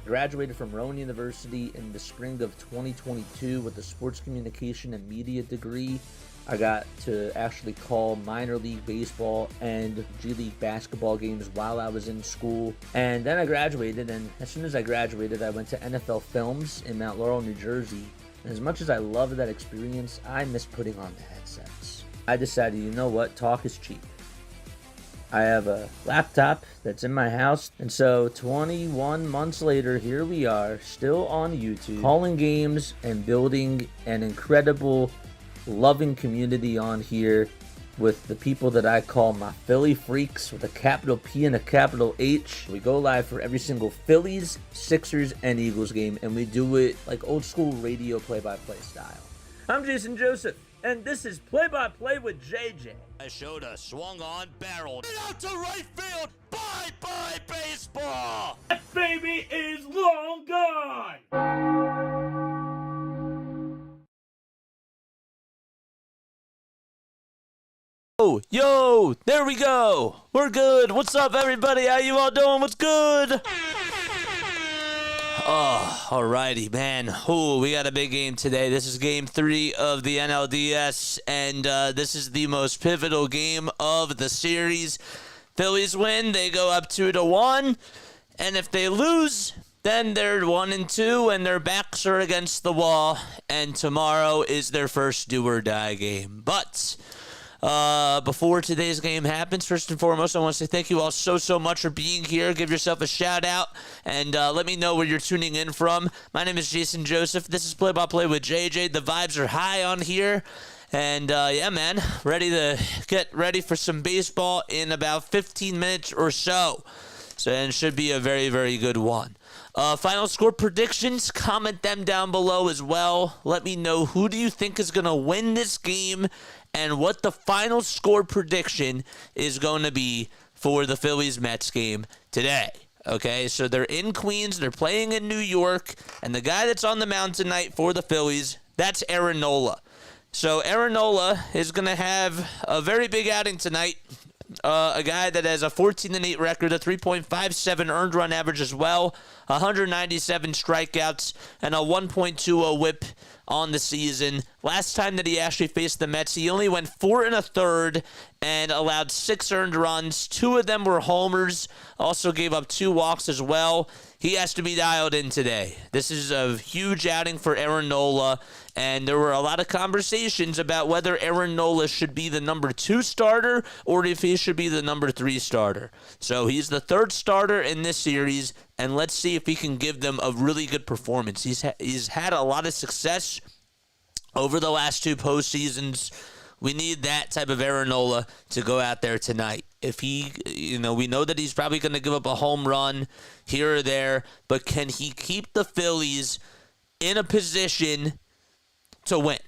Graduated from Rowan University in the spring of 2022 with a sports communication and media degree. I got to actually call minor league baseball and G League basketball games while I was in school. And then I graduated, and as soon as I graduated, I went to NFL Films in Mount Laurel, New Jersey. And as much as I loved that experience, I miss putting on the headsets. I decided, you know what, talk is cheap. I have a laptop that's in my house, and so 21 months later, here we are, still on YouTube, calling games and building an incredible, loving community on here with the people that I call my Philly freaks with a capital P and a capital H. We go live for every single Phillies, Sixers, and Eagles game, and we do it like old school radio play-by-play style. I'm Jason Joseph, and this is Play-by-Play with JJ. I showed a swung on barrel. Get out to right field. Bye-bye baseball. That baby is long gone. Oh, yo, there we go. We're good. What's up, everybody? How you all doing? What's good? Oh, alrighty, man. Ooh, we got a big game today. This is game 3 of the NLDS, and this is the most pivotal game of the series. Phillies win, they go up 2-1, and if they lose, then they're 1-2, and their backs are against the wall, and tomorrow is their first do-or-die game. But before today's game happens, first and foremost, I want to say thank you all so much for being here. Give yourself a shout out and let me know where you're tuning in from. My name is Jason Joseph. This is Play by Play with JJ. The vibes are high on here. And yeah, man, ready to get ready for some baseball in about 15 minutes or so. So it should be a very, very good one. Final score predictions, comment them down below as well. Let me know who do you think is going to win this game and what the final score prediction is going to be for the Phillies Mets game today. Okay, so they're in Queens, they're playing in New York, and the guy that's on the mound tonight for the Phillies, that's Aaron Nola. So Aaron Nola is going to have a very big outing tonight. A guy that has a 14-8 record, a 3.57 earned run average as well, 197 strikeouts, and a 1.20 whip on the season. Last time that he actually faced the Mets, he only went 4 1/3 and allowed 6 earned runs. 2 of them were homers. Also gave up 2 walks as well. He has to be dialed in today. This is a huge outing for Aaron Nola, and there were a lot of conversations about whether Aaron Nola should be the number 2 starter or if he should be the number 3 starter. So he's the 3rd starter in this series, and let's see if he can give them a really good performance. He's had a lot of success over the last 2 postseasons. We need that type of Aaron Nola to go out there tonight. If he, we know that he's probably going to give up a home run here or there, but can he keep the Phillies in a position to win?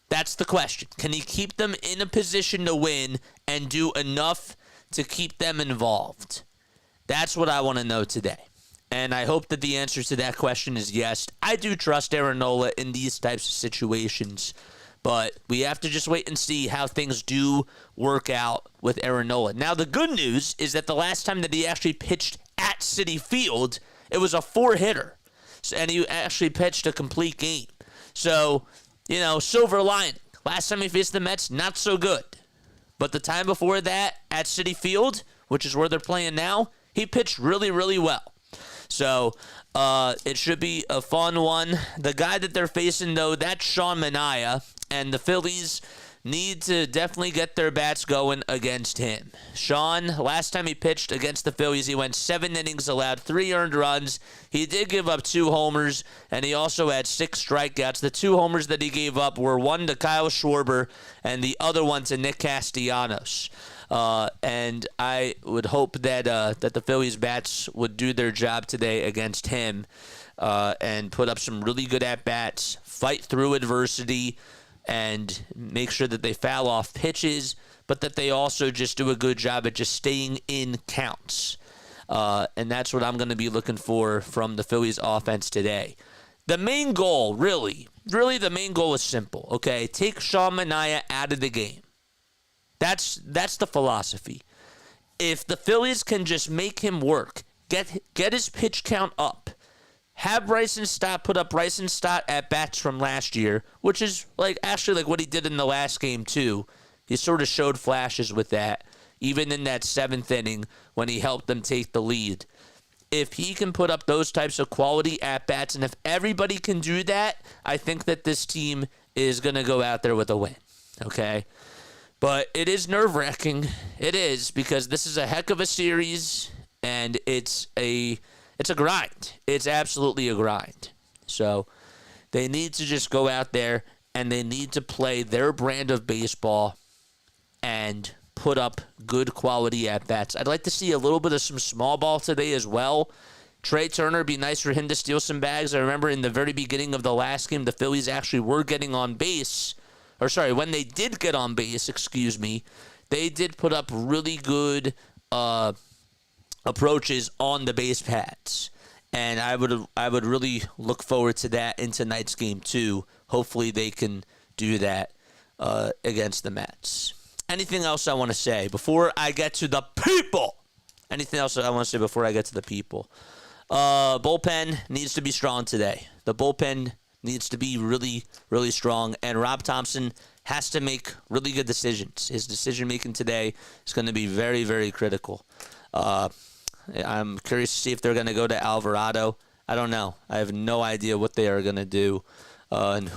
That's the question. Can he keep them in a position to win and do enough to keep them involved? That's what I want to know today. And I hope that the answer to that question is yes. I do trust Aaron Nola in these types of situations. But we have to just wait and see how things do work out with Aaron Nola. Now, the good news is that the last time that he actually pitched at Citi Field, it was a 4-hitter. And he actually pitched a complete game. So, silver lining. Last time he faced the Mets, not so good. But the time before that at Citi Field, which is where they're playing now, he pitched really, really well. So it should be a fun one. The guy that they're facing, though, that's Sean Manea. And the Phillies need to definitely get their bats going against him. Sean, last time he pitched against the Phillies, he went 7 innings, allowed 3 earned runs. He did give up 2 homers, and he also had 6 strikeouts. The 2 homers that he gave up were one to Kyle Schwarber and the other one to Nick Castellanos. And I would hope that the Phillies bats would do their job today against him and put up some really good at-bats, fight through adversity, and make sure that they foul off pitches, but that they also just do a good job at just staying in counts. And that's what I'm going to be looking for from the Phillies offense today. The main goal, really the main goal is simple, okay? Take Sean Manea out of the game. That's the philosophy. If the Phillies can just make him work, get his pitch count up, have Bryson Stott put up Bryson Stott at bats from last year, which is like actually like what he did in the last game too. He sort of showed flashes with that, even in that 7th inning when he helped them take the lead. If he can put up those types of quality at bats, and if everybody can do that, I think that this team is going to go out there with a win. Okay? But it is nerve-wracking. It is, because this is a heck of a series, and it's a grind. It's absolutely a grind. So they need to just go out there and they need to play their brand of baseball and put up good quality at-bats. I'd like to see a little bit of some small ball today as well. Trey Turner, it'd be nice for him to steal some bags. I remember in the very beginning of the last game, the Phillies actually were getting on base. Or sorry, when they did get on base, they did put up really good approaches on the base paths. And I would really look forward to that in tonight's game too. Hopefully they can do that against the Mets. Anything else I want to say before I get to the people? Anything else I want to say before I get to the people? Bullpen needs to be strong today. The bullpen needs to be really, really strong. And Rob Thompson has to make really good decisions. His decision-making today is going to be very, very critical. I'm curious to see if they're going to go to Alvarado. I don't know. I have no idea what they are going to do and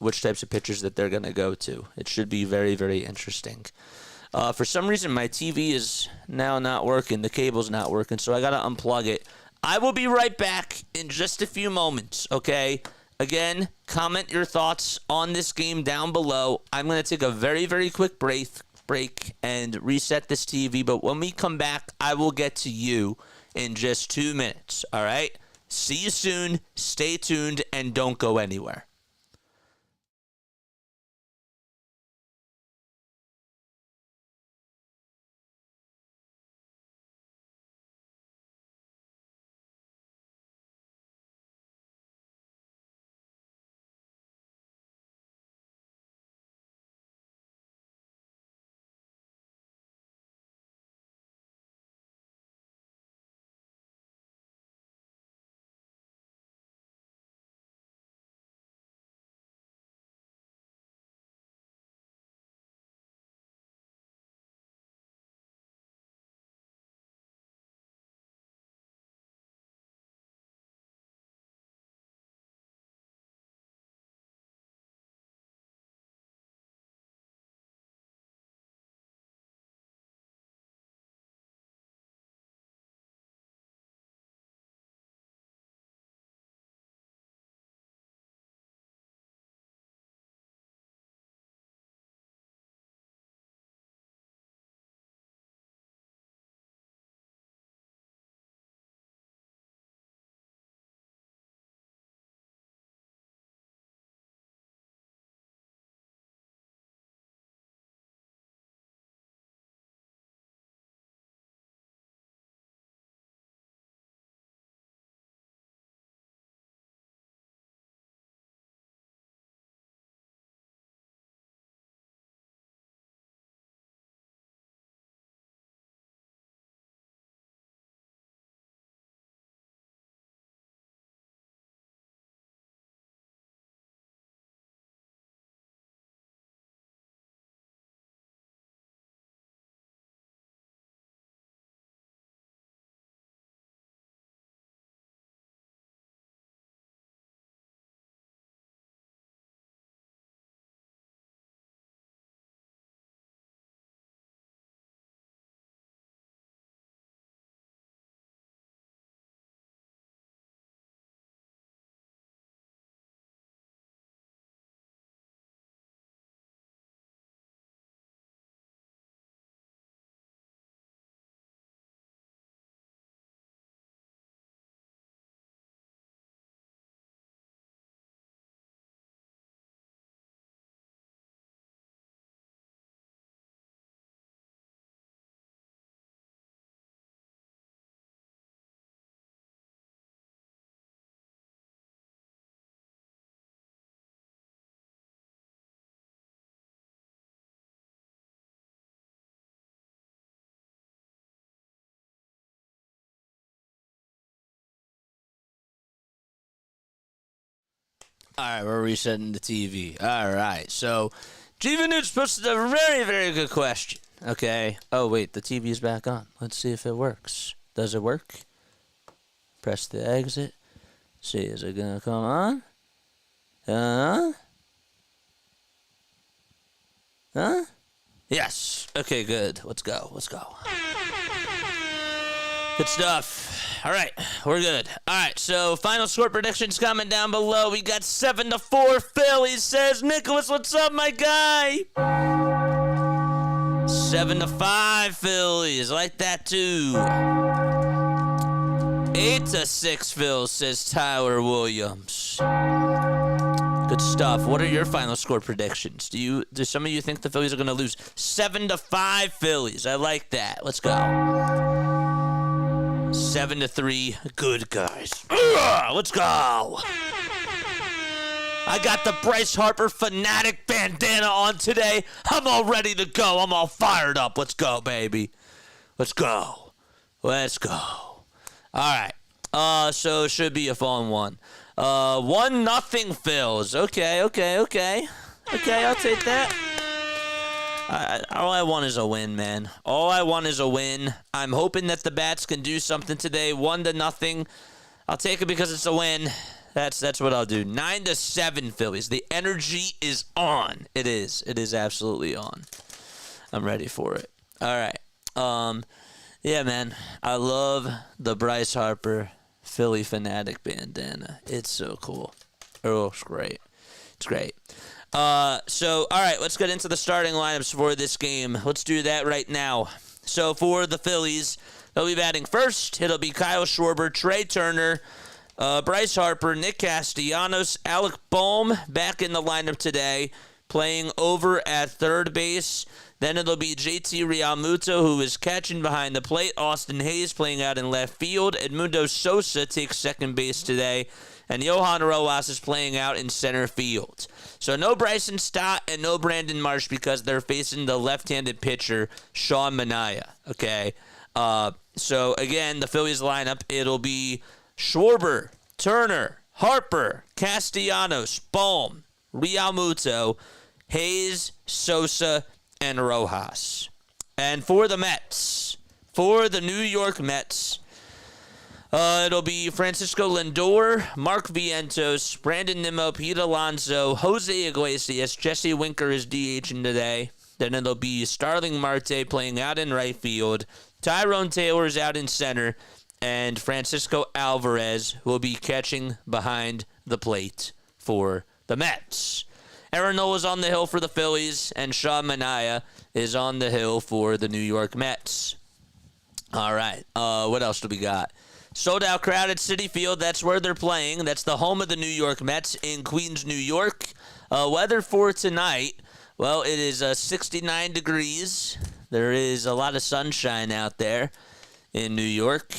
which types of pitchers that they're going to go to. It should be very, very interesting. For some reason, my TV is now not working. The cable's not working, so I got to unplug it. I will be right back in just a few moments, okay? Again, comment your thoughts on this game down below. I'm going to take a very, very quick break and reset this TV, but when we come back, I will get to you in just 2 minutes, all right? See you soon. Stay tuned, and don't go anywhere. All right, we're resetting the TV. All right, so G-Vanoots posted a very, very good question. Okay. Oh, wait, the TV's back on. Let's see if it works. Does it work? Press the exit. See, is it going to come on? Huh? Yes. Okay, good. Let's go. Good stuff. All right, we're good. All right, so final score predictions coming down below. We got 7-4 Phillies, says Nicholas. What's up, my guy? 7-5 Phillies. I like that, too. 8-6 Phils, says Tyler Williams. Good stuff. What are your final score predictions? Do some of you think the Phillies are going to lose? 7-5 Phillies. I like that. Let's go. 7-3. Good guys. Let's go. I got the Bryce Harper fanatic bandana on today. I'm all ready to go. I'm all fired up. Let's go, baby. Let's go. All right. So it should be a fun one. 1-0 Phils. Okay. I'll take that. All I want is a win, man. All I want is a win. I'm hoping that the Bats can do something today. 1-0. I'll take it because it's a win. That's what I'll do. 9-7 Phillies. The energy is on. It is. It is absolutely on. I'm ready for it. All right. Yeah, man. I love the Bryce Harper Philly fanatic bandana. It's so cool. Oh, it's great. It's great. So, all right, let's get into the starting lineups for this game. Let's do that right now. So, for the Phillies, they'll be batting first. It'll be Kyle Schwarber, Trey Turner, Bryce Harper, Nick Castellanos, Alec Bohm back in the lineup today, playing over at third base. Then it'll be JT Realmuto, who is catching behind the plate. Austin Hayes playing out in left field. Edmundo Sosa takes second base today. And Johan Rojas is playing out in center field. So no Bryson Stott and no Brandon Marsh because they're facing the left-handed pitcher, Sean Manea. Okay. So, again, the Phillies lineup, it'll be Schwarber, Turner, Harper, Castellanos, Bohm, Realmuto, Hayes, Sosa, and Rojas. And for the Mets, for the New York Mets, it'll be Francisco Lindor, Mark Vientos, Brandon Nimmo, Pete Alonso, Jose Iglesias, Jesse Winker is DHing today. Then it'll be Starling Marte playing out in right field, Tyrone Taylor's out in center, and Francisco Alvarez will be catching behind the plate for the Mets. Aaron Nola's on the hill for the Phillies, and Sean Manea is on the hill for the New York Mets. All right, what else do we got? Sold out crowd at Citi Field. That's where they're playing. That's the home of the New York Mets in Queens, New York. Weather for tonight, well, it is 69 degrees. There is a lot of sunshine out there in New York.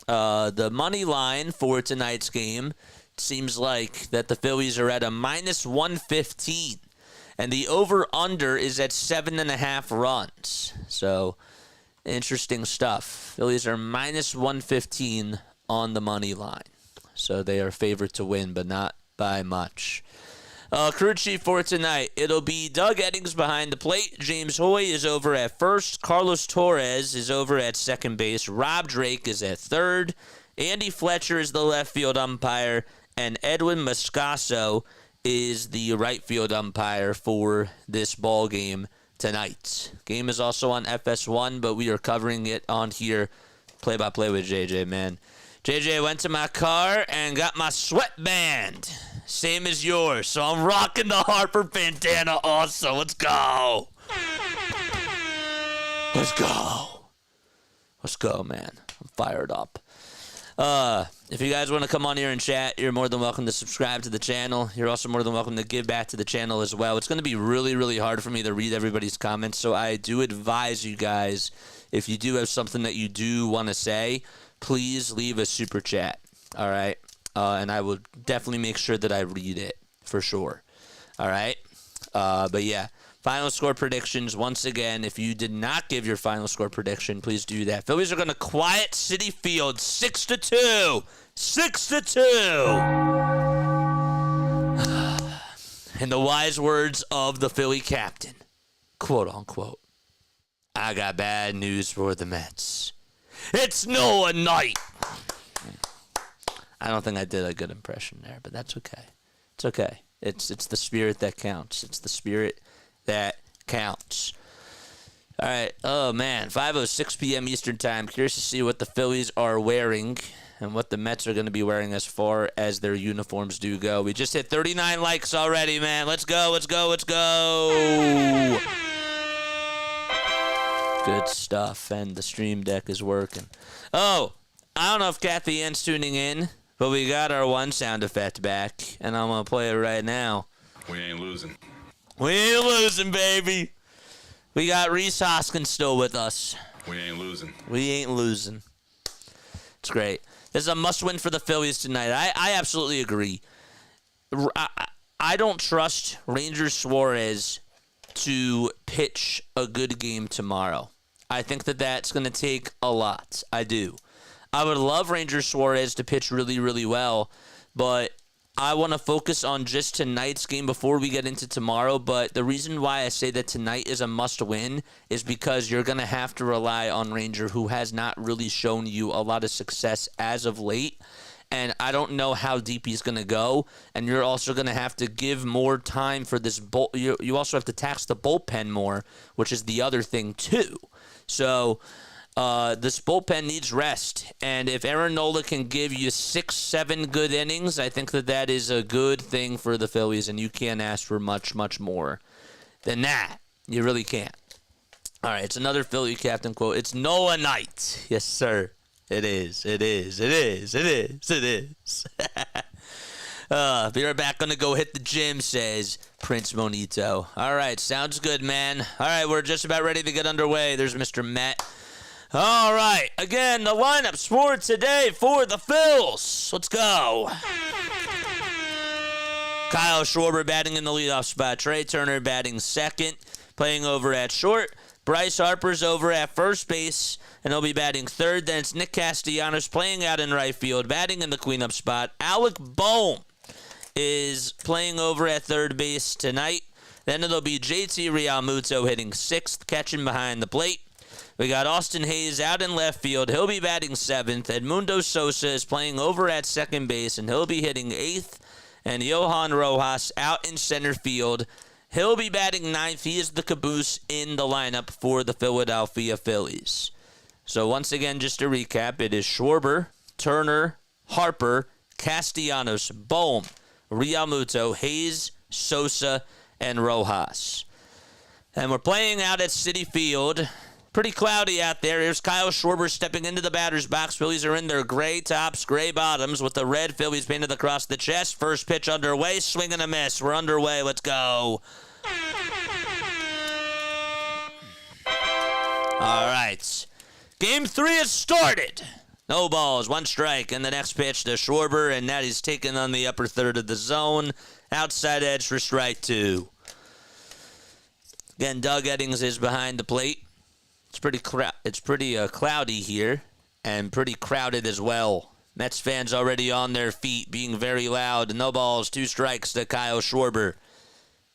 The money line for tonight's game seems like that the Phillies are at a -115. And the over-under is at 7.5 runs. So, interesting stuff. Phillies are -115 on the money line. So they are favored to win, but not by much. Crew chief for tonight, it'll be Doug Eddings behind the plate. James Hoy is over at first. Carlos Torres is over at second base. Rob Drake is at third. Andy Fletcher is the left field umpire. And Edwin Moscaso is the right field umpire for this ball game tonight. Game is also on FS1, but we are covering it on here play-by-play with JJ, man. JJ went to my car and got my sweatband. Same as yours. So I'm rocking the Harper bandana also. Let's go. Let's go. Let's go, man. I'm fired up. If you guys want to come on here and chat, you're more than welcome to subscribe to the channel. You're also more than welcome to give back to the channel as well. It's going to be really, really hard for me to read everybody's comments, so I do advise you guys, if you do have something that you do want to say, please leave a super chat, all right? And I will definitely make sure that I read it for sure, all right? But yeah. Final score predictions, once again, if you did not give your final score prediction, please do that. Phillies are going to quiet Citi Field 6-2. 6-2. In the wise words of the Philly captain, quote unquote, I got bad news for the Mets. It's Nola night. I don't think I did a good impression there, but that's okay. It's okay. It's the spirit that counts. It's the spirit that counts. All right. Oh, man. 5:06 p.m. Eastern Time. Curious to see what the Phillies are wearing and what the Mets are going to be wearing as far as their uniforms do go. We just hit 39 likes already, man. Let's go, let's go, let's go. Good stuff, and the stream deck is working. Oh, I don't know if Kathy Ann's tuning in, but we got our one sound effect back, and I'm going to play it right now. We ain't losing. We ain't losing, baby. We got Reese Hoskins still with us. We ain't losing. We ain't losing. It's great. This is a must-win for the Phillies tonight. I absolutely agree. I don't trust Ranger Suarez to pitch a good game tomorrow. I think that that's going to take a lot. I do. I would love Ranger Suarez to pitch really, really well, but I want to focus on just tonight's game before we get into tomorrow. But the reason why I say that tonight is a must-win is because you're going to have to rely on Ranger, who has not really shown you a lot of success as of late. And I don't know how deep he's going to go. And you're also going to have to give more time for this. You also have to tax the bullpen more, which is the other thing, too. So this bullpen needs rest. And if Aaron Nola can give you 6-7 good innings, I think that that is a good thing for the Phillies. And you can't ask for much, much more than that. You really can't. All right, it's another Philly captain quote. It's Nola night. Yes, sir. It is. It is. It is. It is. It is. Be right back. Gonna go hit the gym, says Prince Monito. All right. Sounds good, man. All right. We're just about ready to get underway. There's Mr. Met. All right. Again, the lineups for today for the Phils. Let's go. Kyle Schwarber batting in the leadoff spot. Trey Turner batting second, playing over at short. Bryce Harper's over at first base, and he'll be batting third. Then it's Nick Castellanos playing out in right field, batting in the cleanup spot. Alec Bohm is playing over at third base tonight. Then it'll be JT Realmuto hitting sixth, catching behind the plate. We got Austin Hayes out in left field. He'll be batting seventh. Edmundo Sosa is playing over at second base, and he'll be hitting eighth. And Johan Rojas out in center field. He'll be batting ninth. He is the caboose in the lineup for the Philadelphia Phillies. So once again, just to recap, it is Schwarber, Turner, Harper, Castellanos, Bohm, Realmuto, Hayes, Sosa, and Rojas. And we're playing out at Citi Field. Pretty cloudy out there. Here's Kyle Schwarber stepping into the batter's box. Phillies are in their gray tops, gray bottoms with the red Phillies painted across the chest. First pitch underway. Swing and a miss. We're underway. Let's go. All right. Game 3 has started. No balls, one strike, and the next pitch to Schwarber, and that is taken on the upper third of the zone. Outside edge for strike 2. Again, Doug Eddings is behind the plate. It's pretty cloudy here and pretty crowded as well. Mets fans already on their feet, being very loud. No balls, 2 strikes to Kyle Schwarber.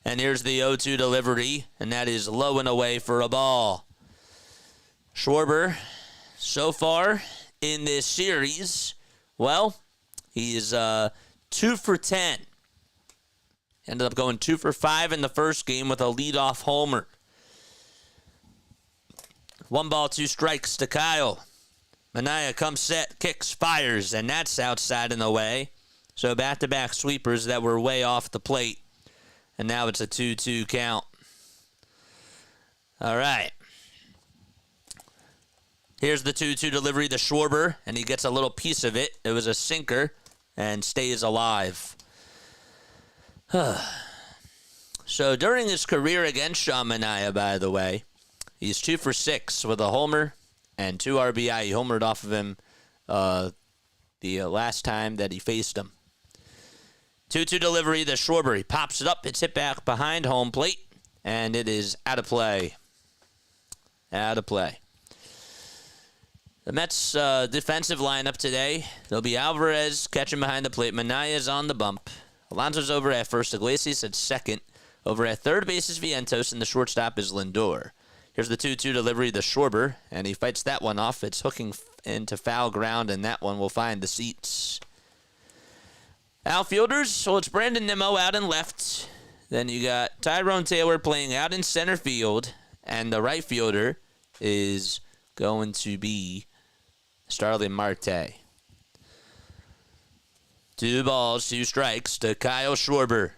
And here's the 0-2 delivery, and that is low and away for a ball. Schwarber, so far in this series, well, he is 2 for 10. Ended up going 2 for 5 in the first game with a leadoff homer. 1 ball, 2 strikes to Kyle. Manea comes set, kicks, fires, and that's outside and away. So back-to-back sweepers that were way off the plate. And now it's a 2-2 count. All right. Here's the 2-2 delivery to Schwarber, and he gets a little piece of it. It was a sinker and stays alive. So during his career against Sean Manea, by the way, he's 2 for 6 with a homer and 2 RBI. He homered off of him the last time that he faced him. 2-2 delivery to Schwarber. He pops it up. It's hit back behind home plate, and it is out of play. Out of play. The Mets' defensive lineup today, there'll be Alvarez catching behind the plate. Manea is on the bump. Alonso's over at first. Iglesias at second. Over at third base is Vientos, and the shortstop is Lindor. Here's the 2-2 delivery to Schwarber, and he fights that one off. It's hooking into foul ground, and that one will find the seats. Outfielders, so it's Brandon Nimmo out in left. Then you got Tyrone Taylor playing out in center field, and the right fielder is going to be Starling Marte. 2 balls, 2 strikes to Kyle Schwarber.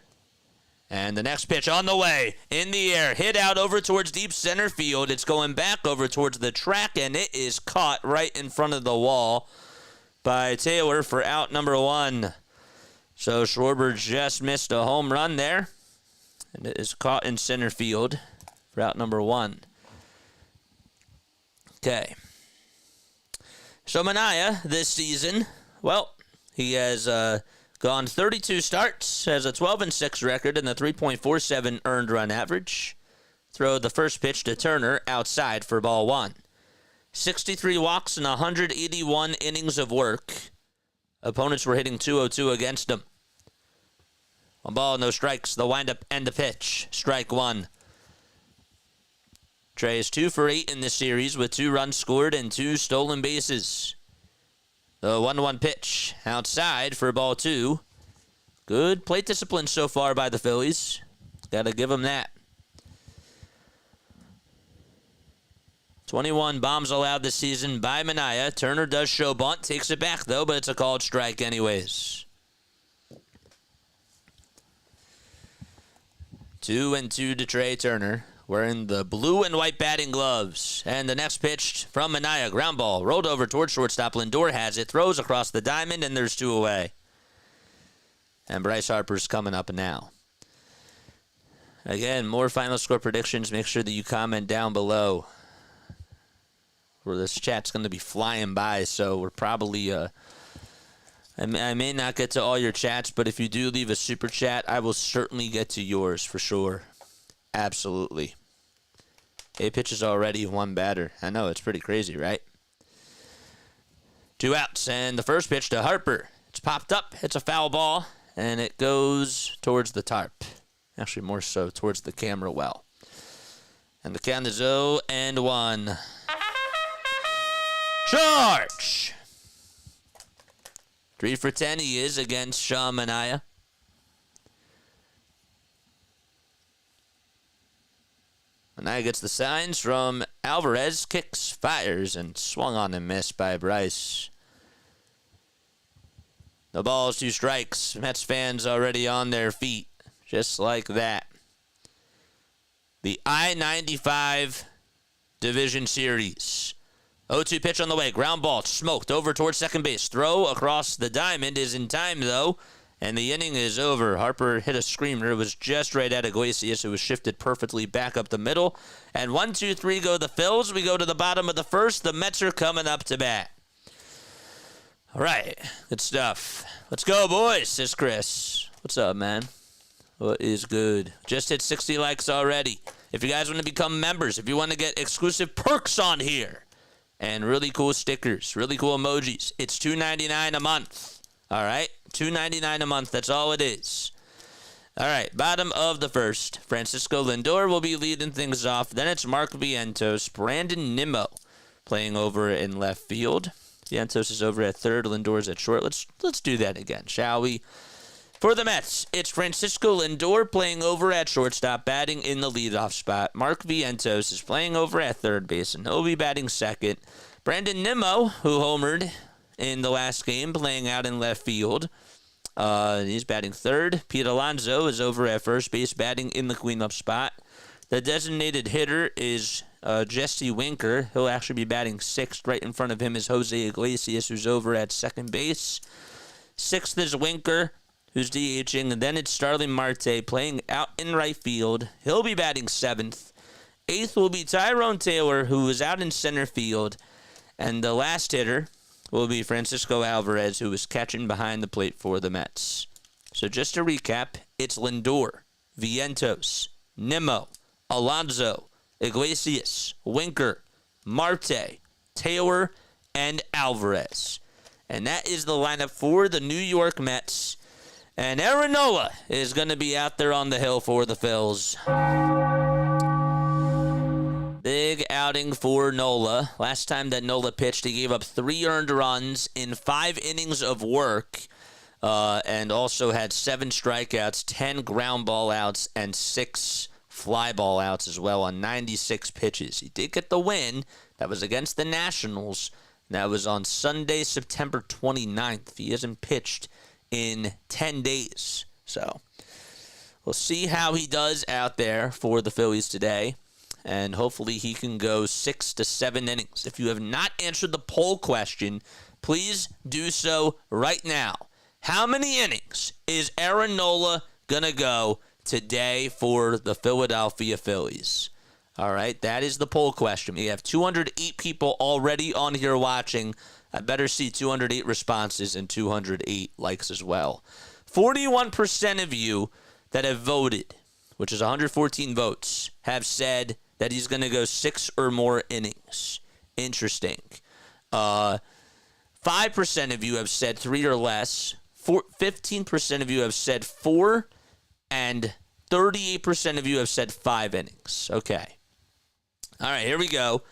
And the next pitch on the way, in the air, hit out over towards deep center field. It's going back over towards the track, and it is caught right in front of the wall by Taylor for out number 1. So Schwarber just missed a home run there, and it is caught in center field for out number 1. Okay. So Manea this season, well, he has gone 32 starts, has a 12-6 record and a 3.47 earned run average. Throw the first pitch to Turner outside for ball 1. 63 walks and 181 innings of work. Opponents were hitting .202 against him. 1 ball, no strikes. The windup and the pitch. Strike 1. Trey is 2 for 8 in this series with 2 runs scored and 2 stolen bases. The 1-1 pitch outside for ball 2. Good plate discipline so far by the Phillies. Got to give them that. 21 bombs allowed this season by Manea. Turner does show bunt. Takes it back, though, but it's a called strike anyways. 2-2 to Trey Turner. Wearing the blue and white batting gloves. And the next pitch from Manea. Ground ball. Rolled over towards shortstop. Lindor has it. Throws across the diamond, and there's 2 away. And Bryce Harper's coming up now. Again, more final score predictions. Make sure that you comment down below. Where this chat's going to be flying by, so we're probably... I may not get to all your chats, but if you do leave a super chat, I will certainly get to yours for sure. Absolutely. 8 pitches already, 1 batter. I know, it's pretty crazy, right? 2 outs, and the first pitch to Harper. It's popped up, it's a foul ball, and it goes towards the tarp. Actually, more so towards the camera well. And the count is 0-1. Charge! 3 for 10 he is against Sean Manea. Manea gets the signs from Alvarez, kicks, fires, and swung on and missed by Bryce. The ball's 2 strikes. Mets fans already on their feet, just like that. The I-95 Division Series. 0-2 pitch on the way. Ground ball, smoked over towards second base. Throw across the diamond is in time, though. And the inning is over. Harper hit a screamer. It was just right at Iglesias. It was shifted perfectly back up the middle. And 1, 2, 3 go the Phils. We go to the bottom of the first. The Mets are coming up to bat. All right. Good stuff. Let's go, boys, says Chris. What's up, man? What is good? Just hit 60 likes already. If you guys want to become members, if you want to get exclusive perks on here and really cool stickers, really cool emojis, it's $2.99 a month. All right? $2.99 a month. That's all it is. All right. Bottom of the first. Francisco Lindor will be leading things off. Then it's Mark Vientos. Brandon Nimmo playing over in left field. Vientos is over at third. Lindor's at short. Let's do that again, shall we? For the Mets, it's Francisco Lindor playing over at shortstop, batting in the leadoff spot. Mark Vientos is playing over at third base, and he'll be batting second. Brandon Nimmo, who homered in the last game, playing out in left field. He's batting third. Pete Alonso is over at first base, batting in the cleanup spot. The designated hitter is Jesse Winker. He'll actually be batting sixth. Right in front of him is Jose Iglesias, who's over at second base. Sixth is Winker, who's DHing. And then it's Starling Marte playing out in right field. He'll be batting seventh. Eighth will be Tyrone Taylor, who is out in center field. And the last hitter will be Francisco Alvarez, who is catching behind the plate for the Mets. So just to recap, it's Lindor, Vientos, Nimmo, Alonso, Iglesias, Winker, Marte, Taylor, and Alvarez. And that is the lineup for the New York Mets. And Aaron Nola is going to be out there on the hill for the Phils. Big outing for Nola. Last time that Nola pitched, he gave up 3 earned runs in 5 innings of work, and also had 7 strikeouts, 10 ground ball outs, and 6 fly ball outs as well on 96 pitches. He did get the win. That was against the Nationals. That was on Sunday, September 29th. He hasn't pitched in 10 days. So we'll see how he does out there for the Phillies today. And hopefully he can go 6 to 7 innings. If you have not answered the poll question, please do so right now. How many innings is Aaron Nola going to go today for the Philadelphia Phillies? All right, that is the poll question. We have 208 people already on here watching. I better see 208 responses and 208 likes as well. 41% of you that have voted, which is 114 votes, have said that he's going to go 6 or more innings. Interesting. 5% of you have said 3 or less. 15% of you have said 4, and 38% of you have said 5 innings. Okay. All right, here we go.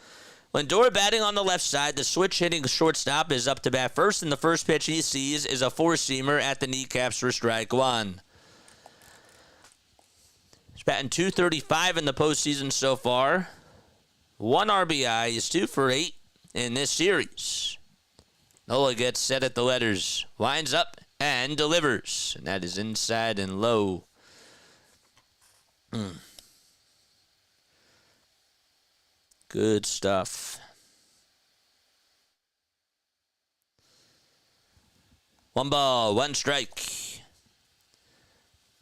Lindor batting on the left side. The switch hitting shortstop is up to bat first, and the first pitch he sees is a four-seamer at the kneecaps for strike 1. He's batting .235 in the postseason so far. 1 RBI. He's 2 for 8 in this series. Nola gets set at the letters, winds up, and delivers. And that is inside and low. Good stuff. 1 ball, 1 strike.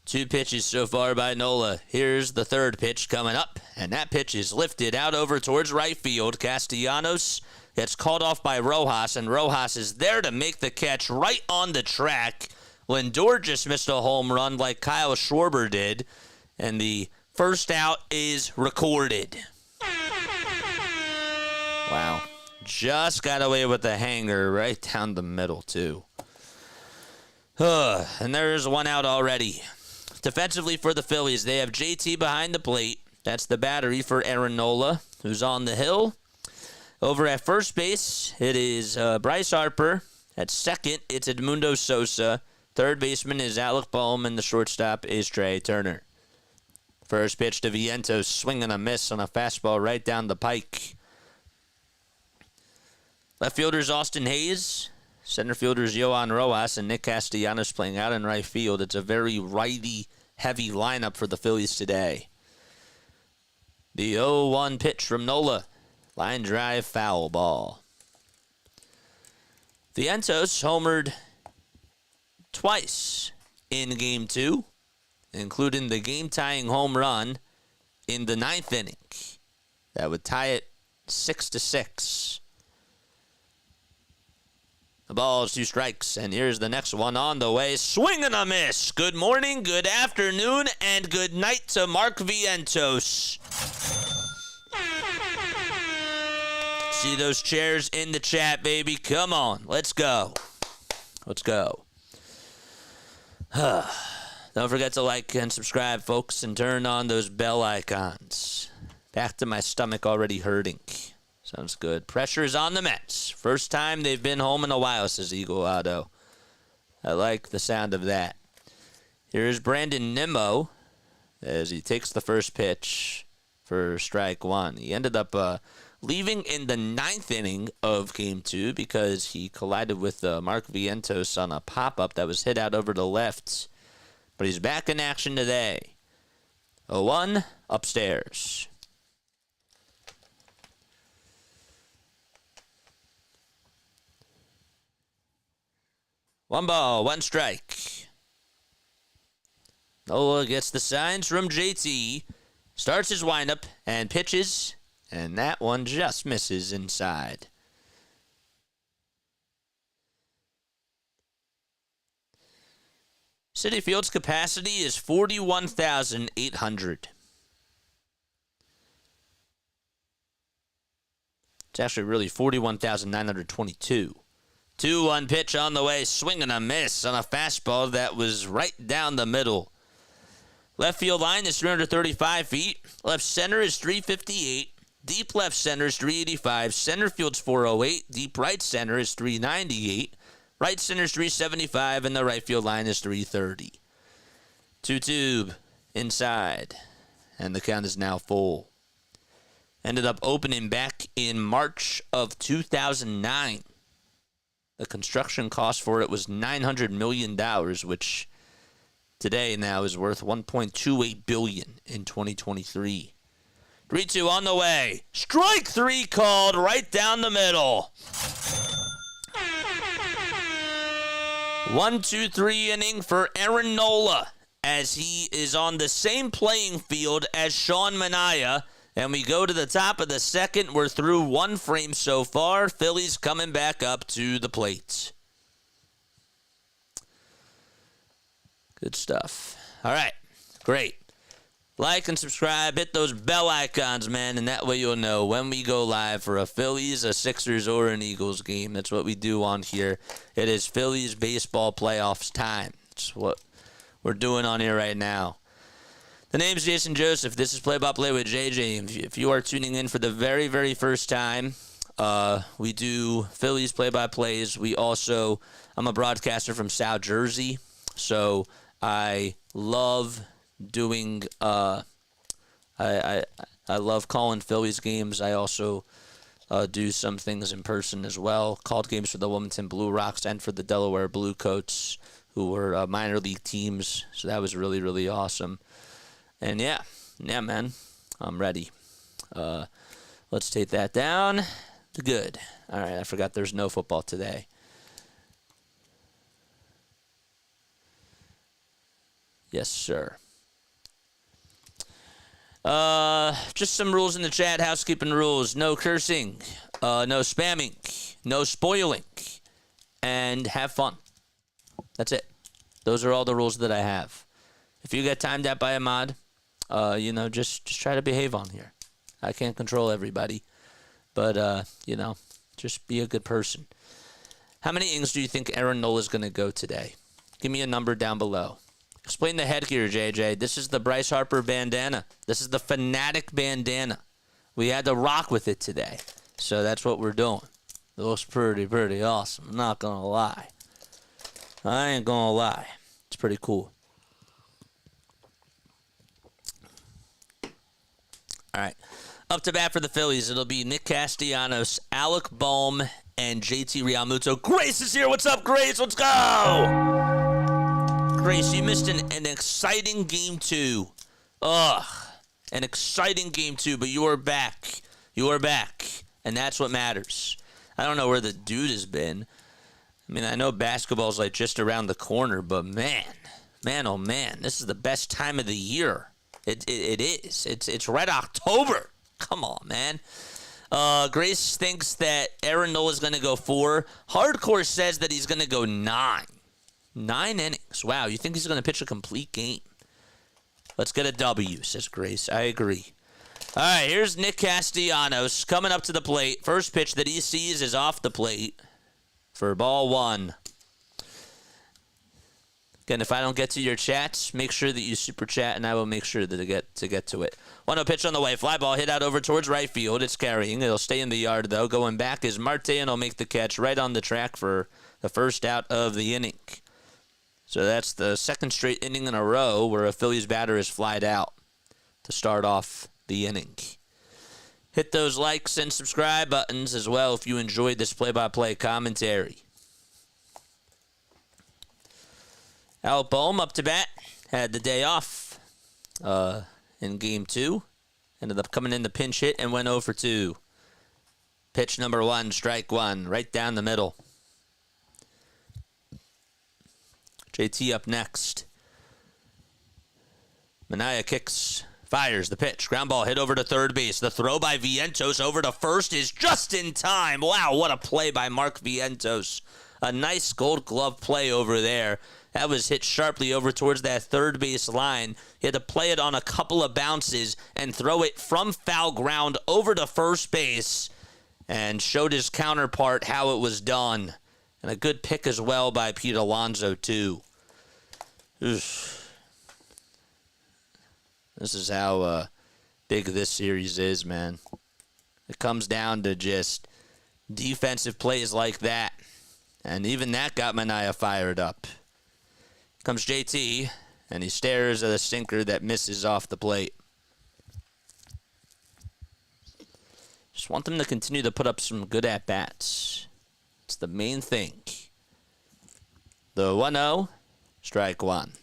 2 pitches so far by Nola. Here's the third pitch coming up, and that pitch is lifted out over towards right field. Castellanos gets called off by Rojas, and Rojas is there to make the catch right on the track. Lindor just missed a home run like Kyle Schwarber did, and the first out is recorded. Wow. Just got away with the hanger right down the middle, too. And there's 1 out already. Defensively for the Phillies, they have JT behind the plate. That's the battery for Aaron Nola, who's on the hill. Over at first base, it is Bryce Harper. At second, it's Edmundo Sosa. Third baseman is Alec Bohm, and the shortstop is Trey Turner. First pitch to Vientos, swinging a miss on a fastball right down the pike. Left fielder's Austin Hayes. Center fielder's Yohan Rojas, and Nick Castellanos playing out in right field. It's a very righty-heavy lineup for the Phillies today. The 0-1 pitch from Nola. Line drive, foul ball. Vientos homered twice in Game 2, including the game-tying home run in the 9th inning. That would tie it 6-6. The ball is 2 strikes, and here's the next one on the way. Swing and a miss. Good morning, good afternoon, and good night to Mark Vientos. See those chairs in the chat, baby. Come on, let's go. Let's go. Don't forget to like and subscribe, folks, and turn on those bell icons. Back to my stomach already hurting. Sounds good. Pressure is on the Mets. First time they've been home in a while, says Eagle Otto. I like the sound of that. Here's Brandon Nimmo as he takes the first pitch for strike 1. He ended up leaving in the 9th inning of Game 2 because he collided with Mark Vientos on a pop-up that was hit out over the left. But he's back in action today. 0-1 upstairs. One ball, 1 strike. Nola gets the signs from JT. Starts his windup and pitches. And that one just misses inside. Citi Field's capacity is 41,800. It's actually really 41,922. 2-1 pitch on the way. Swing and a miss on a fastball that was right down the middle. Left field line is 335 feet. Left center is 358. Deep left center is 385. Center field's 408. Deep right center is 398. Right center is 375. And the right field line is 330. 2-2 inside. And the count is now full. Ended up opening back in March of 2009. The construction cost for it was $900 million, which today now is worth $1.28 billion in 2023. 3-2 on the way. Strike 3 called right down the middle. 1-2-3 inning for Aaron Nola, as he is on the same playing field as Sean Manea. And we go to the top of the second. We're through 1 frame so far. Phillies coming back up to the plate. Good stuff. All right. Great. Like and subscribe. Hit those bell icons, man. And that way you'll know when we go live for a Phillies, a Sixers, or an Eagles game. That's what we do on here. It is Phillies baseball playoffs time. That's what we're doing on here right now. The name's Jason Joseph. This is Play-by-Play with JJ. If you are tuning in for the very, very first time, we do Phillies play-by-plays. I'm a broadcaster from South Jersey, so I love doing, I love calling Phillies games. I also do some things in person as well. Called games for the Wilmington Blue Rocks and for the Delaware Blue Coats, who were minor league teams. So that was really, really awesome. And yeah, man, I'm ready. Let's take that down. Good. All right, I forgot there's no football today. Yes, sir. Just some rules in the chat, housekeeping rules. No cursing, no spamming, no spoiling, and have fun. That's it. Those are all the rules that I have. If you get timed out by a mod, just try to behave on here. I can't control everybody, but, just be a good person. How many innings do you think Aaron Nola is going to go today? Give me a number down below. Explain the headgear, JJ. This is the Bryce Harper bandana. This is the Fanatic bandana. We had to rock with it today, so that's what we're doing. It looks pretty awesome. I'm not going to lie. I ain't going to lie. It's pretty cool. All right. Up to bat for the Phillies, it'll be Nick Castellanos, Alec Bohm, and JT Realmuto. Grace is here. What's up, Grace? Let's go! Grace, you missed an exciting Game 2. An exciting Game 2, but you are back. You are back, and that's what matters. I don't know where the dude has been. I mean, I know basketball's like just around the corner, but man, oh man, this is the best time of the year. It is. It's right October. Come on, man. Grace thinks that Aaron Nola is going to go 4. Hardcore says that he's going to go 9. 9 innings. Wow, you think he's going to pitch a complete game? Let's get a W, says Grace. I agree. All right, here's Nick Castellanos coming up to the plate. First pitch that he sees is off the plate for ball 1. Again, if I don't get to your chats, make sure that you super chat, and I will make sure to get to it. 1-0 pitch on the way. Fly ball hit out over towards right field. It's carrying. It'll stay in the yard, though. Going back is Marte, and he'll make the catch right on the track for the first out of the inning. So that's the second straight inning in a row where a Phillies batter is flied out to start off the inning. Hit those likes and subscribe buttons as well if you enjoyed this play-by-play commentary. Alec Bohm up to bat. Had the day off in Game 2. Ended up coming in the pinch hit and went 0 for 2. Pitch number 1, strike 1, right down the middle. JT up next. Manea kicks, fires the pitch. Ground ball hit over to third base. The throw by Vientos over to first is just in time. Wow, what a play by Mark Vientos. A nice gold glove play over there. That was hit sharply over towards that third base line. He had to play it on a couple of bounces and throw it from foul ground over to first base and showed his counterpart how it was done. And a good pick as well by Pete Alonso, too. Oof. This is how big this series is, man. It comes down to just defensive plays like that. And even that got Manea fired up. Comes JT, and he stares at a sinker that misses off the plate. Just want them to continue to put up some good at-bats. It's the main thing. The 1-0, strike one.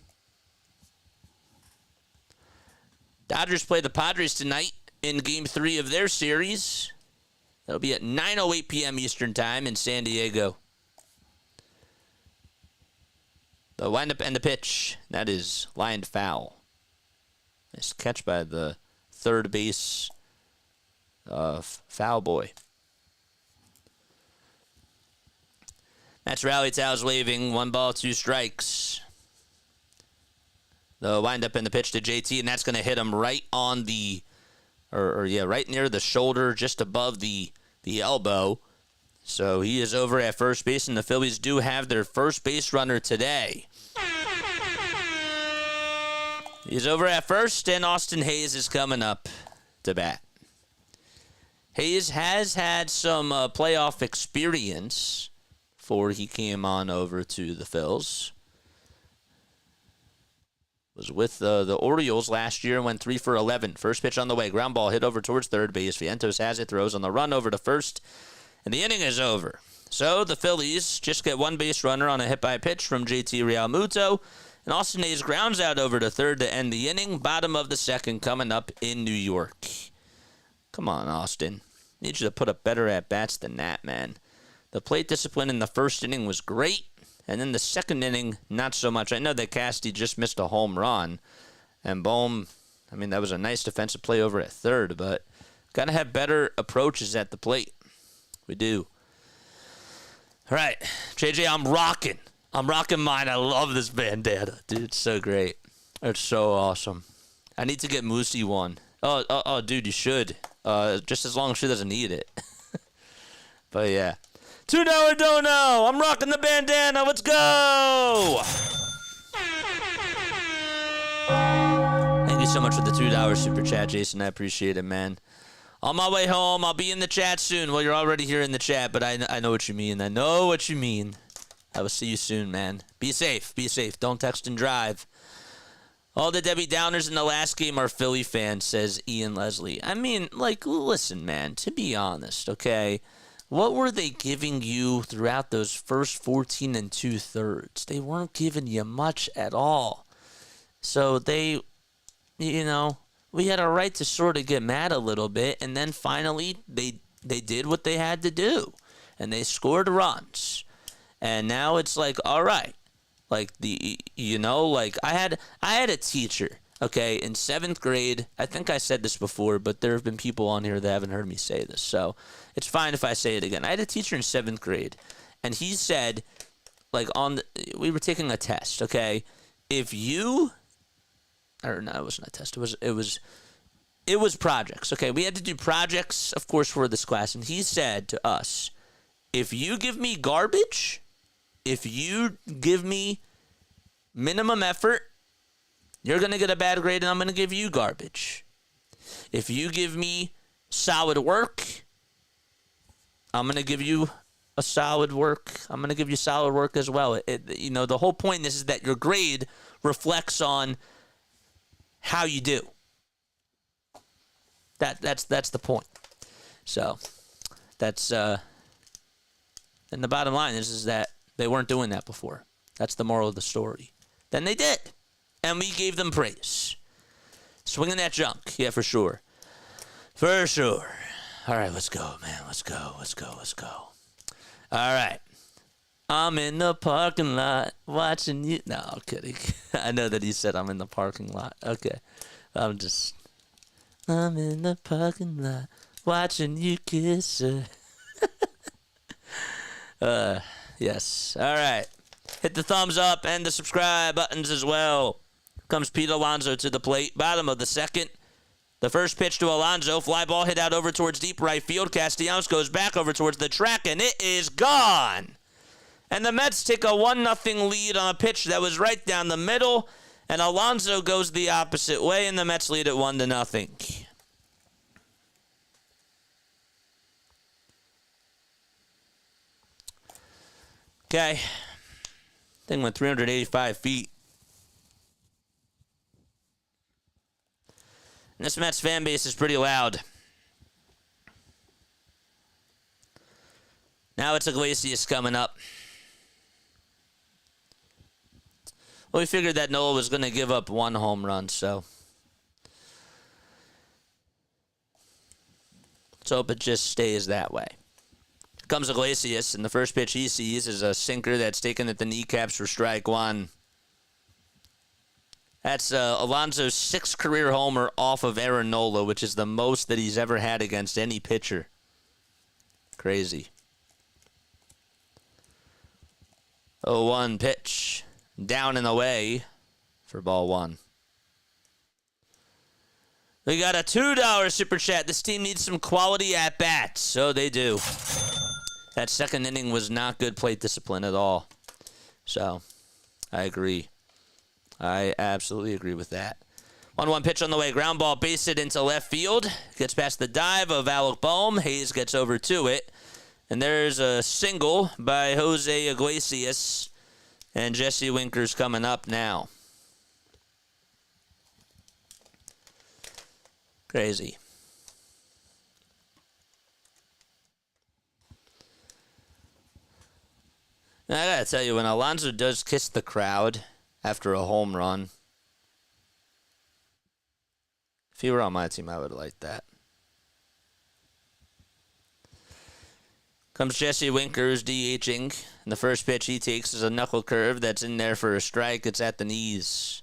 Dodgers play the Padres tonight in Game 3 of their series. That'll be at 9:08 p.m. Eastern Time in San Diego. The windup and the pitch. That is lined foul. Nice catch by the third base foul boy. That's Rally Towels waving. 1 ball, 2 strikes. The windup and the pitch to JT, and that's going to hit him right on the, right near the shoulder, just above the elbow. So he is over at first base, and the Phillies do have their first base runner today. He's over at first, and Austin Hayes is coming up to bat. Hayes has had some playoff experience before he came on over to the Phils. Was with the Orioles last year and went 3 for 11. First pitch on the way. Ground ball hit over towards third base. Vientos has it. Throws on the run over to first. And the inning is over. So the Phillies just get 1 base runner on a hit by pitch from JT Realmuto. And Austin Hayes grounds out over to third to end the inning. Bottom of the second coming up in New York. Come on, Austin. Need you to put up better at-bats than that, man. The plate discipline in the first inning was great. And then the second inning, not so much. I know that Casty just missed a home run. And Bohm, that was a nice defensive play over at third. But got to have better approaches at the plate. We do. All right, JJ, I'm rocking. I'm rocking mine. I love this bandana. Dude, it's so great. It's so awesome. I need to get Moosey one. Oh, dude, you should. Just as long as she doesn't need it. But, yeah. $2 don't know. I'm rocking the bandana. Let's go. Thank you so much for the $2 super chat, Jason. I appreciate it, man. On my way home, I'll be in the chat soon. Well, you're already here in the chat, but I know what you mean. I know what you mean. I will see you soon, man. Be safe. Be safe. Don't text and drive. All the Debbie Downers in the last game are Philly fans, says Ian Leslie. Listen, man, to be honest, okay? What were they giving you throughout those first 14 and 2/3? They weren't giving you much at all. So they, we had a right to sort of get mad a little bit, and then finally they did what they had to do, and they scored runs. And now it's like, all right, I had a teacher, okay, in 7th grade. I think I said this before, but there have been people on here that haven't heard me say this, so it's fine if I say it again. I had a teacher in 7th grade, and he said, we were taking a test, okay, it wasn't a test. It was projects. Okay, we had to do projects, of course, for this class. And he said to us, if you give me garbage, if you give me minimum effort, you're going to get a bad grade and I'm going to give you garbage. If you give me solid work, I'm going to give you a solid work. I'm going to give you solid work as well. The whole point is that your grade reflects on how you do. That's the point. So that's and the bottom line is that they weren't doing that before. That's the moral of the story. Then they did, and we gave them praise. Swinging that junk, yeah, for sure. For sure. All right, let's go, man. Let's go. All right. I'm in the parking lot watching you. No, I'm kidding. I know that he said I'm in the parking lot. Okay. I'm in the parking lot watching you kiss her. Yes. All right. Hit the thumbs up and the subscribe buttons as well. Comes Pete Alonso to the plate. Bottom of the second. The first pitch to Alonso. Fly ball hit out over towards deep right field. Castellanos goes back over towards the track, and it is gone. And the Mets take a 1-0 lead on a pitch that was right down the middle. And Alonso goes the opposite way, and the Mets lead at 1-0. Okay. Thing went 385 feet. And this Mets fan base is pretty loud. Now it's Iglesias coming up. Well, we figured that Nola was going to give up 1 home run, so let's hope it just stays that way. Here comes Iglesias, and the first pitch he sees is a sinker that's taken at the kneecaps for strike 1. That's Alonso's 6th career homer off of Aaron Nola, which is the most that he's ever had against any pitcher. Crazy. 0-1 pitch. Down and away for ball 1. We got a $2 super chat. This team needs some quality at-bats. So they do. That second inning was not good plate discipline at all. So, I agree. I absolutely agree with that. 1-1 pitch on the way. Ground ball, base hit into left field. Gets past the dive of Alec Bohm. Hayes gets over to it. And there's a single by Jose Iglesias. And Jesse Winker's coming up now. Crazy. Now, I gotta tell you, when Alonso does kiss the crowd after a home run, if he were on my team, I would like that. Comes Jesse Winker, who's DHing. And the first pitch he takes is a knuckle curve that's in there for a strike. It's at the knees.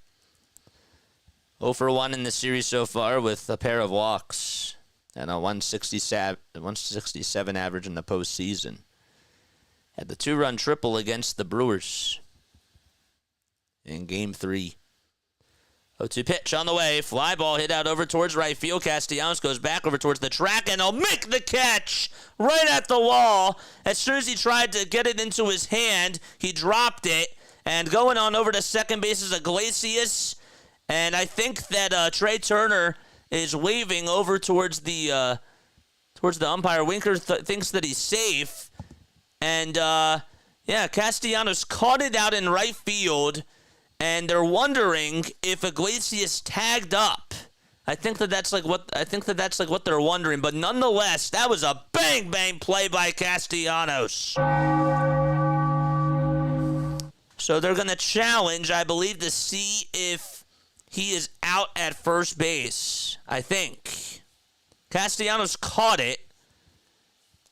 0 for 1 in the series so far with a pair of walks and a 167 average in the postseason. Had the 2-run triple against the Brewers in Game 3. 0-2 pitch on the way. Fly ball hit out over towards right field. Castellanos goes back over towards the track, and he'll make the catch right at the wall. As soon as he tried to get it into his hand, he dropped it. And going on over to second base is Iglesias. And I think that Trey Turner is waving over towards the umpire. Winker thinks that he's safe. And, Castellanos caught it out in right field. And they're wondering if Iglesias tagged up. I think that's what they're wondering. But nonetheless, that was a bang play by Castellanos. So they're gonna challenge, I believe, to see if he is out at first base. I think Castellanos caught it,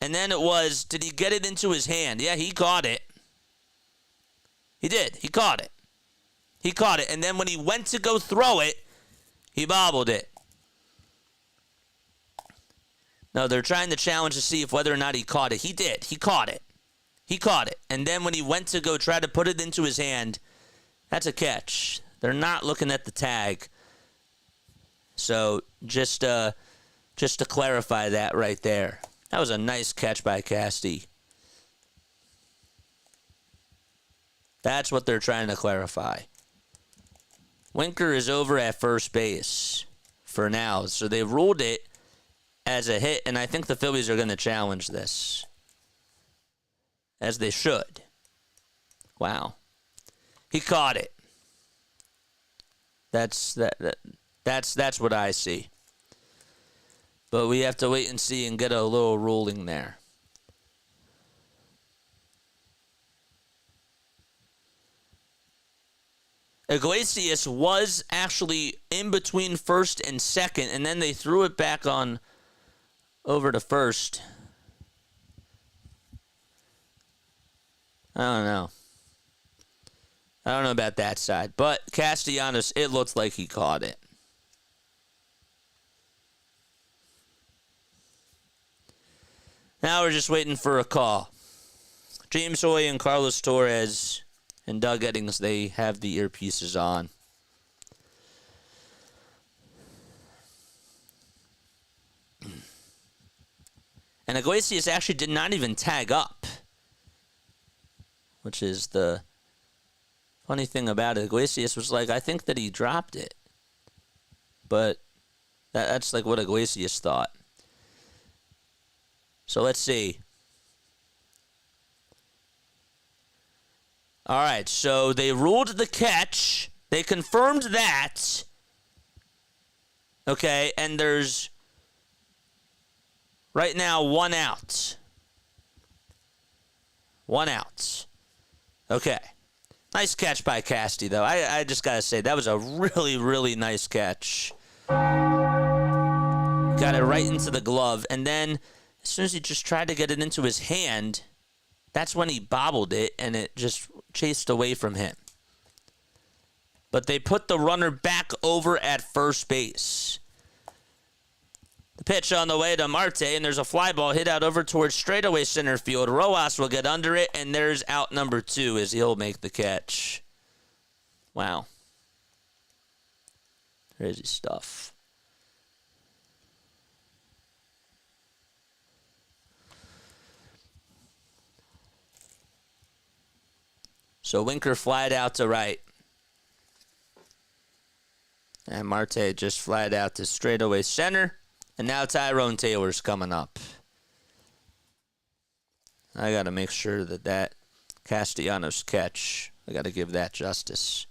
and then it was, did he get it into his hand? Yeah, he caught it. He did. He caught it. He caught it, and then when he went to go throw it, he bobbled it. No, they're trying to challenge to see if whether or not he caught it. He did. He caught it. He caught it. And then when he went to go try to put it into his hand, that's a catch. They're not looking at the tag. So just to clarify that right there. That was a nice catch by Casty. That's what they're trying to clarify. Winker is over at first base for now. So they ruled it as a hit, and I think the Phillies are going to challenge this. As they should. Wow. He caught it. That's what I see. But we have to wait and see and get a little ruling there. Iglesias was actually in between first and second, and then they threw it back on over to first. I don't know. I don't know about that side. But Castellanos, it looks like he caught it. Now we're just waiting for a call. James Hoy and Carlos Torres and Doug Eddings, they have the earpieces on. And Iglesias actually did not even tag up, which is the funny thing about it. Iglesias was like, I think that he dropped it. But that's like what Iglesias thought. So let's see. All right, so they ruled the catch. They confirmed that. Okay, and there's right now 1 out. 1 out. Okay. Nice catch by Casty, though. I just got to say, that was a really, really nice catch. Got it right into the glove. And then, as soon as he just tried to get it into his hand, that's when he bobbled it, and it just chased away from him. But they put the runner back over at first base. The pitch on the way to Marte, and there's a fly ball hit out over towards straightaway center field. Rojas will get under it, and there's out number 2 as he'll make the catch. Wow. Crazy stuff. So Winker flied out to right. And Marte just flied out to straightaway center. And now Tyrone Taylor's coming up. I got to make sure that Castellanos catch, I got to give that justice.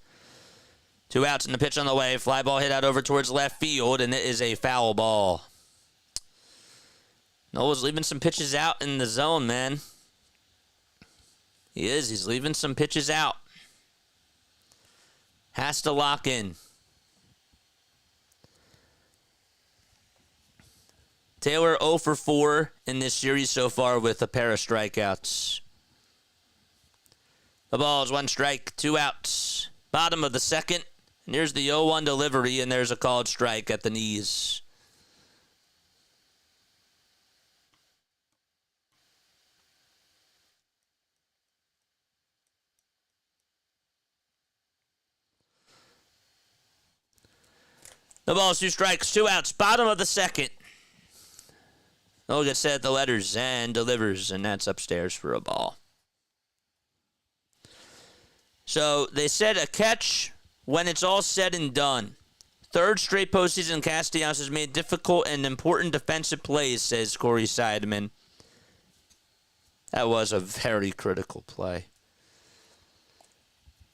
2 outs and the pitch on the way. Fly ball hit out over towards left field, and it is a foul ball. Nola's leaving some pitches out in the zone, man. He is. He's leaving some pitches out. Has to lock in. Taylor 0 for 4 in this series so far with a pair of strikeouts. The ball is 1 strike, 2 outs. Bottom of the second. And here's the 0-1 delivery, and there's a called strike at the knees. The ball's 2 strikes, 2 outs. Bottom of the second. Nola gets set at the letters and delivers, and that's upstairs for a ball. So they said a catch when it's all said and done. 3rd straight postseason Castellanos has made difficult and important defensive plays, says Corey Seidman. That was a very critical play.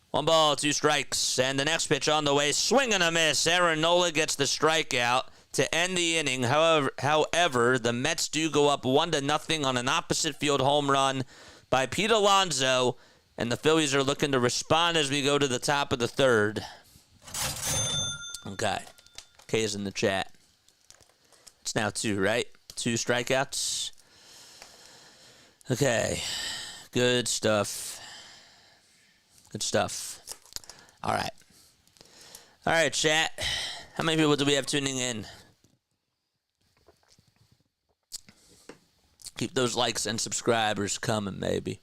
1 ball, 2 strikes, and the next pitch on the way, swing and a miss. Aaron Nola gets the strikeout to end the inning. However, the Mets do go up 1-0 on an opposite field home run by Pete Alonso, and the Phillies are looking to respond as we go to the top of the 3rd. Okay. K's in the chat. It's now 2, right? 2 strikeouts. Okay. Good stuff. Good stuff. All right. All right, chat. How many people do we have tuning in? Keep those likes and subscribers coming, maybe.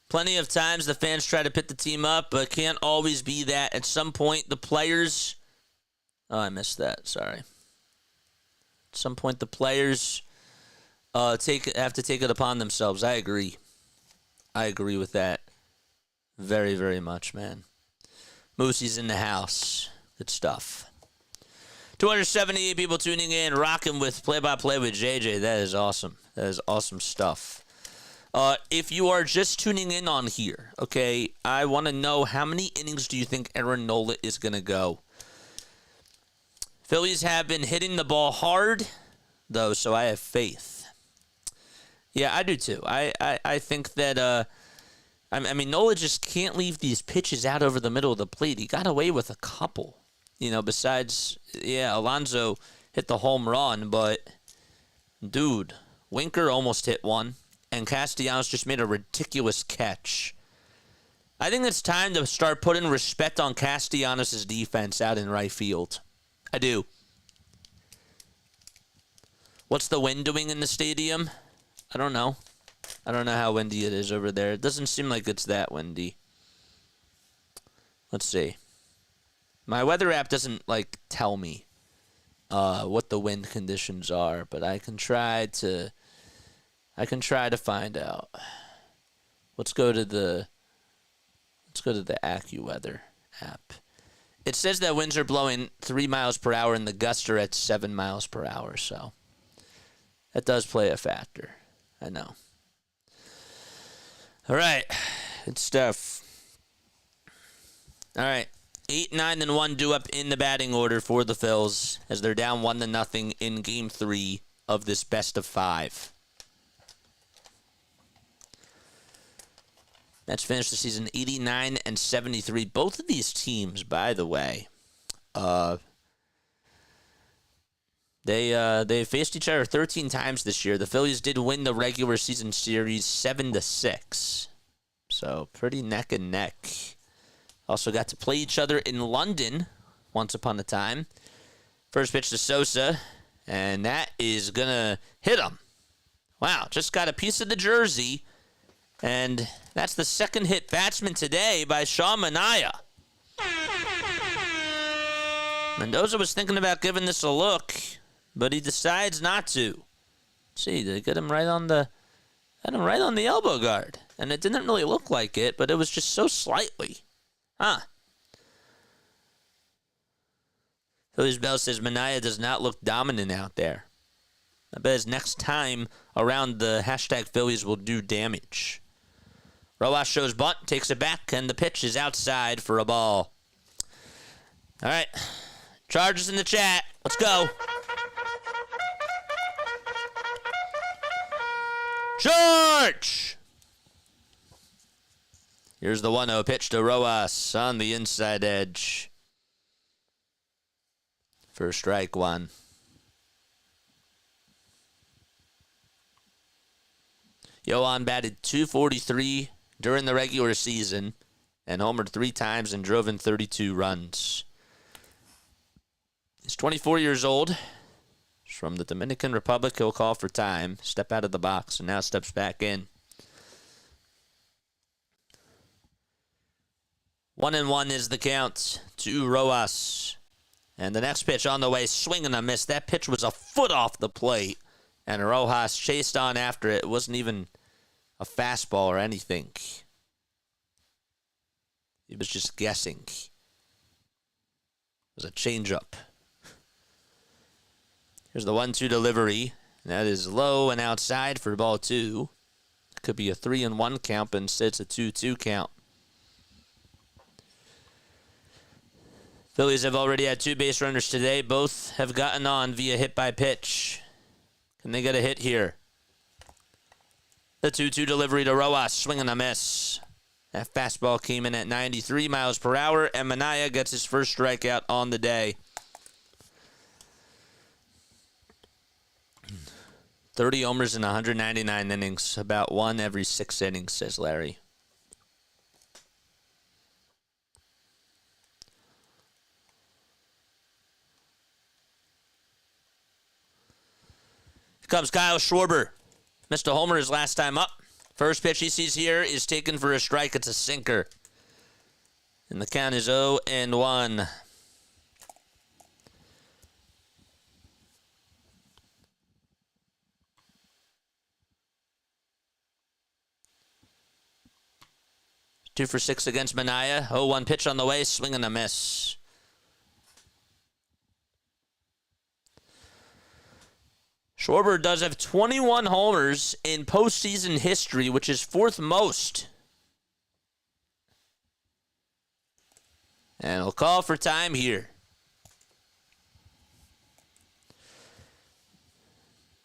Plenty of times the fans try to pit the team up, but can't always be that. At some point, the players... Oh, I missed that. Sorry. At some point, the players have to take it upon themselves. I agree. I agree with that. Very, very much, man. Moosey's in the house. Good stuff. 278 people tuning in, rocking with play-by-play with JJ. That is awesome. That is awesome stuff. If you are just tuning in on here, okay, I want to know how many innings do you think Aaron Nola is going to go? Phillies have been hitting the ball hard, though, so I have faith. Yeah, I do too. I think that, I mean, Nola just can't leave these pitches out over the middle of the plate. He got away with a couple. You know, besides, yeah, Alonso hit the home run, but, dude, Winker almost hit one, and Castellanos just made a ridiculous catch. I think it's time to start putting respect on Castellanos' defense out in right field. I do. What's the wind doing in the stadium? I don't know. I don't know how windy it is over there. It doesn't seem like it's that windy. Let's see. My weather app doesn't, like, tell me what the wind conditions are, but I can try to find out. Let's go to the AccuWeather app. It says that winds are blowing 3 miles per hour and the gusts are at 7 miles per hour, so that does play a factor. I know. All right. Good stuff. All right. 8, 9, and 1 due up in the batting order for the Phils as they're down 1-0 in Game 3 of this best of 5. Mets finished the season 89 and 73. Both of these teams, by the way, they faced each other 13 times this year. The Phillies did win the regular season series 7-6, so pretty neck and neck. Also got to play each other in London once upon a time. First pitch to Sosa, and that is gonna hit him. Wow, just got a piece of the jersey. And that's the second hit batsman today by Sean Manea. Mendoza was thinking about giving this a look, but he decides not to. See, they get him right on the elbow guard. And it didn't really look like it, but it was just so slightly. Phillies Bell says Manea does not look dominant out there. I bet his next time around the hashtag Phillies will do damage. Rojas shows bunt, takes it back, and the pitch is outside for a ball. All right. Chargers in the chat. Let's go. Charge! Here's the 1-0 pitch to Rojas on the inside edge. For strike 1. Yohan batted .243 during the regular season and homered 3 times and drove in 32 runs. He's 24 years old. He's from the Dominican Republic. He'll call for time, step out of the box, and now steps back in. 1-1 is the count to Rojas. And the next pitch on the way, swing and a miss. That pitch was a foot off the plate, and Rojas chased on after it. It wasn't even a fastball or anything. He was just guessing. It was a changeup. Here's the 1-2 delivery. That is low and outside for ball 2. It could be a 3-1 count, but instead it's a 2-2 count. Phillies have already had 2 base runners today. Both have gotten on via hit by pitch. Can they get a hit here? The 2-2 delivery to Rojas, swing and a miss. That fastball came in at 93 miles per hour, and Manea gets his first strikeout on the day. 30 homers in 199 innings, about 1 every 6 innings, says Larry. Here comes Kyle Schwarber. Missed a homer his last time up. First pitch he sees here is taken for a strike. It's a sinker. And the count is 0-1. Two for 6 against Manea. 0-1 pitch on the way. Swing and a miss. Schwarber does have 21 homers in postseason history, which is 4th most. And he'll call for time here.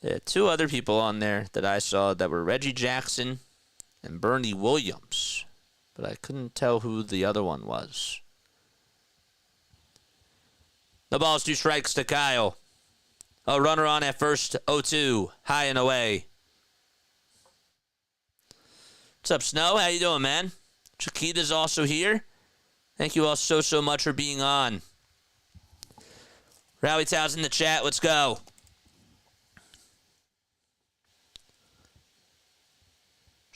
There are 2 other people on there that I saw that were Reggie Jackson and Bernie Williams, but I couldn't tell who the other one was. The ball's 2 strikes to Kyle. A runner on at first, 0-2, high and away. What's up, Snow? How you doing, man? Chiquita's also here. Thank you all so much for being on. Rally Tow's in the chat. Let's go.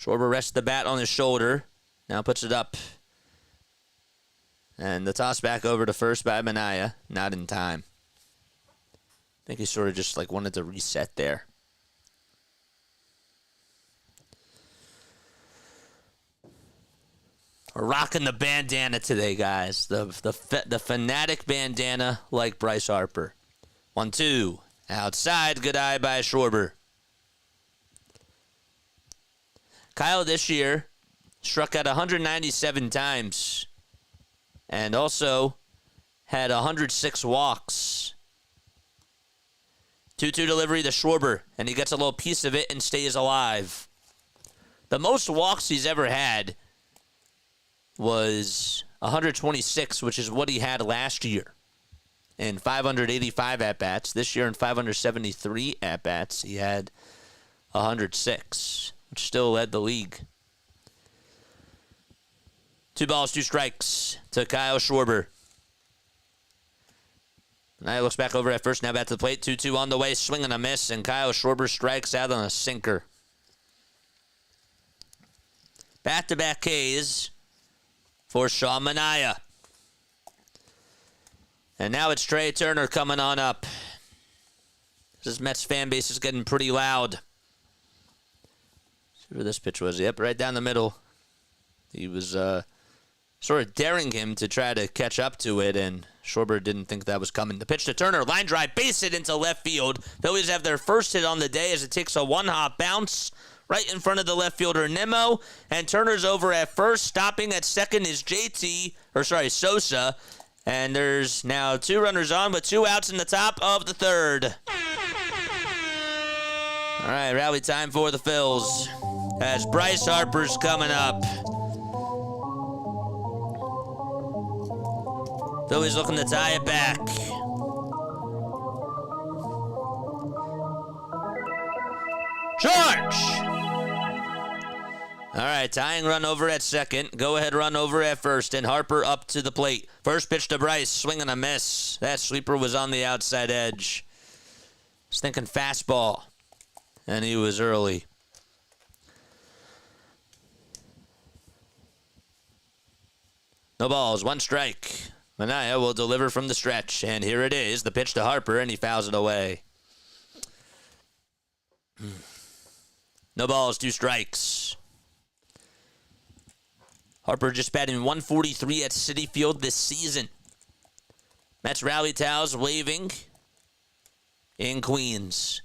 Schwarber rests the bat on his shoulder. Now puts it up. And the toss back over to first by Manea. Not in time. I think he sort of just wanted to reset there. We're rocking the bandana today, guys. The fanatic bandana like Bryce Harper. 1-2. Outside. Good eye by Schwarber. Kyle this year struck out 197 times and also had 106 walks. 2-2 delivery to Schwarber, and he gets a little piece of it and stays alive. The most walks he's ever had was 126, which is what he had last year in 585 at-bats. This year in 573 at-bats, he had 106, which still led the league. 2 balls, 2 strikes to Kyle Schwarber. Now he looks back over at first, now back to the plate. 2-2 on the way, swing and a miss, and Kyle Schwarber strikes out on a sinker. Back-to-back Ks for Sean Manea. And now it's Trey Turner coming on up. This Mets fan base is getting pretty loud. See where this pitch was. Yep, right down the middle. He was sort of daring him to try to catch up to it, and Schwarber didn't think that was coming. The pitch to Turner, line drive, base hit into left field. Phillies have their first hit on the day as it takes a one-hop bounce right in front of the left fielder Nimmo, and Turner's over at first. Stopping at second is Sosa, and there's now 2 runners on with 2 outs in the top of the third. All right, rally time for the Phils as Bryce Harper's coming up. Phillies looking to tie it back. George! All right, tying run over at second. Go-ahead run over at first, and Harper up to the plate. First pitch to Bryce, swing and a miss. That sweeper was on the outside edge. Was thinking fastball, and he was early. No balls, 1 strike. Manea will deliver from the stretch, and here it is, the pitch to Harper, and he fouls it away. No balls, 2 strikes. Harper just batting 143 at Citi Field this season. Mets rally towels waving in Queens.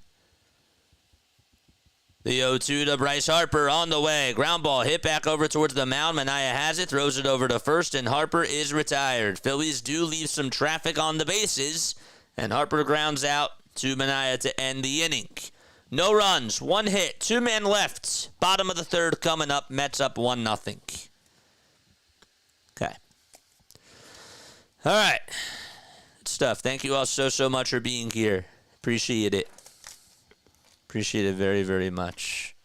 The 0-2 to Bryce Harper on the way. Ground ball hit back over towards the mound. Manea has it, throws it over to first, and Harper is retired. Phillies do leave some traffic on the bases, and Harper grounds out to Manea to end the inning. No runs, 1 hit, 2 men left. Bottom of the third coming up. Mets up 1-0. Okay. All right. Good stuff. Thank you all so much for being here. Appreciate it. Appreciate it very, very much.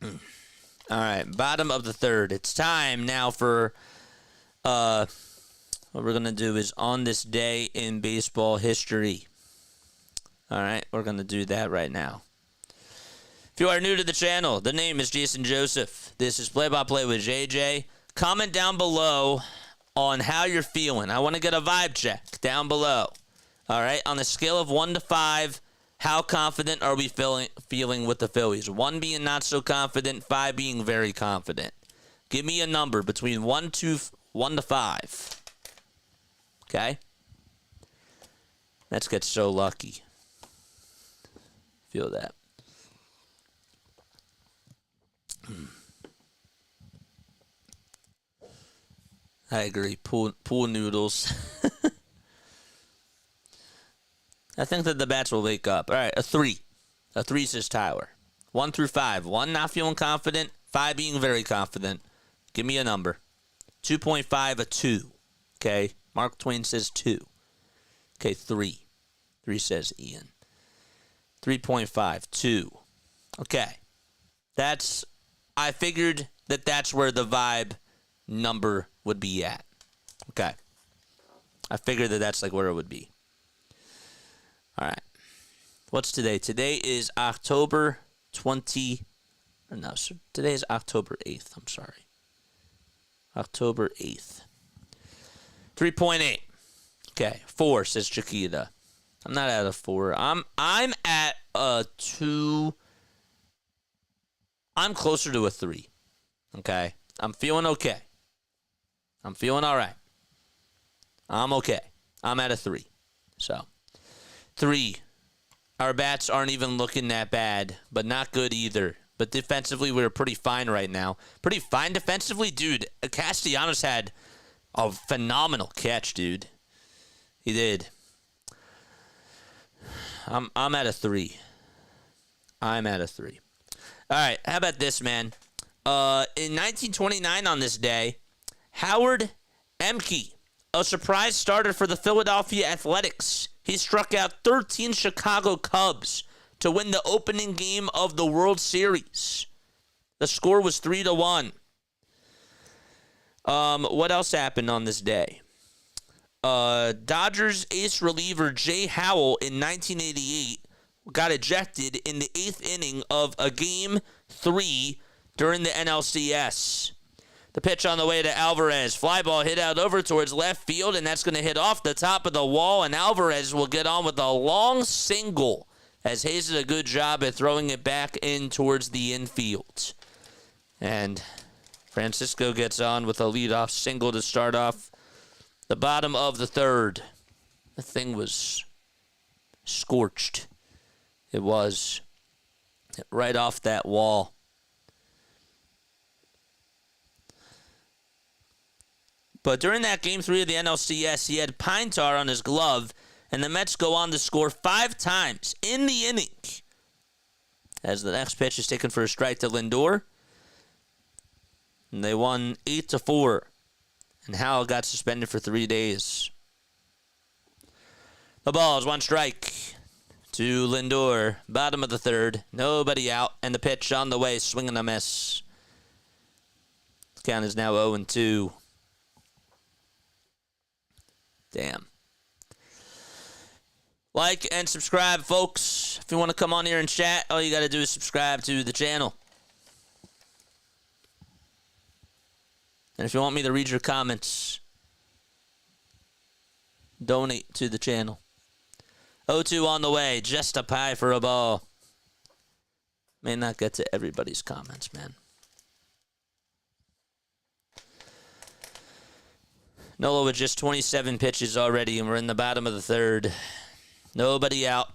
All right, bottom of the third. It's time now for what we're going to do is On This Day in Baseball History. All right, we're going to do that right now. If you are new to the channel, the name is Jason Joseph. This is Play-by-Play with JJ. Comment down below on how you're feeling. I want to get a vibe check down below. All right, on a scale of 1 to 5, how confident are we feeling with the Phillies? 1 being not so confident, 5 being very confident. Give me a number between 1 to 5. Okay? Let's get so lucky. Feel that. I agree. Pool noodles. I think that the bats will wake up. All right, a 3. A 3 says Tyler. 1 through 5. 1 not feeling confident. 5 being very confident. Give me a number. 2.5, a 2. Okay. Mark Twain says 2. Okay, 3. 3 says Ian. 3.5, 2. Okay. I figured that that's where the vibe number would be at. Okay. I figured that that's like where it would be. All right. What's today? Today is October 20. No, so today is October 8th. I'm sorry. October 8th. 3.8. Okay. 4 says Chiquita. I'm not at a 4. I'm at a 2. I'm closer to a 3. Okay. I'm feeling okay. I'm feeling all right. I'm okay. I'm at a 3. So, 3. Our bats aren't even looking that bad, but not good either. But defensively, we're pretty fine right now. Pretty fine defensively, dude. Castellanos had a phenomenal catch, dude. He did. I'm at a 3. I'm at a 3. All right, how about this, man? In 1929 on this day, Howard Emke, a surprise starter for the Philadelphia Athletics. He struck out 13 Chicago Cubs to win the opening game of the World Series. The score was 3-1. What else happened on this day? Dodgers ace reliever Jay Howell in 1988 got ejected in the 8th inning of a Game 3 during the NLCS. The pitch on the way to Alvarez. Fly ball hit out over towards left field, and that's going to hit off the top of the wall, and Alvarez will get on with a long single as Hayes did a good job at throwing it back in towards the infield. And Francisco gets on with a leadoff single to start off the bottom of the 3rd. The thing was scorched. It was right off that wall. But during that Game 3 of the NLCS, he had pine tar on his glove, and the Mets go on to score 5 times in the inning. As the next pitch is taken for a strike to Lindor. And they won 8-4. And Howell got suspended for 3 days. The ball is 1 strike to Lindor. Bottom of the 3rd. Nobody out. And the pitch on the way. Swing and a miss. The count is now 0-2. Damn. Like and subscribe, folks. If you want to come on here and chat, all you got to do is subscribe to the channel. And if you want me to read your comments, donate to the channel. 0-2 on the way. Just a pie for a ball. May not get to everybody's comments, man. Nola with just 27 pitches already, and we're in the bottom of the 3rd. Nobody out.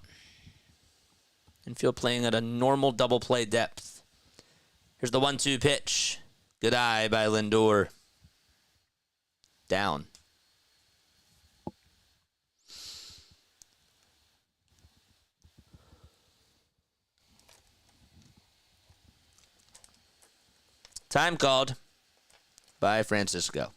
Infield playing at a normal double play depth. Here's the 1-2 pitch. Good eye by Lindor. Down. Time called by Francisco.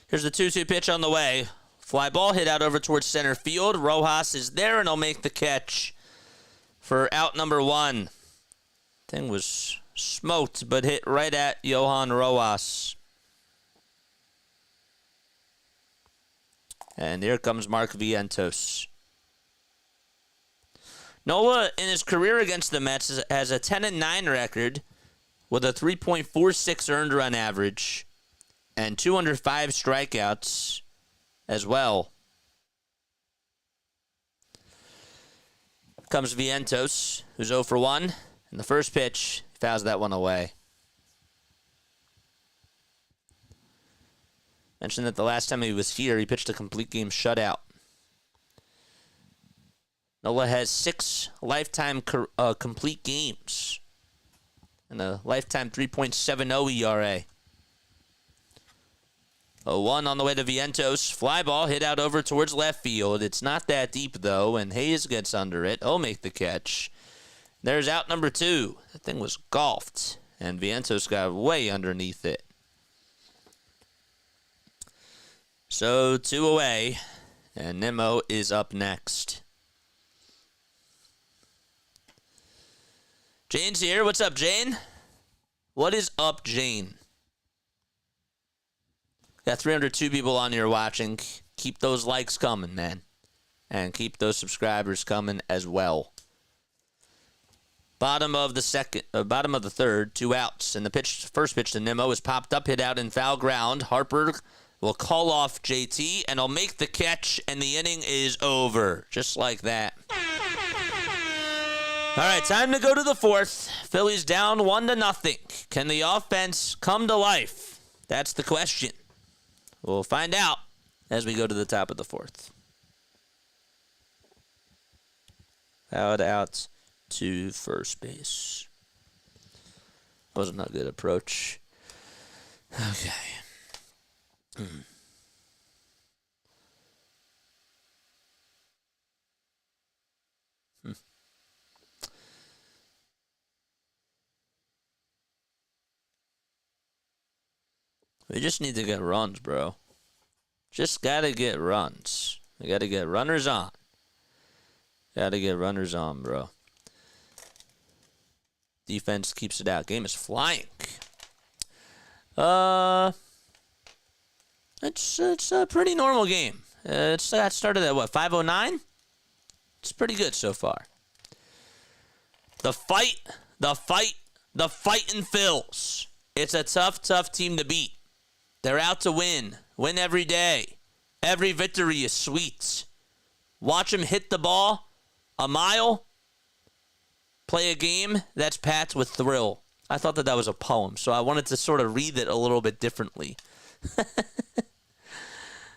Here's the 2-2 pitch on the way. Fly ball hit out over towards center field. Rojas is there, and he'll make the catch for out number 1. Thing was smoked, but hit right at Johan Rojas. And here comes Mark Vientos. Nola, in his career against the Mets, has a 10-9 record with a 3.46 earned run average and 205 strikeouts as well. Comes Vientos, who's 0 for 1. And the first pitch, he fouls that one away. Mentioned that the last time he was here, he pitched a complete game shutout. Nola has 6 lifetime complete games and a lifetime 3.70 ERA. 0-1 on the way to Vientos. Fly ball hit out over towards left field. It's not that deep, though, and Hayes gets under it. He'll make the catch. There's out number 2. That thing was golfed, and Vientos got way underneath it. So 2 away, and Nimmo is up next. Jane's here. What's up, Jane? What is up, Jane? Got 302 people on here watching. Keep those likes coming, man. And keep those subscribers coming as well. Bottom of the third, 2 outs. And the first pitch to Nimmo is popped up, hit out in foul ground. Harper will call off JT, and he'll make the catch, and the inning is over. Just like that. All right, time to go to the fourth. Phillies down 1-0. Can the offense come to life? That's the question. We'll find out as we go to the top of the fourth. Fouled out to first base. Wasn't a good approach. Okay. We just need to get runs, bro. Just gotta get runs. We gotta get runners on. Gotta get runners on, bro. Defense keeps it out. Game is flying. It's a pretty normal game. It started at what, 5:09? It's pretty good so far. The fight in Phils. It's a tough team to beat. They're out to win. Win every day. Every victory is sweet. Watch them hit the ball a mile. Play a game that's packed with thrill. I thought that was a poem, so I wanted to sort of read it a little bit differently.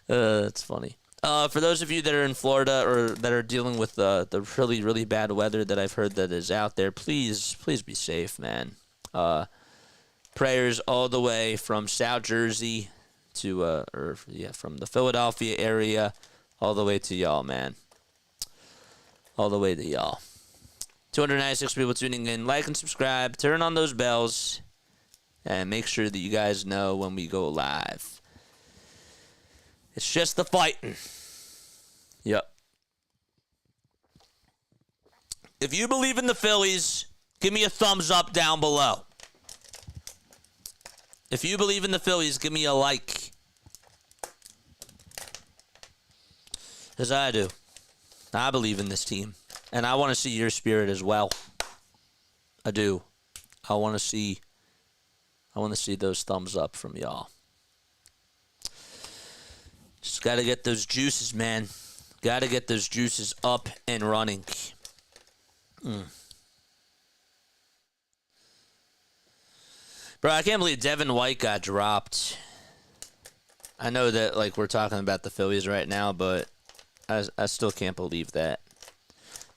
That's funny. For those of you that are in Florida or that are dealing with the really, really bad weather that I've heard that is out there, please be safe, man. Prayers all the way from South Jersey to, from the Philadelphia area all the way to y'all, man. All the way to y'all. 296 people tuning in. Like and subscribe. Turn on those bells. And make sure that you guys know when we go live. It's just the fighting. Yep. If you believe in the Phillies, give me a thumbs up down below. If you believe in the Phillies, give me a like. As I do. I believe in this team. And I want to see your spirit as well. I do. I want to see those thumbs up from y'all. Just got to get those juices, man. Got to get those juices up and running. Bro, I can't believe Devin White got dropped. I know that we're talking about the Phillies right now, but I still can't believe that.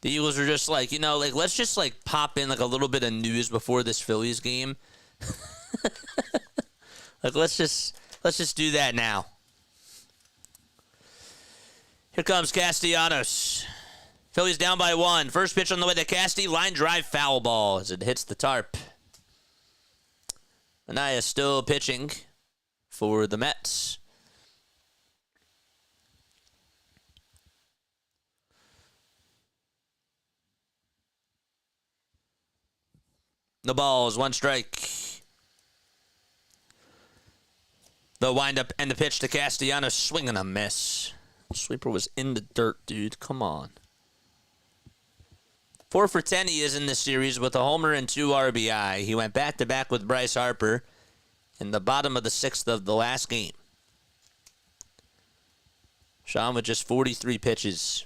The Eagles are just let's just pop in a little bit of news before this Phillies game. Let's just do that now. Here comes Castellanos. Phillies down by 1. First pitch on the way to Casti. Line drive foul ball as it hits the tarp. Manea still pitching for the Mets. The ball is 1 strike. The windup and the pitch to Castellanos. Swing and a miss. Sweeper was in the dirt, dude. Come on. 4 for 10 he is in this series with a homer and 2 RBI. He went back-to-back with Bryce Harper in the bottom of the 6th of the last game. Sean with just 43 pitches.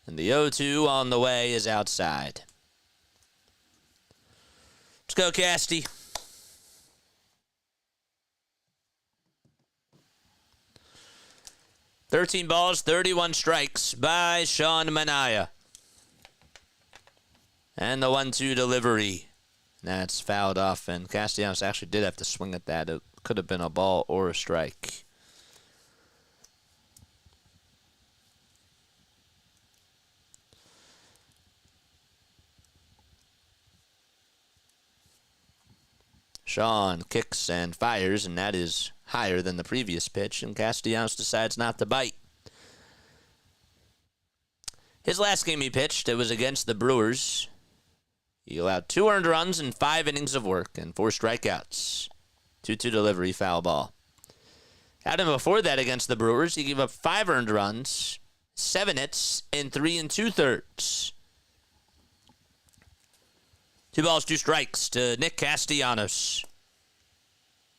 And the 0-2 on the way is outside. Let's go, Casti. "13 balls, 31 strikes by Sean Manea. And the 1-2 delivery. That's fouled off, and Castellanos actually did have to swing at that. It could have been a ball or a strike. Sean kicks and fires, and that is higher than the previous pitch, and Castellanos decides not to bite. His last game he pitched, it was against the Brewers. He allowed 2 earned runs in 5 innings of work and 4 strikeouts. 2-2 delivery, foul ball. Out and before that against the Brewers, he gave up 5 earned runs, 7 hits, in 3 2/3. 2 balls, 2 strikes to Nick Castellanos.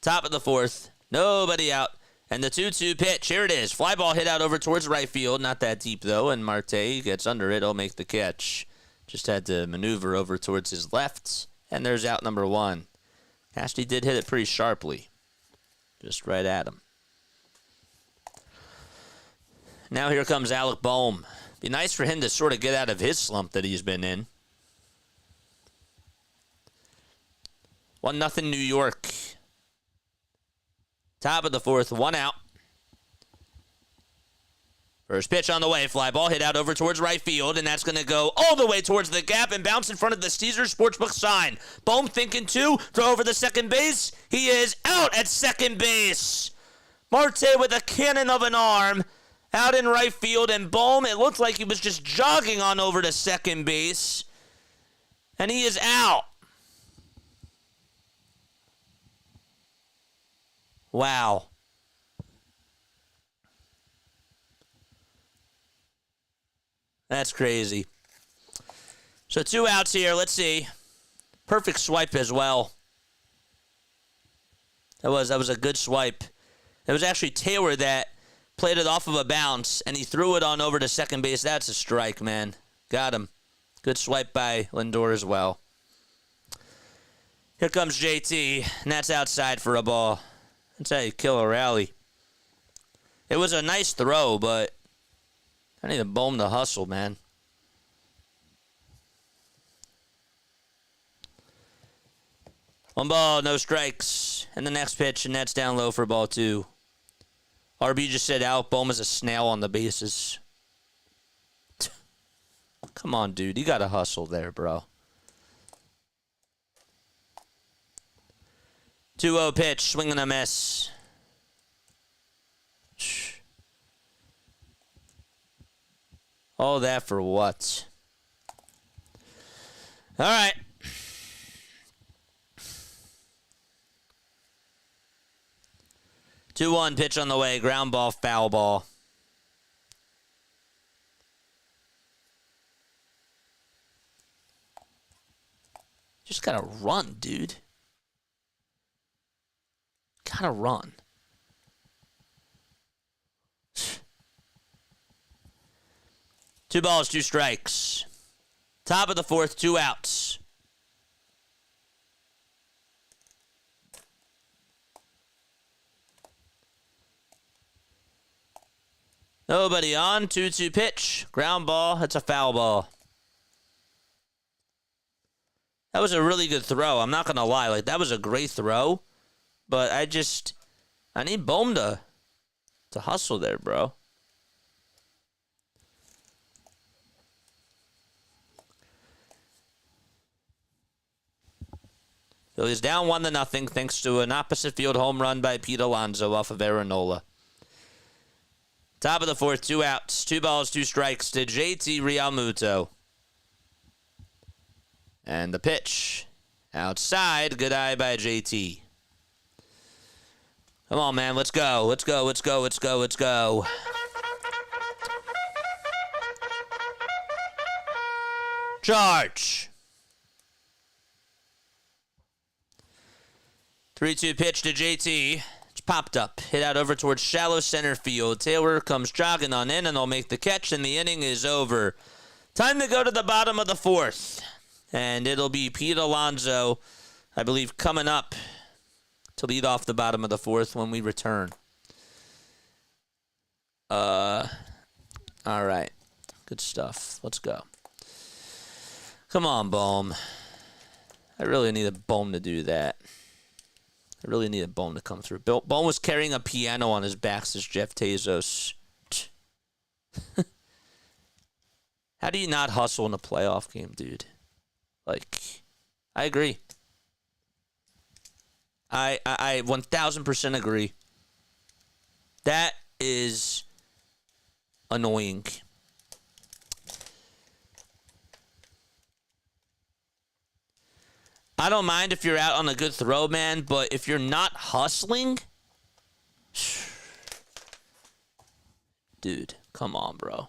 Top of the 4th. Nobody out. And the 2-2 pitch. Here it is. Fly ball hit out over towards right field. Not that deep, though. And Marte gets under it. He'll make the catch. Just had to maneuver over towards his left. And there's out number 1. Casty did hit it pretty sharply. Just right at him. Now here comes Alec Bohm. Be nice for him to sort of get out of his slump that he's been in. 1-0 New York. Top of the 4th, 1 out. First pitch on the way. Fly ball hit out over towards right field, and that's going to go all the way towards the gap and bounce in front of the Caesars Sportsbook sign. Bohm thinking 2, throw over the second base. He is out at second base. Marte with a cannon of an arm out in right field, and Bohm, it looked like he was just jogging on over to second base, and he is out. Wow. That's crazy. So 2 outs here. Let's see. Perfect swipe as well. That was a good swipe. It was actually Taylor that played it off of a bounce, and he threw it on over to second base. That's a strike, man. Got him. Good swipe by Lindor as well. Here comes JT, and that's outside for a ball. That's how you kill a rally. It was a nice throw, but I need to Bohm the hustle, man. One ball, no strikes. And the next pitch, and that's down low for ball 2. RB just said out. Bohm is a snail on the bases. Come on, dude. You got to hustle there, bro. 2-0 pitch, swing and a miss. All that for what? All right. Two-one pitch on the way. Ground ball, foul ball. Just gotta run, dude. Gotta run. Two balls, 2 strikes. Top of the 4th, 2 outs. Nobody on. 2-2 pitch. Ground ball. That's a foul ball. That was a really good throw. I'm not going to lie. Like, that was a great throw. But I need Bohm to hustle there, bro. Phillies down 1-0 thanks to an opposite field home run by Pete Alonso off of Aaron Nola. Top of the 4th, 2 outs, 2 balls, 2 strikes to JT Realmuto. And the pitch. Outside, good eye by JT. Come on, man, let's go. Let's go, let's go, let's go, let's go. Charge. 3-2 pitch to JT. It's popped up. Hit out over towards shallow center field. Taylor comes jogging on in, and they'll make the catch, and the inning is over. Time to go to the bottom of the 4th. And it'll be Pete Alonso, I believe, coming up to lead off the bottom of the 4th when we return. All right. Good stuff. Let's go. Come on, Bohm. I really need a Bohm to do that. I really need a Bohm to come through. Bohm was carrying a piano on his back, says Jeff Tezos. How do you not hustle in a playoff game, dude? Like, I agree. I 1,000% agree. That is annoying. I don't mind if you're out on a good throw, man, but if you're not hustling, dude, come on, bro.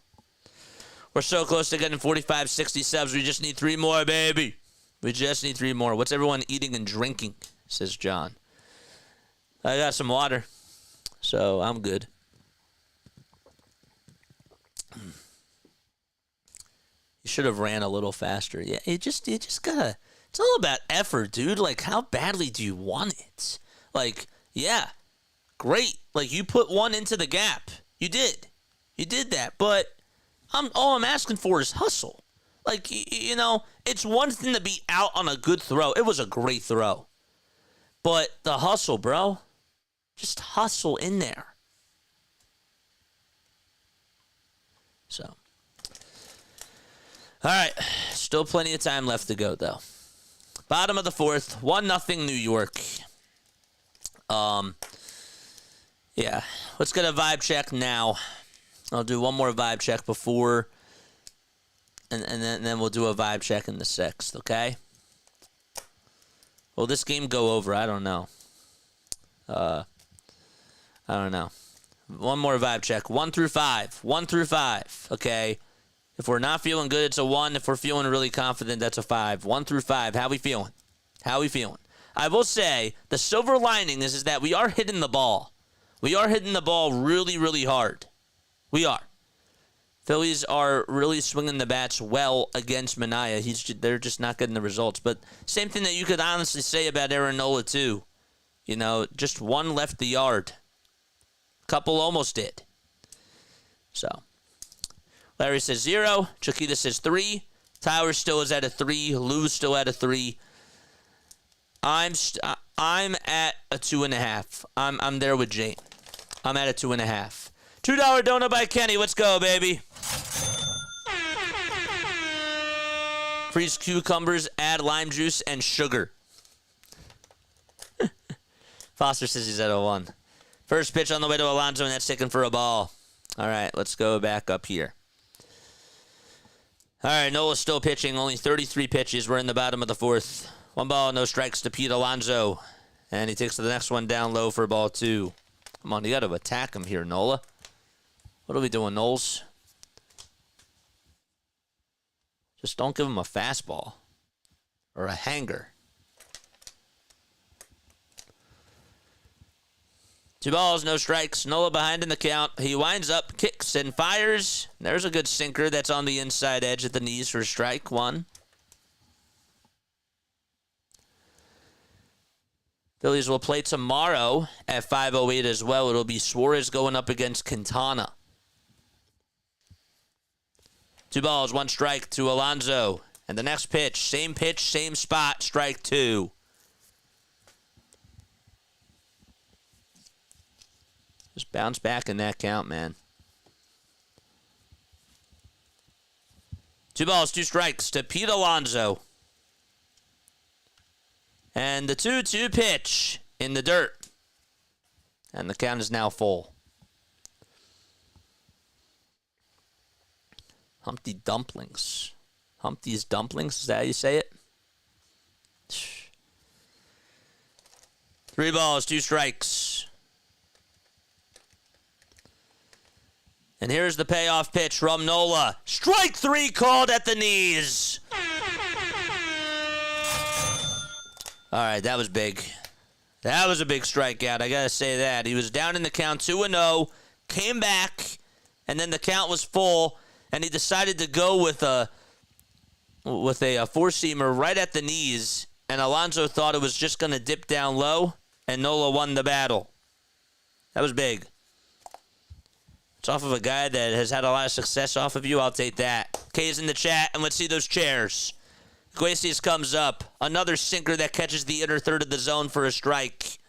We're so close to getting 45, 60 subs. We just need 3 more, baby. We just need 3 more. What's everyone eating and drinking? Says John. I got some water, so I'm good. You should have ran a little faster. Yeah, you just gotta. It's all about effort, dude. Like, how badly do you want it? Like, yeah, great. Like, you put one into the gap. You did that. But all I'm asking for is hustle. Like, you know, it's one thing to be out on a good throw. It was a great throw, but the hustle, bro. Just hustle in there. So, all right, still plenty of time left to go, though. Bottom of the 4th, 1-0 New York. Yeah, let's get a vibe check now. I'll do one more vibe check before, and then we'll do a vibe check in the 6th, okay? Will this game go over? I don't know. I don't know. One more vibe check. 1 through 5. 1 through 5, okay? If we're not feeling good, it's a 1. If we're feeling really confident, that's a 5. 1 through 5. How we feeling? How we feeling? I will say the silver lining is that we are hitting the ball. We are hitting the ball really, really hard. We are. Phillies are really swinging the bats well against Manea. They're just not getting the results. But same thing that you could honestly say about Aaron Nola, too. You know, just 1 left the yard. Couple almost did. So, Larry says 0. Chiquita says 3. Tyler still is at a 3. Lou's still at a 3. I'm at a 2.5. I'm there with Jane. I'm at a 2.5. $2 donut by Kenny. Let's go, baby. Freeze cucumbers, add lime juice and sugar. Foster says he's at a 1. First pitch on the way to Alonso, and that's taken for a ball. All right, let's go back up here. All right, Nola's still pitching. Only 33 pitches. We're in the bottom of the 4th. 1 ball, no strikes to Pete Alonso. And he takes the next one down low for ball 2. Come on, you got to attack him here, Nola. What are we doing, Knowles? Just don't give him a fastball or a hanger. 2 balls, no strikes. Nola behind in the count. He winds up, kicks, and fires. There's a good sinker that's on the inside edge at the knees for strike 1. Phillies will play tomorrow at 5:08 as well. It'll be Suarez going up against Quintana. 2 balls, 1 strike to Alonso. And the next pitch, same spot, strike 2. Just bounce back in that count, man. 2 balls, 2 strikes to Pete Alonso. And the 2-2 pitch in the dirt. And the count is now full. Humpty Dumplings. Humpty's Dumplings, is that how you say it? 3 balls, 2 strikes. And here's the payoff pitch from Nola. Strike 3 called at the knees. All right, that was big. That was a big strikeout. I got to say that. He was down in the count 2-0, came back, and then the count was full, and he decided to go with a four-seamer right at the knees, and Alonso thought it was just going to dip down low, and Nola won the battle. That was big. It's off of a guy that has had a lot of success off of you. I'll take that. K's in the chat, and let's see those chairs. Iglesias comes up. Another sinker that catches the inner third of the zone for a strike.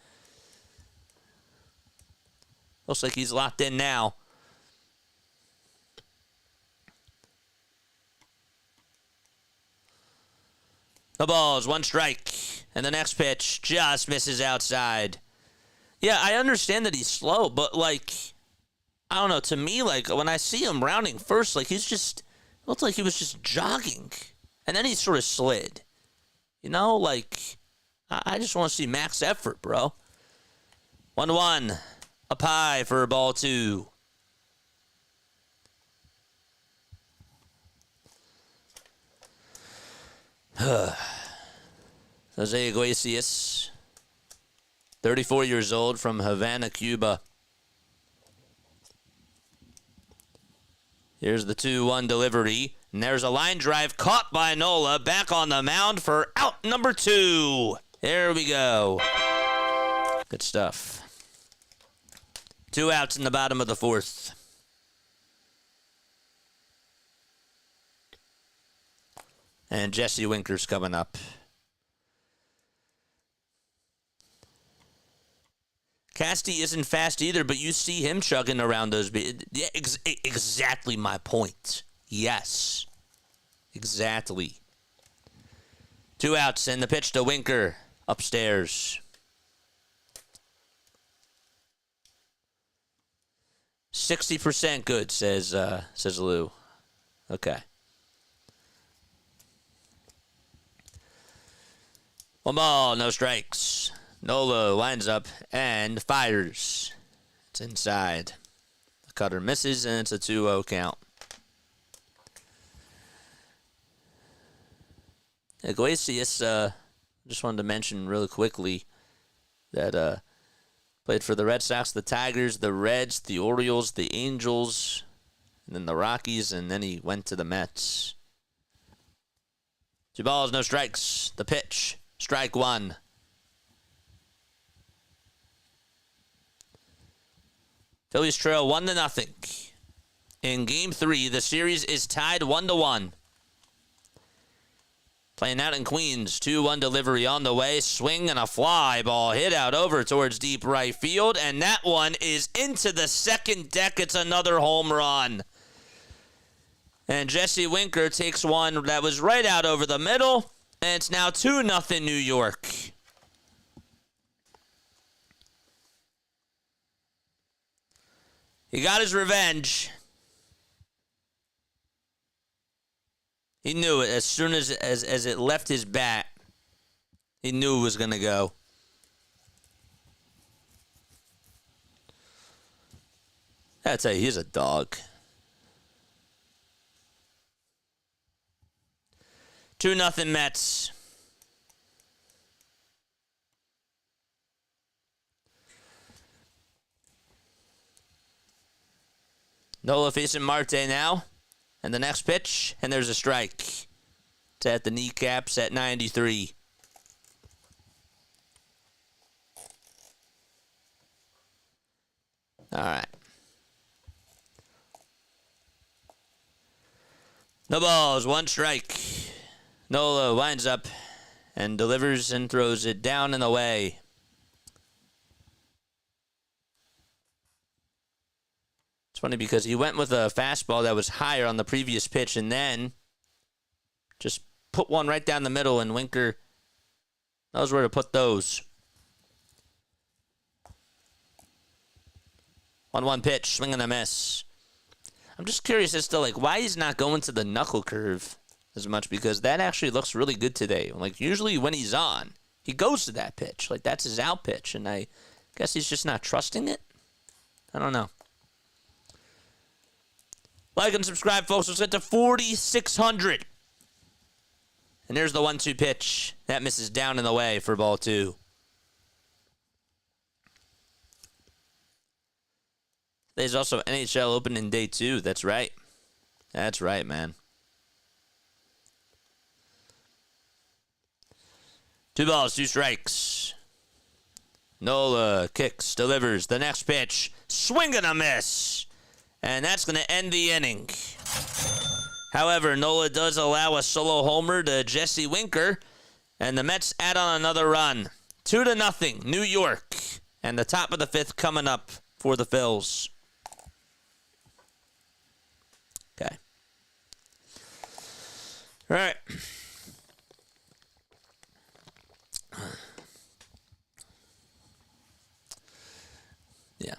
Looks like he's locked in now. No balls, 1 strike. And the next pitch just misses outside. Yeah, I understand that he's slow, but, like, I don't know. To me, like, when I see him rounding first, like, looked like he was just jogging. And then he sort of slid. You know, like, I just want to see max effort, bro. 1-1. Up high for ball 2. Jose Iglesias, 34 years old, from Havana, Cuba. Here's the 2-1 delivery. And there's a line drive caught by Nola. Back on the mound for out number 2. There we go. Good stuff. 2 outs in the bottom of the 4th. And Jesse Winker's coming up. Casty isn't fast either, but you see him chugging around those. Yeah, exactly my point. Yes. Exactly. 2 outs and the pitch to Winker upstairs. 60% good, says Lou. Okay. 1 ball, no strikes. Nola lines up and fires. It's inside. The cutter misses, and it's a 2-0 count. Iglesias, just wanted to mention really quickly that played for the Red Sox, the Tigers, the Reds, the Orioles, the Angels, and then the Rockies, and then he went to the Mets. 2 balls, no strikes. The pitch, strike 1. Phillies trail 1-0. In Game 3, the series is tied 1-1. Playing out in Queens, 2-1 delivery on the way. Swing and a fly ball hit out over towards deep right field. And that one is into the second deck. It's another home run. And Jesse Winker takes one that was right out over the middle. And it's now 2-0 New York. He got his revenge. He knew it as soon as it left his bat. He knew it was going to go. I tell you, he's a dog. 2-0 Mets. Nola facing Marte now. And the next pitch, and there's a strike. It's at the kneecaps at 93. All right. No balls, 1 strike. Nola winds up and delivers and throws it down and away. It's funny because he went with a fastball that was higher on the previous pitch and then just put one right down the middle, and Winker knows where to put those. 1-1 pitch, swing and a miss. I'm just curious as to why he's not going to the knuckle curve as much, because that actually looks really good today. Usually when he's on, he goes to that pitch. That's his out pitch, and I guess he's just not trusting it. I don't know. Like and subscribe, folks. Let's get to 4,600. And there's the 1-2 pitch. That misses down in the way for ball 2. There's also NHL opening day 2. That's right. That's right, man. 2 balls, 2 strikes. Nola kicks, delivers. The next pitch. Swing and a miss. And that's going to end the inning. However, Nola does allow a solo homer to Jesse Winker, and the Mets add on another run. 2-0, New York. And the top of the 5th coming up for the Phils. Okay. All right. Yeah.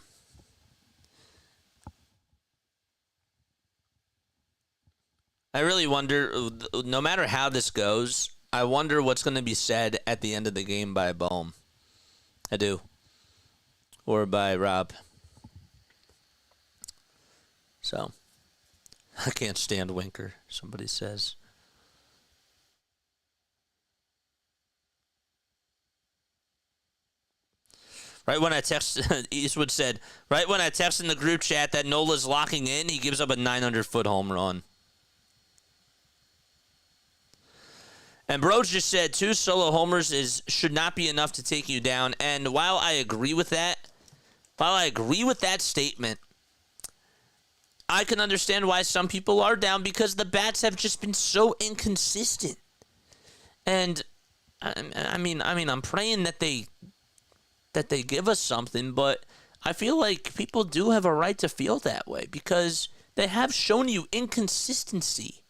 I really wonder, no matter how this goes, I wonder what's going to be said at the end of the game by Baum. I do. Or by Rob. So, I can't stand Winker, somebody says. Right when I text, Eastwood said, right when I text in the group chat that Nola's locking in, he gives up a 900-foot home run. And Broach just said 2 solo homers should not be enough to take you down. And while I agree with that statement, I can understand why some people are down because the bats have just been so inconsistent. And I mean, I'm praying that they give us something, but I feel like people do have a right to feel that way because they have shown you inconsistency.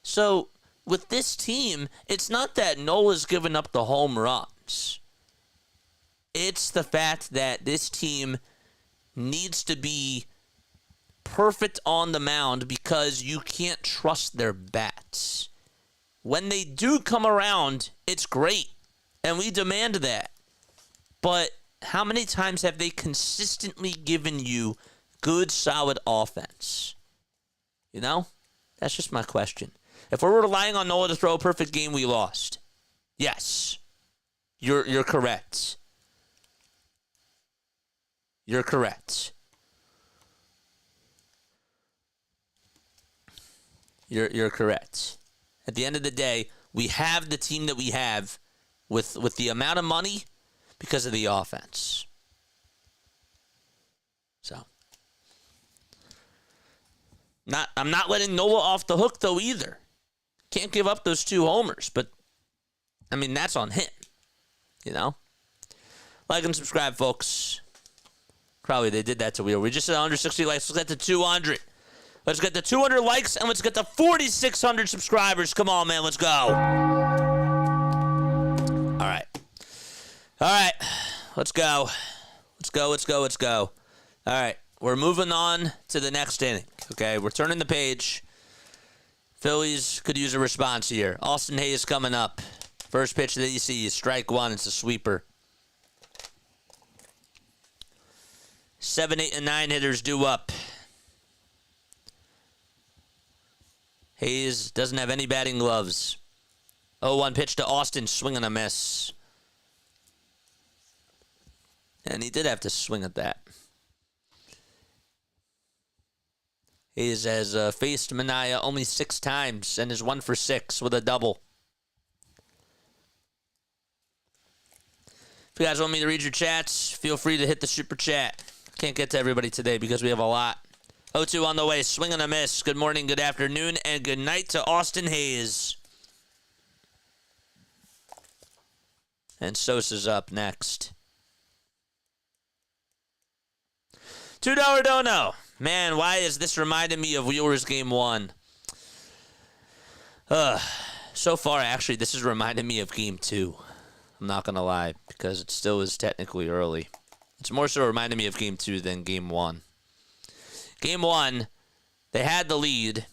So with this team, it's not that Nola's given up the home runs. It's the fact that this team needs to be perfect on the mound because you can't trust their bats. When they do come around, it's great, and we demand that. But how many times have they consistently given you good, solid offense? You know? That's just my question. If we're relying on Nola to throw a perfect game, we lost. Yes. You're correct. You're correct. You're correct. At the end of the day, we have the team that we have with the amount of money because of the offense. So, I'm not letting Nola off the hook though either. Can't give up those 2 homers, but I mean that's on him. You know? Like and subscribe, folks. Probably they did that to Wheel. We just said 160 likes. Let's get to 200. Let's get to 200 likes and let's get to 4,600 subscribers. Come on, man. Let's go. All right. Let's go. All right. We're moving on to the next inning. Okay. We're turning the page. Phillies could use a response here. Austin Hayes coming up. First pitch that you see is strike 1. It's a sweeper. 7, 8, and 9 hitters due up. Hayes doesn't have any batting gloves. 0-1 pitch to Austin, swing and a miss. And he did have to swing at that. Hayes has faced Manea only 6 times and is 1 for 6 with a double. If you guys want me to read your chats, feel free to hit the super chat. Can't get to everybody today because we have a lot. 0-2 on the way, swing and a miss. Good morning, good afternoon, and good night to Austin Hayes. And Sosa's up next. $2 dono. Man, why is this reminding me of Wheeler's Game 1? So far, actually, this is reminding me of Game 2. I'm not going to lie, because it still is technically early. It's more so reminding me of Game 2 than Game 1. Game 1, they had the lead,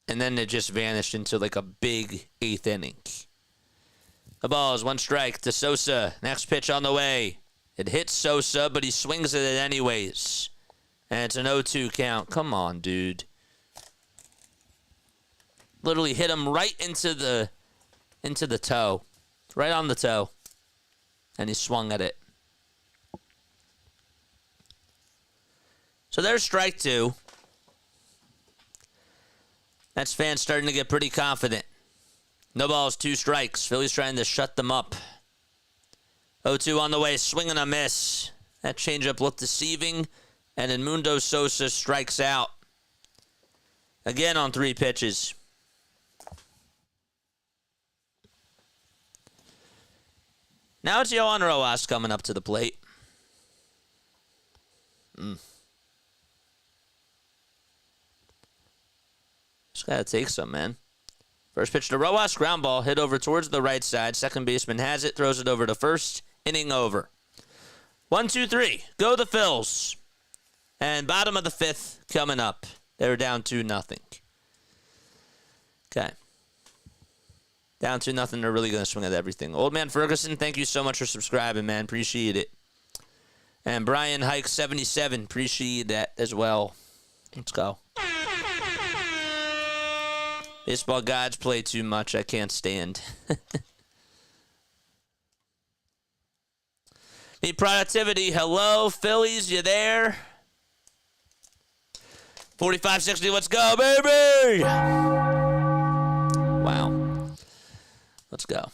and then it just vanished into like a big 8th inning. The ball is 1 strike to Sosa. Next pitch on the way. It hits Sosa, but he swings at it anyways. And it's an 0-2 count. Come on, dude. Literally hit him right into the toe. Right on the toe. And he swung at it. So there's strike 2. That's fans starting to get pretty confident. No balls, 2 strikes. Phillies trying to shut them up. 0-2 on the way, swing and a miss. That changeup looked deceiving, and Edmundo Sosa strikes out. Again on 3 pitches. Now it's Yohan Rojas coming up to the plate. Just gotta take some, man. First pitch to Rojas, ground ball, hit over towards the right side. Second baseman has it, throws it over to first. Inning over. 1, 2, 3. Go the Phils. And bottom of the 5th coming up. They were down 2-0. Okay. Down 2-0. They're really going to swing at everything. Old Man Ferguson, thank you so much for subscribing, man. Appreciate it. And Brian Hike 77, appreciate that as well. Let's go. Baseball gods play too much. I can't stand. Need productivity. Hello, Phillies, you there? 45-60, let's go, baby! Wow. Let's go.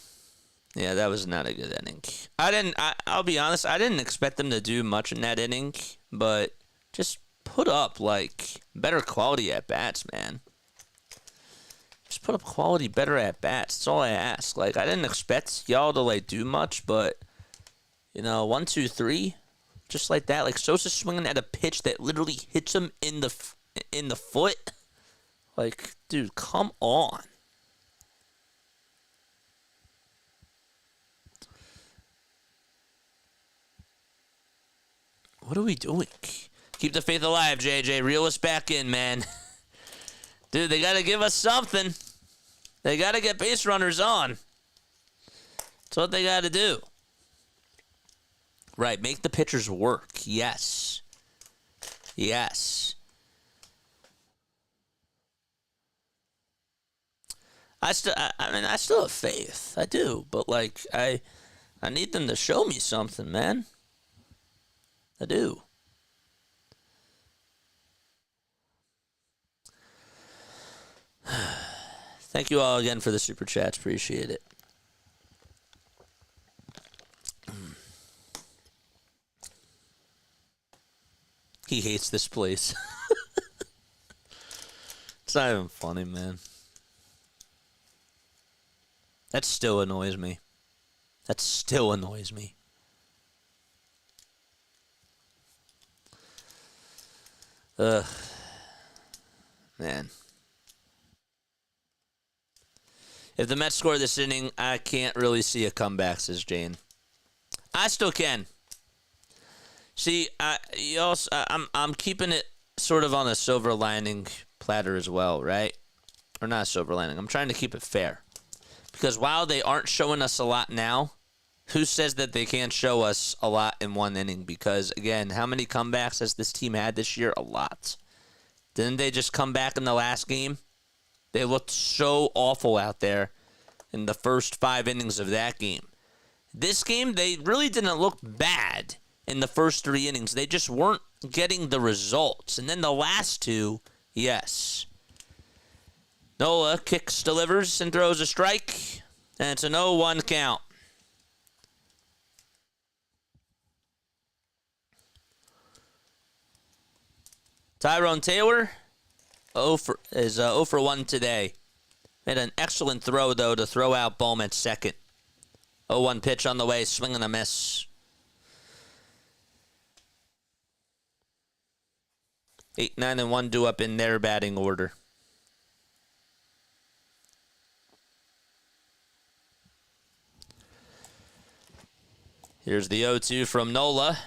Yeah, that was not a good inning. I'll be honest, I didn't expect them to do much in that inning, but just put up, like, better quality at-bats, man. Just put up quality, better at-bats. That's all I ask. Like, I didn't expect y'all to, like, do much, but, you know, 1, 2, 3, just like that. Like, Sosa swinging at a pitch that literally hits him in the foot. Like, dude, come on. What are we doing? Keep the faith alive, JJ. Reel us back in, man. Dude, they got to give us something. They got to get base runners on. That's what they got to do. Right, make the pitchers work. Yes. Yes. I still have faith. I do, but like I need them to show me something, man. I do. Thank you all again for the super chats. Appreciate it. He hates this place. It's not even funny, man. That still annoys me. That still annoys me. Ugh. Man. If the Mets score this inning, I can't really see a comeback, says Jane. I still can. See, I'm keeping it sort of on a silver lining platter as well, right? Or not a silver lining. I'm trying to keep it fair. Because while they aren't showing us a lot now, who says that they can't show us a lot in one inning? Because, again, how many comebacks has this team had this year? A lot. Didn't they just come back in the last game? They looked so awful out there in the first 5 innings of that game. This game, they really didn't look bad in the first 3 innings. They just weren't getting the results. And then the last 2, yes. Nola kicks, delivers, and throws a strike. And it's an 0-1 count. Tyrone Taylor is 0 for 1 today. Made an excellent throw, though, to throw out Bohm at second. 0-1 pitch on the way, swing and a miss. 8, 9, and 1 due up in their batting order. Here's the 0-2 from Nola.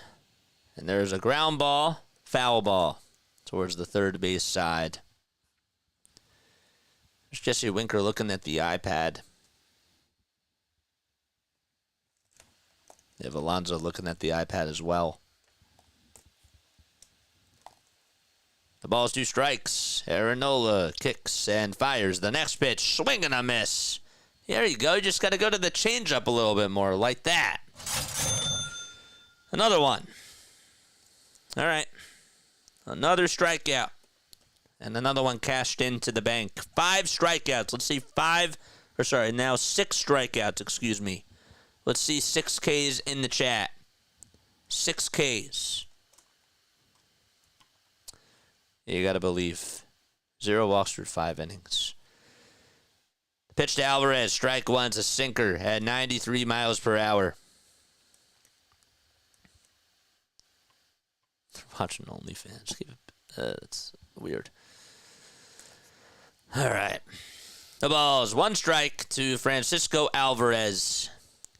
And there's a ground ball, foul ball towards the third base side. There's Jesse Winker looking at the iPad. They have Alonso looking at the iPad as well. The ball's 2 strikes. Aaron Nola kicks and fires the next pitch. Swing and a miss. There you go. You just got to go to the changeup a little bit more, like that. Another one. All right. Another strikeout. And another one cashed into the bank. 5 strikeouts. Let's see, now 6 strikeouts, excuse me. Let's see 6 Ks in the chat. 6 Ks. You got to believe. 0 walks through 5 innings. Pitch to Alvarez. Strike 1's a sinker at 93 miles per hour. They're watching OnlyFans. That's weird. All right. The ball's 1 strike to Francisco Alvarez.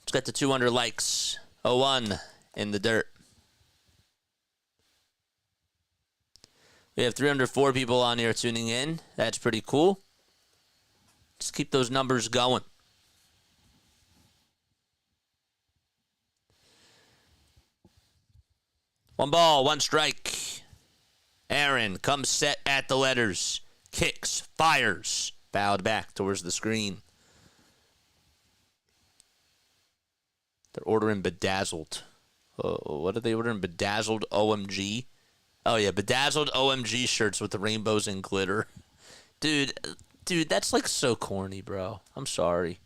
Let's get to 200 likes. 0-1 in the dirt. We have 304 people on here tuning in. That's pretty cool. Just keep those numbers going. One ball, 1 strike. Aaron comes set at the letters. Kicks, fires. Bowed back towards the screen. They're ordering Bedazzled. What are they ordering? Bedazzled OMG? Oh, yeah, bedazzled OMG shirts with the rainbows and glitter. Dude, that's like so corny, bro. I'm sorry.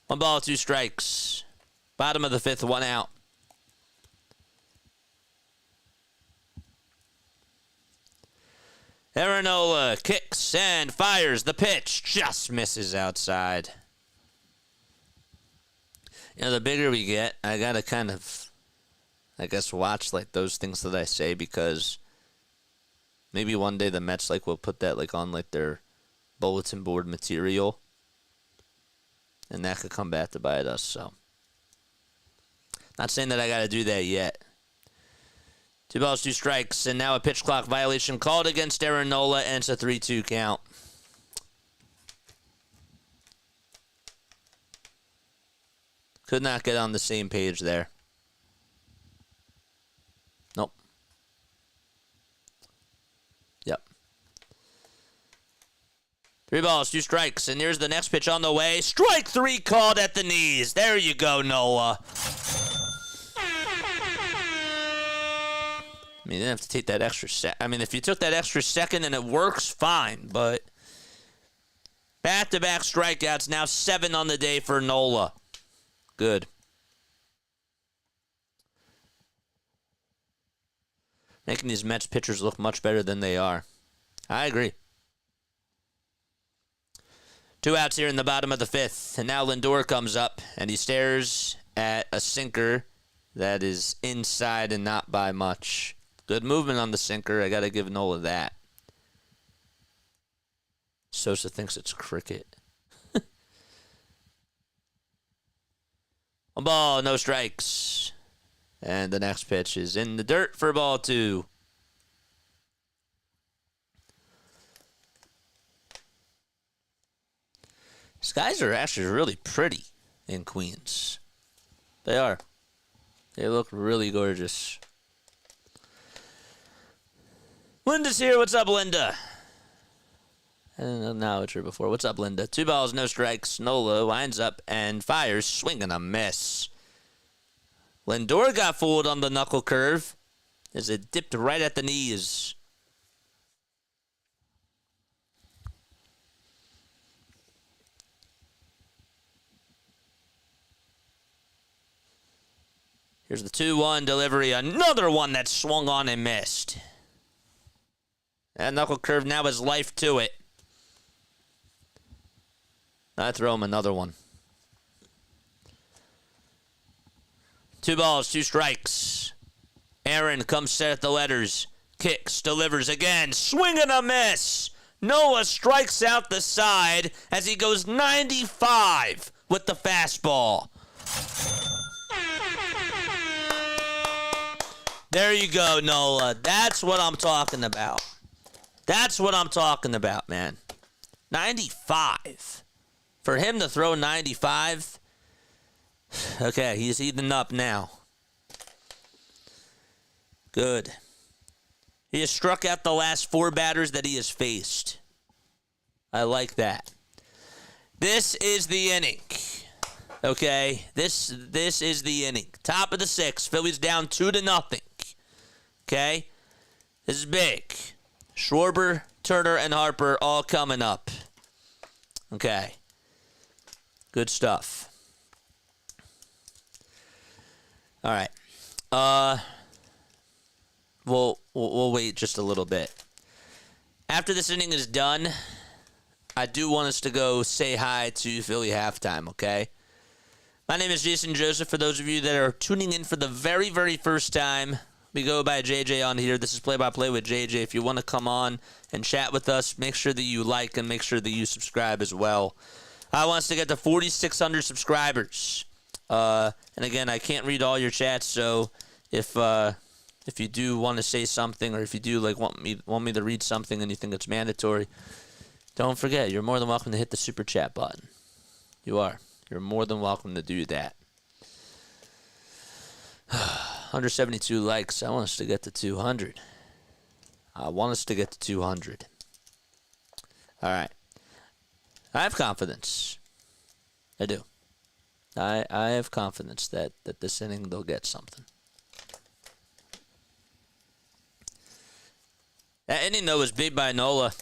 One ball, two strikes. Bottom of the fifth, one out. Aaron Nola kicks and fires. The pitch just misses outside. You know, the bigger we get, I gotta kind of, I guess, watch like those things that I say, because maybe one day the Mets like will put that like on like their bulletin board material, and that could come back to bite us. So, not saying that I gotta do that yet. 2 balls, 2 strikes, and now a pitch clock violation called against Aaron Nola, and it's a 3-2 count. Could not get on the same page there. Nope. Yep. 3 balls, 2 strikes, and here's the next pitch on the way. Strike 3 called at the knees. There you go, Nola. I mean, you didn't have to take that extra I mean, if you took that extra second and it works, fine. But back-to-back strikeouts, now 7 on the day for Nola. Good. Making these Mets pitchers look much better than they are. I agree. 2 outs here in the bottom of the fifth. And now Lindor comes up, and he stares at a sinker that is inside and not by much. Good movement on the sinker. I got to give Nola that. Sosa thinks it's cricket. 1 ball, no strikes. And the next pitch is in the dirt for ball 2. Skies are actually really pretty in Queens. They are. They look really gorgeous. Linda's here. What's up, Linda? I didn't acknowledge her before. What's up, Linda? 2 balls, no strikes. Nola winds up and fires, swinging a miss. Lindor got fooled on the knuckle curve as it dipped right at the knees. Here's the 2-1 delivery. Another one that swung on and missed. That knuckle curve now has life to it. I throw him another one. 2 balls, 2 strikes. Aaron comes set at the letters. Kicks, delivers again. Swing and a miss. Nola strikes out the side as he goes 95 with the fastball. There you go, Nola. That's what I'm talking about. That's what I'm talking about, man. 95. For him to throw 95, okay, he's eating up now. Good. He has struck out the last 4 batters that he has faced. I like that. This is the inning. Okay, this is the inning. Top of the 6th. Phillies down 2-0. Okay, this is big. Schwarber, Turner, and Harper all coming up. Okay. Good stuff. All right. We'll wait just a little bit. After this inning is done, I do want us to go say hi to Philly halftime, okay? My name is Jason Joseph. For those of you that are tuning in for the very, very first time, we go by JJ on here. This is Play-by-Play with JJ. If you want to come on and chat with us, make sure that you like and make sure that you subscribe as well. I want us to get to 4,600 subscribers. And again, I can't read all your chats, so if you do want to say something, or if you do want me to read something and you think it's mandatory, don't forget, you're more than welcome to hit the super chat button. You are. You're more than welcome to do that. 172 likes. I want us to get to 200. I want us to get to 200. All right. I have confidence. I do. I have confidence that this inning they'll get something. That inning, though, was big by Nola.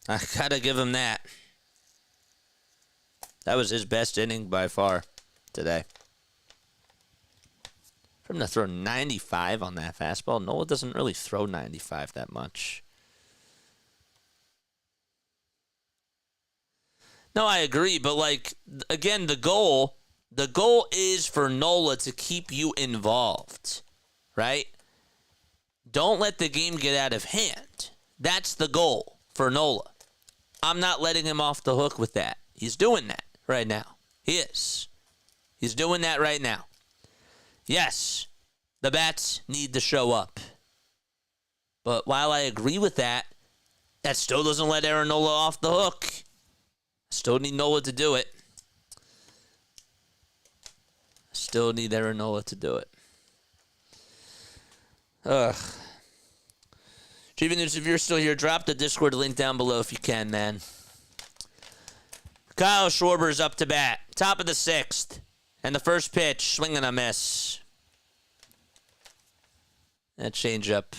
I got to give him that. That was his best inning by far today. For him to throw 95 on that fastball, Nola doesn't really throw 95 that much. No, I agree, but like again, the goal is for Nola to keep you involved, right? Don't let the game get out of hand. That's the goal for Nola. I'm not letting him off the hook with that. He's doing that right now. He is. He's doing that right now. Yes, the bats need to show up. But while I agree with that, that still doesn't let Aaron Nola off the hook. Still need Nola to do it. Still need Aaron Nola to do it. Ugh. Chief News, if you're still here, drop the Discord link down below if you can, man. Kyle Schwarber's up to bat. Top of the 6th. And the first pitch, swing and a miss. That changeup.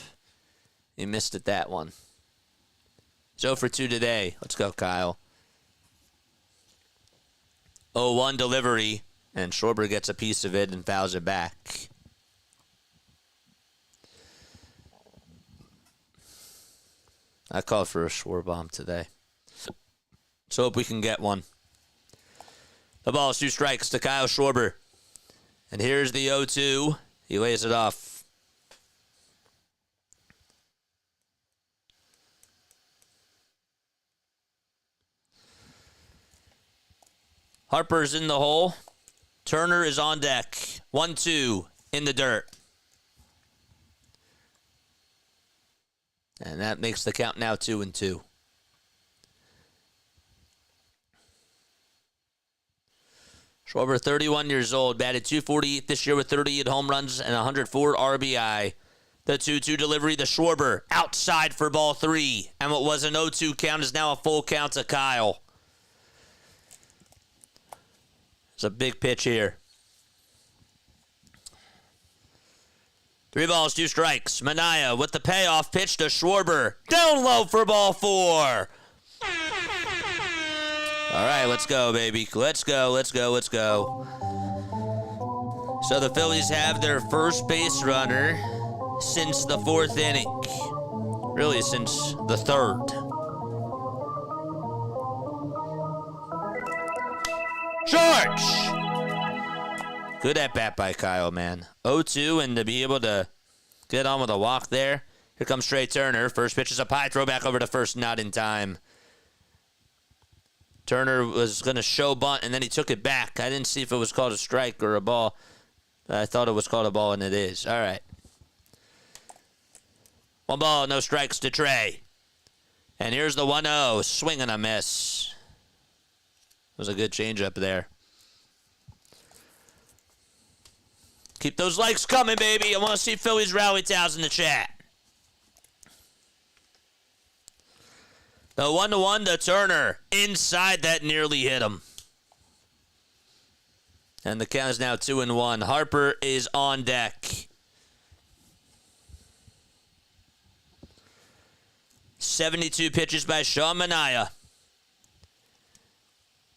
He missed it, that one. 0 for 2 today. Let's go, Kyle. 0-1 delivery. And Schwarber gets a piece of it and fouls it back. I called for a Schwarber bomb today. Let's hope we can get one. The ball is 2 strikes to Kyle Schwarber. And here's the 0-2. He lays it off. Harper's in the hole. Turner is on deck. 1-2 in the dirt. And that makes the count now 2-2. Schwarber, 31 years old, batted .248 this year with 38 home runs and 104 RBI. The 2-2 delivery to Schwarber, outside for ball 3. And what was an 0-2 count is now a full count to Kyle. It's a big pitch here. 3 balls, 2 strikes. Manea with the payoff pitch to Schwarber. Down low for ball 4. All right, let's go, baby. Let's go, let's go, let's go. So the Phillies have their first base runner since the 4th inning. Really, since the 3rd. George! Good at bat by Kyle, man. 0-2, and to be able to get on with a walk there. Here comes Trey Turner. First pitch is up high. Throw back over to first, not in time. Turner was going to show bunt, and then he took it back. I didn't see if it was called a strike or a ball. I thought it was called a ball, and it is. All right. 1 ball, no strikes to Trey. And here's the 1-0. Swing and a miss. It was a good changeup there. Keep those likes coming, baby. I want to see Phillies rally towels in the chat. The 1-1 to Turner. Inside, that nearly hit him. And the count is now 2-1. Harper is on deck. 72 pitches by Sean Manea.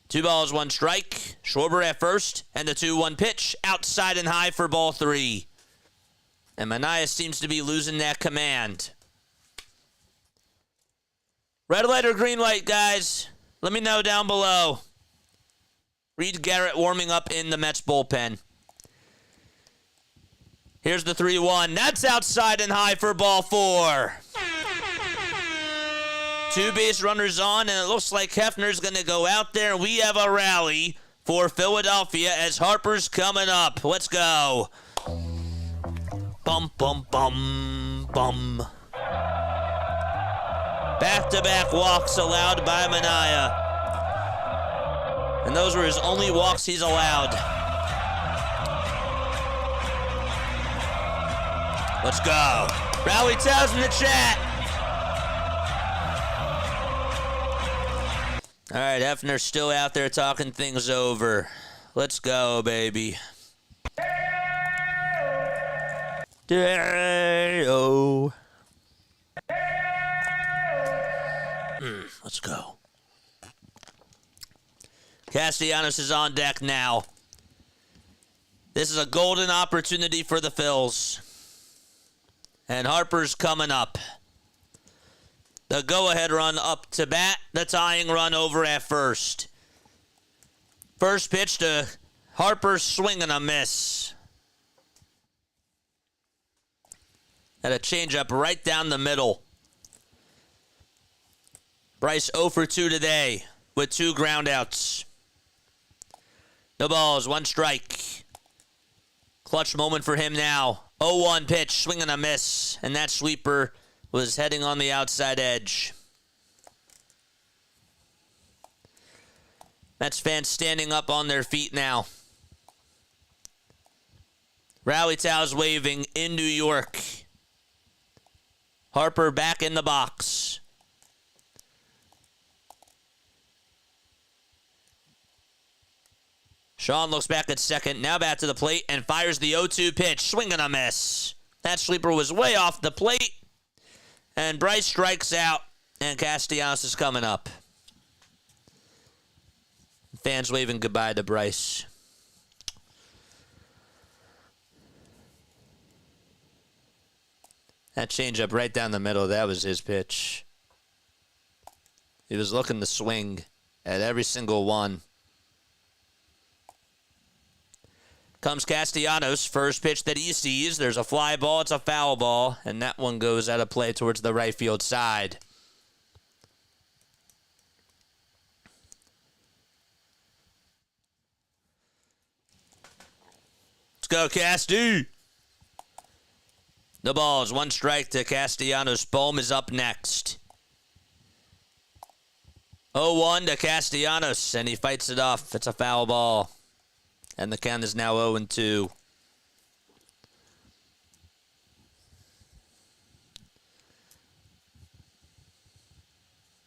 2 balls, 1 strike. Schwarber at first, and the 2-1 pitch. Outside and high for ball 3. And Manea seems to be losing that command. Red light or green light, guys? Let me know down below. Reed Garrett warming up in the Mets bullpen. Here's the 3-1. That's outside and high for ball 4. 2 base runners on, and it looks like Hefner's going to go out there. We have a rally for Philadelphia as Harper's coming up. Let's go. Bum, bum, bum, bum. Back-to-back walks allowed by Manea. And those were his only walks he's allowed. Let's go. Rally Towers in the chat. All right, Hefner's still out there talking things over. Let's go, baby. Day-o. Let's go. Castellanos is on deck now. This is a golden opportunity for the Phils. And Harper's coming up. The go-ahead run up to bat. The tying run over at first. First pitch to Harper, swing and a miss. And a changeup right down the middle. Bryce 0 for 2 today with 2 groundouts. No balls, 1 strike. Clutch moment for him now. 0-1 pitch, swing and a miss. And that sweeper was heading on the outside edge. Mets fans standing up on their feet now. Rally towels waving in New York. Harper back in the box. Sean looks back at second, now back to the plate, and fires the 0-2 pitch. Swing and a miss. That sleeper was way off the plate. And Bryce strikes out, and Castellanos is coming up. Fans waving goodbye to Bryce. That changeup right down the middle, that was his pitch. He was looking to swing at every single one. Comes Castellanos, first pitch that he sees. There's a fly ball, it's a foul ball, and that one goes out of play towards the right field side. Let's go, Casty. The balls, 1 strike to Castellanos. Bohm is up next. 0-1 to Castellanos, and he fights it off. It's a foul ball. And the count is now 0-2.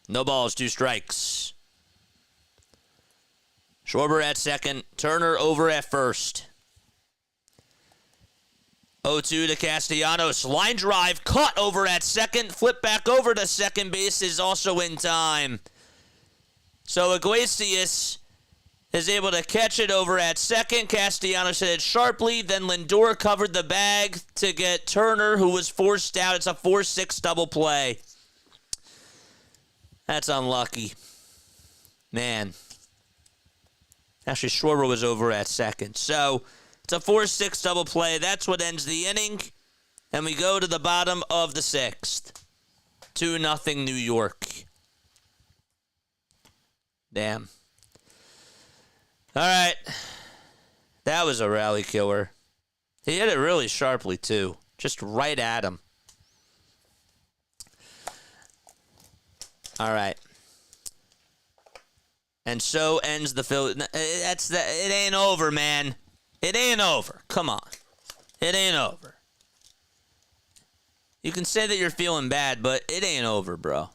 No balls, 2 strikes. Schwarber at second. Turner over at first. 0-2 to Castellanos. Line drive, caught over at second. Flip back over to second base is also in time. So Iglesias is able to catch it over at second. Castellanos hit it sharply. Then Lindor covered the bag to get Turner, who was forced out. It's a 4-6 double play. That's unlucky. Man. Actually, Schwarber was over at second. So it's a 4-6 double play. That's what ends the inning. And we go to the bottom of the 6th. 2-0 New York. Damn. All right. That was a rally killer. He hit it really sharply, too. Just right at him. All right. And so ends the Phillies. It ain't over, man. It ain't over. Come on. It ain't over. You can say that you're feeling bad, but it ain't over, bro.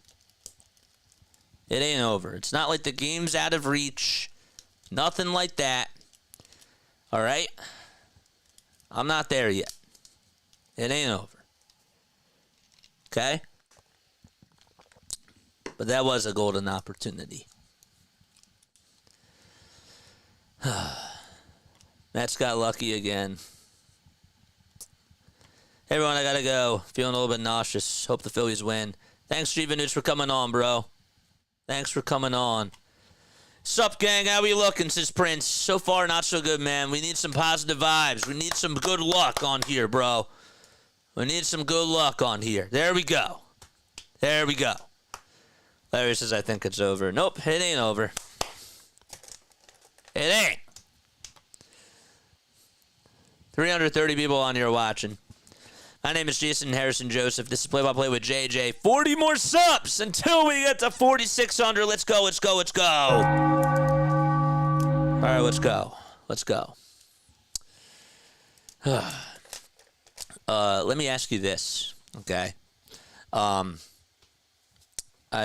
It ain't over. It's not like the game's out of reach. Nothing like that. All right? I'm not there yet. It ain't over. Okay? But that was a golden opportunity. Mets got lucky again. Hey, everyone, I gotta go. Feeling a little bit nauseous. Hope the Phillies win. Thanks, Steven, for coming on, bro. Thanks for coming on. Sup, gang? How we looking, says Prince? So far, not so good, man. We need some positive vibes. We need some good luck on here, bro. We need some good luck on here. There we go. There we go. Larry says, I think it's over. Nope, it ain't over. It ain't. 330 people on here watching. My name is Jason Harrison Joseph. This is Play-by-Play with JJ. 40 more subs until we get to 4,600. Let's go, let's go, let's go. All right, let's go. Let's go. Let me ask you this, okay? I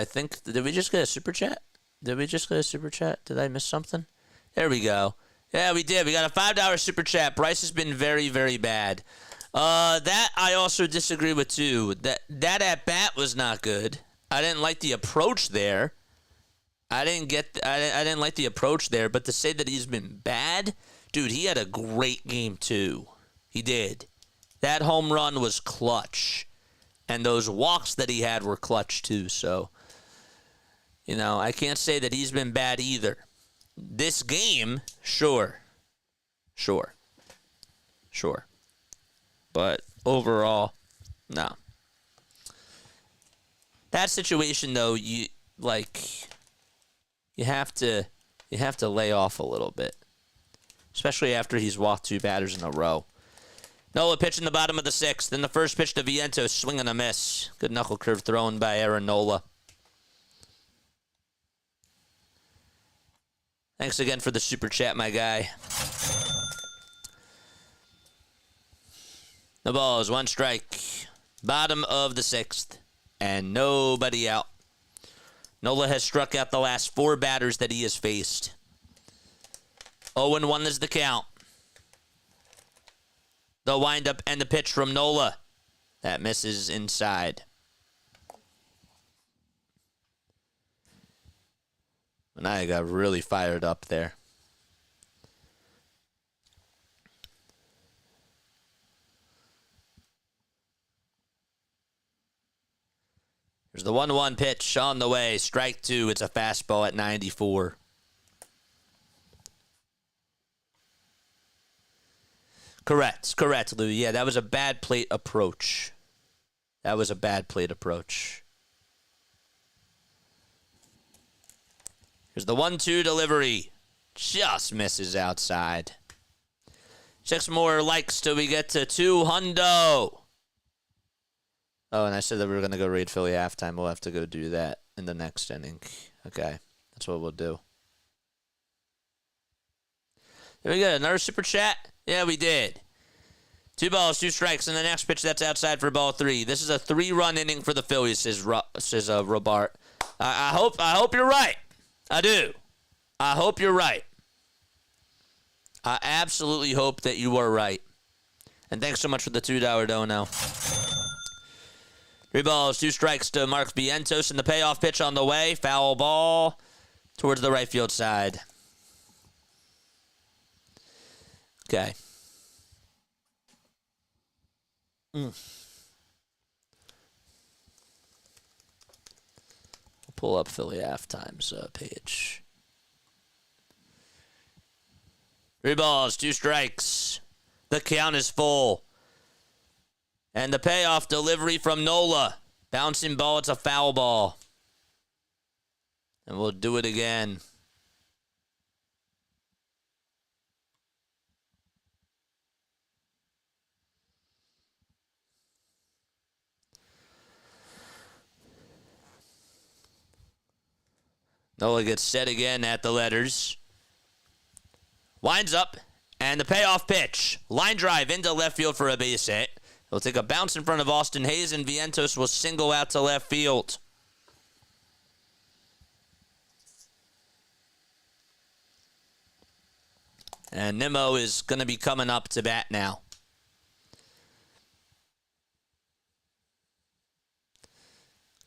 think, did we just get a super chat? Did we just get a super chat? Did I miss something? There we go. Yeah, we did. We got a $5 super chat. Bryce has been very, very bad. That I also disagree with too. That at bat was not good. I didn't like the approach there. I didn't like the approach there. But to say that he's been bad, dude, he had a great game too. He did. That home run was clutch, and those walks that he had were clutch too. So, I can't say that he's been bad either. This game, sure. But overall, no. That situation though, you have to lay off a little bit, especially after he's walked 2 batters in a row. Nola pitch in the bottom of the 6th. Then the first pitch to Vientos, swing and a miss. Good knuckle curve thrown by Aaron Nola. Thanks again for the super chat, my guy. The ball is 1 strike. Bottom of the 6th. And nobody out. Nola has struck out the last 4 batters that he has faced. 0-1 is the count. The windup and the pitch from Nola. That misses inside. And I got really fired up there. There's the 1-1 pitch on the way. Strike 2. It's a fastball at 94. Correct, Lou. Yeah, that was a bad plate approach. Here's the 1-2 delivery. Just misses outside. 6 more likes till we get to 200. Oh, and I said that we were going to go raid Philly halftime. We'll have to go do that in the next inning. Okay, that's what we'll do. There we go. Another super chat. Yeah, we did. 2 balls, 2 strikes, and the next pitch that's outside for ball 3. This is a 3-run inning for the Phillies, says Robart. I hope you're right. I do. I hope you're right. I absolutely hope that you are right. And thanks so much for the $2 dono. 3 balls, 2 strikes to Mark Vientos, and the payoff pitch on the way. Foul ball towards the right field side. Okay. We'll pull up Philly halftime's page. 3 balls, 2 strikes. The count is full. And the payoff delivery from Nola. Bouncing ball, it's a foul ball. And we'll do it again. Nola gets set again at the letters. Winds up, and the payoff pitch. Line drive into left field for a base hit. He'll take a bounce in front of Austin Hayes, and Vientos will single out to left field. And Nimmo is going to be coming up to bat now.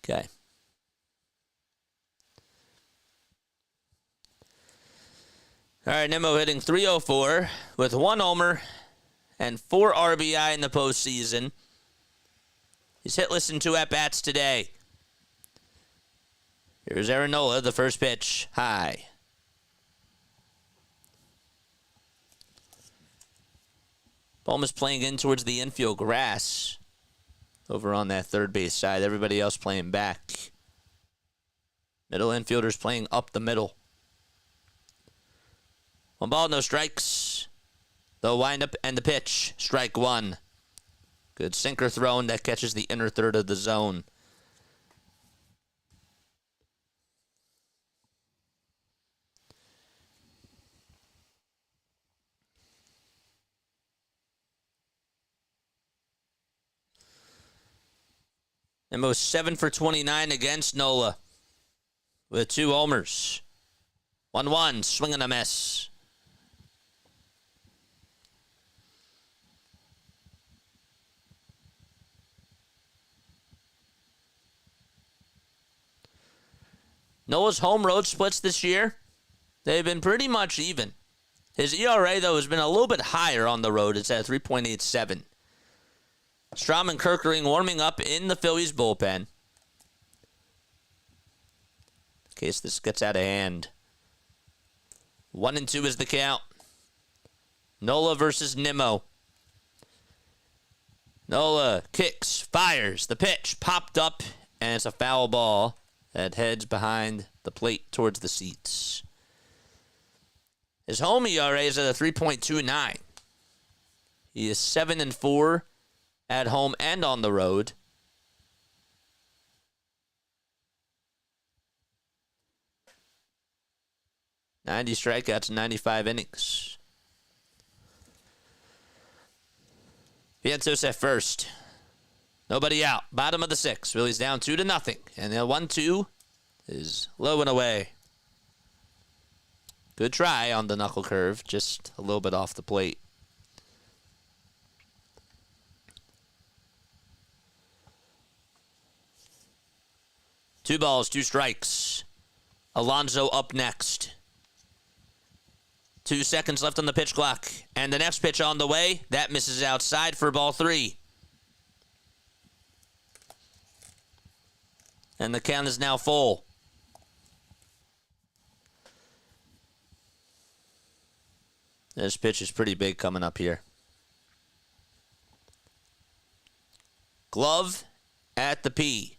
Okay. All right, Nimmo hitting .304 with 1 homer and 4 RBI in the postseason. He's hitless in 2 at-bats today. Here's Aaron Nola, the first pitch, high. Ball is playing in towards the infield grass over on that third base side. Everybody else playing back. Middle infielders playing up the middle. 1 ball, no strikes. The windup and the pitch. Strike 1. Good sinker thrown that catches the inner third of the zone. Nimmo 7 for 29 against Nola with 2 homers. 1-1, swing and a miss. Nola's home road splits this year, they've been pretty much even. His ERA, though, has been a little bit higher on the road. It's at 3.87. Strom and Kerkering warming up in the Phillies bullpen, in case this gets out of hand. 1-2 is the count. Nola versus Nimmo. Nola kicks, fires. The pitch popped up, and it's a foul ball that heads behind the plate towards the seats. His home ERA is at a 3.29. He is 7-4 at home and on the road. .90 strikeouts in 95 innings. Vientos at first. Nobody out. Bottom of the 6th. Phillies down 2-0. And the 1-2 is low and away. Good try on the knuckle curve. Just a little bit off the plate. Two balls, 2 strikes. Alonso up next. 2 seconds left on the pitch clock. And the next pitch on the way. That misses outside for ball 3. And the count is now full. This pitch is pretty big coming up here. Glove at the P.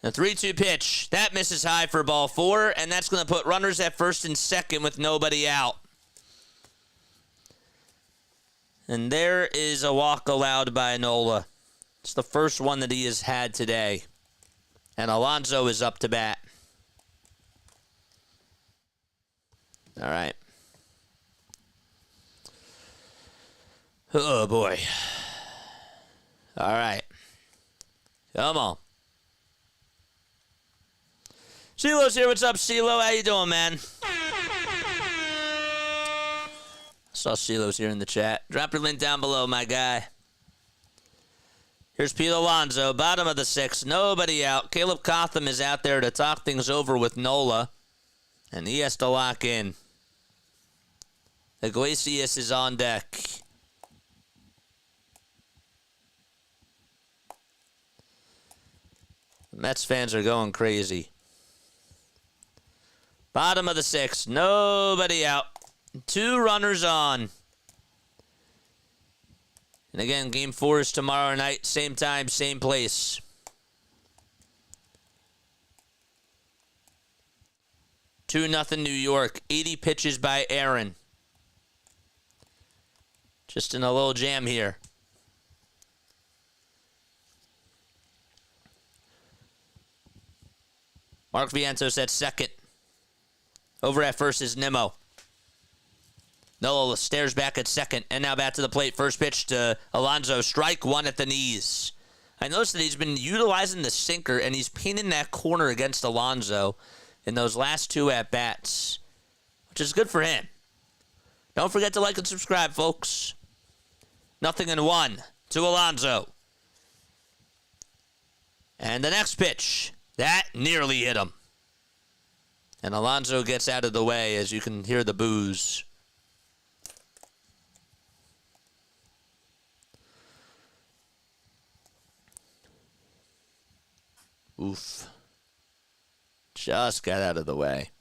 The 3-2 pitch. That misses high for ball 4, and that's going to put runners at first and second with nobody out. And there is a walk allowed by Nola. It's the first one that he has had today. And Alonso is up to bat. All right. Oh, boy. All right. Come on. CeeLo's here. What's up, CeeLo? How you doing, man? Saw CeeLo's here in the chat. Drop your link down below, my guy. Here's Pete Alonso, bottom of the 6th. Nobody out. Caleb Cotham is out there to talk things over with Nola. And he has to lock in. Iglesias is on deck. The Mets fans are going crazy. Bottom of the 6th. Nobody out. 2 runners on. And again, Game 4 is tomorrow night. Same time, same place. Two nothing New York. 80 pitches by Aaron. Just in a little jam here. Mark Vientos at second. Over at first is Nimmo. Nola stares back at second, and now back to the plate. First pitch to Alonso. Strike 1 at the knees. I noticed that he's been utilizing the sinker, and he's painting that corner against Alonso in those last 2 at-bats, which is good for him. Don't forget to like and subscribe, folks. 0-1 to Alonso. And the next pitch, that nearly hit him. And Alonso gets out of the way as you can hear the boos. Oof. Just got out of the way.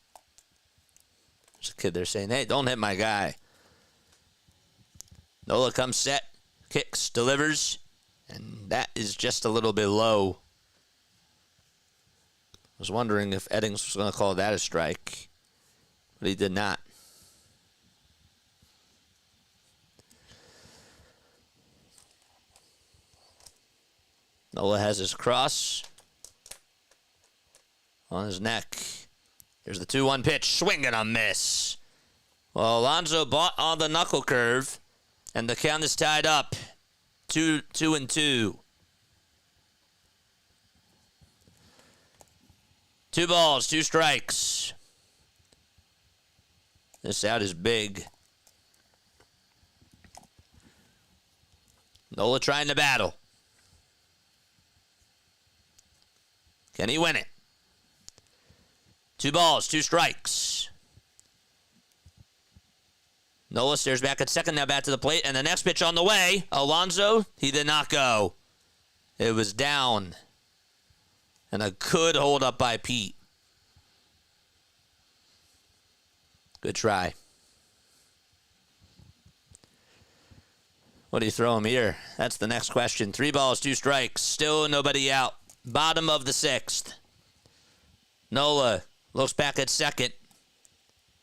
There's a kid there saying, hey, don't hit my guy. Nola comes set, kicks, delivers, and that is just a little bit low. I was wondering if Eddings was going to call that a strike, but he did not. Nola has his cross on his neck. Here's the 2-1 pitch. Swing and a miss. Well, Alonso bought on the knuckle curve, and the count is tied up. 2-2. 2 balls, 2 strikes. This out is big. Nola trying to battle. Can he win it? 2 balls, 2 strikes. Nola stares back at second, now back to the plate, and the next pitch on the way. Alonso, he did not go. It was down. And a good hold up by Pete. Good try. What do you throw him here? That's the next question. 3 balls, 2 strikes. Still nobody out. Bottom of the 6th. Nola looks back at second.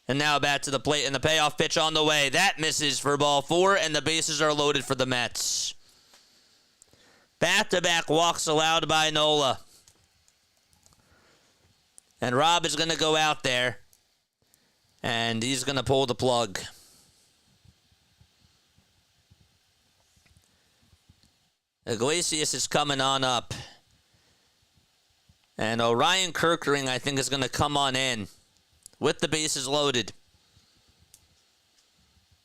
And now back to the plate, and the payoff pitch on the way. That misses for ball 4, and the bases are loaded for the Mets. Back-to-back walks allowed by Nola. And Rob is going to go out there, and he's going to pull the plug. Iglesias is coming on up. And Orion Kirkering, I think, is going to come on in with the bases loaded.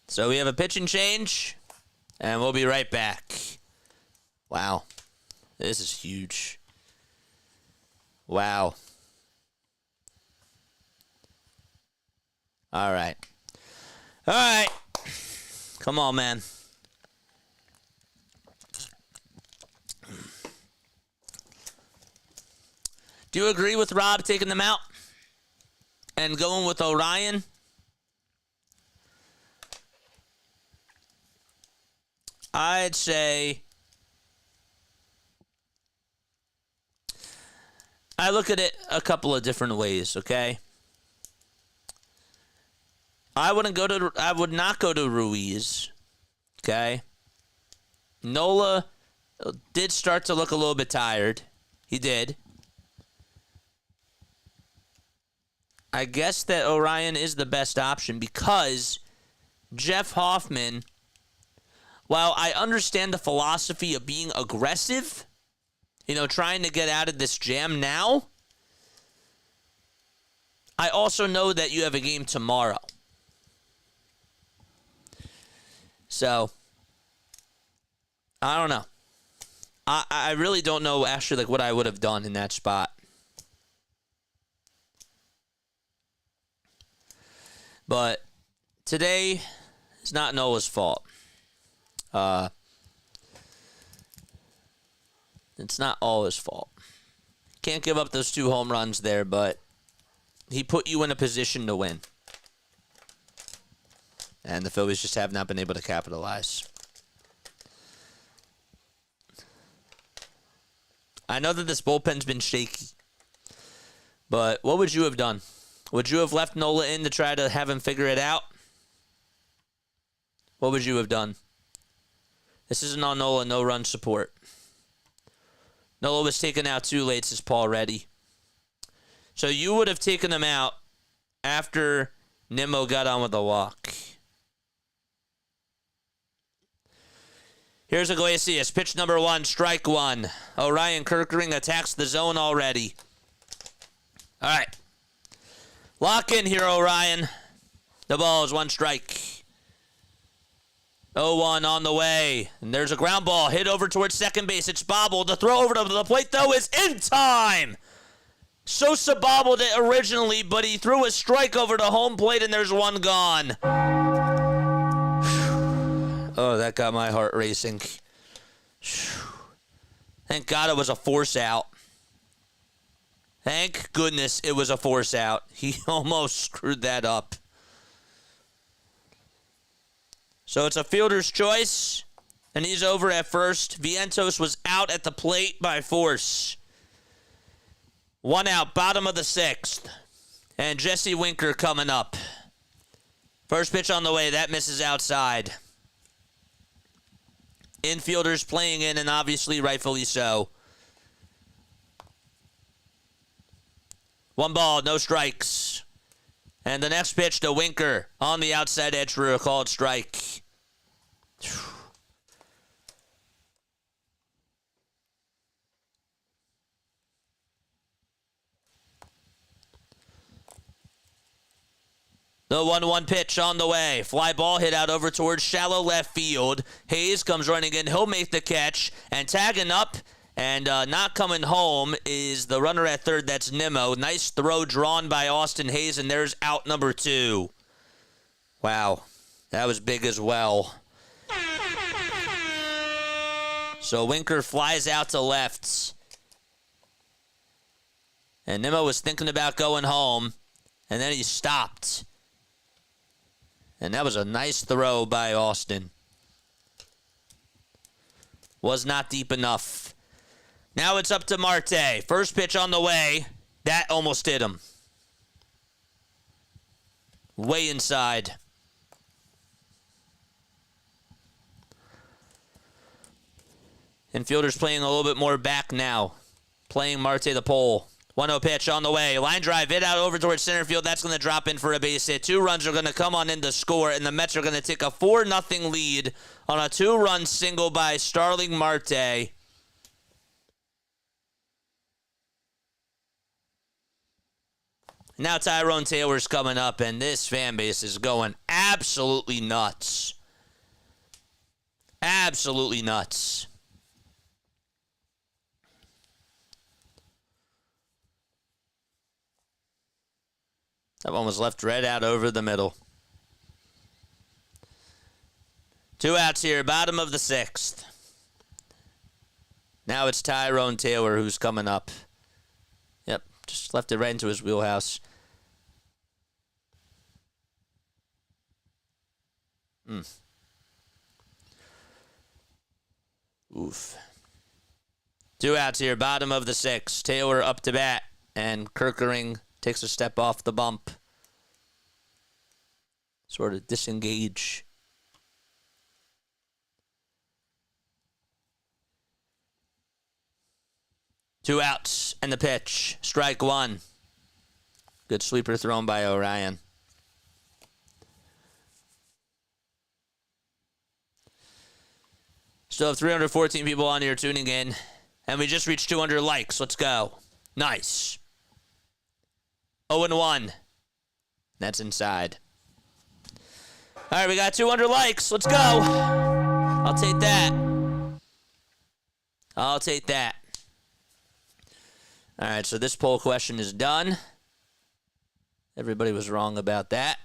So we have a pitching change, and we'll be right back. Wow. This is huge. Wow. All right. All right. Come on, man. Do you agree with Rob taking them out and going with Orion? I'd say I look at it a couple of different ways, okay? I would not go to Ruiz, okay? Nola did start to look a little bit tired. He did. I guess that Orion is the best option because Jeff Hoffman, while I understand the philosophy of being aggressive, trying to get out of this jam now, I also know that you have a game tomorrow. So, I don't know. I really don't know actually what I would have done in that spot. But today is not Nola's fault. It's not all his fault. Can't give up those 2 home runs there, but he put you in a position to win. And the Phillies just have not been able to capitalize. I know that this bullpen's been shaky, but what would you have done? Would you have left Nola in to try to have him figure it out? What would you have done? This isn't on Nola, no run support. Nola was taken out too late, says Paul Reddy. So you would have taken him out after Nimmo got on with a walk. Here's Iglesias, pitch number 1, strike 1. Orion Kirkering attacks the zone already. All right. Lock in here, Orion. The ball is 1 strike. 0-1 on the way. And there's a ground ball hit over towards second base. It's bobbled. The throw over to the plate, though, is in time. Sosa bobbled it originally, but he threw a strike over to home plate, and there's 1 gone. Oh, that got my heart racing. Thank God it was a force out. Thank goodness it was a force out. He almost screwed that up. So it's a fielder's choice, and he's over at first. Vientos was out at the plate by force. 1 out, bottom of the 6th. And Jesse Winker coming up. First pitch on the way, that misses outside. Infielders playing in, and obviously rightfully so. 1 ball, no strikes. And the next pitch to Winker on the outside edge for a called strike. The 1-1 pitch on the way. Fly ball hit out over towards shallow left field. Hayes comes running in. He'll make the catch. And tagging up and not coming home is the runner at third. That's Nimmo. Nice throw drawn by Austin Hayes, and there's out number 2. Wow. That was big as well. So Winker flies out to left. And Nimmo was thinking about going home, and then he stopped. And that was a nice throw by Austin. Was not deep enough. Now it's up to Marte. First pitch on the way. That almost hit him. Way inside. Infielders playing a little bit more back now. Playing Marte the pole. 1-0 pitch on the way. Line drive hit out over towards center field. That's going to drop in for a base hit. 2 runs are going to come on in to score, and the Mets are going to take a 4-0 lead on a 2-run single by Starling Marte. Now Tyrone Taylor's coming up, and this fan base is going absolutely nuts. Absolutely nuts. That one was left right out over the middle. 2 outs here, bottom of the 6th. Now it's Tyrone Taylor who's coming up. Yep, just left it right into his wheelhouse. Oof. 2 outs here, bottom of the 6th. Taylor up to bat, and Kerkering takes a step off the bump. Sort of disengage. Two outs and the pitch. Strike 1. Good sweeper thrown by Orion. Still have 314 people on here tuning in. And we just reached 200 likes. Let's go. Nice. 0-1. That's inside. All right, we got 200 likes. Let's go. I'll take that. I'll take that. All right, so this poll question is done. Everybody was wrong about that.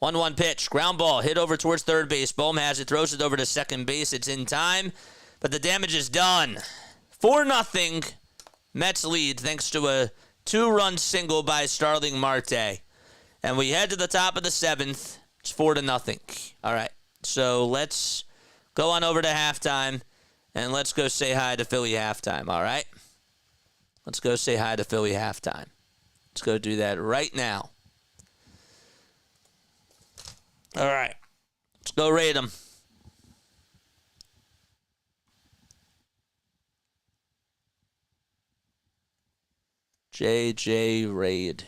1-1 pitch. Ground ball. Hit over towards third base. Bohm has it. Throws it over to second base. It's in time. But the damage is done. 4-0. Mets lead thanks to a 2-run single by Starling Marte. And we head to the top of the 7th. It's 4-0. All right. So let's go on over to halftime. And let's go say hi to Philly halftime. All right? Let's go say hi to Philly halftime. Let's go do that right now. All right. Let's go rate them. JJ Raid.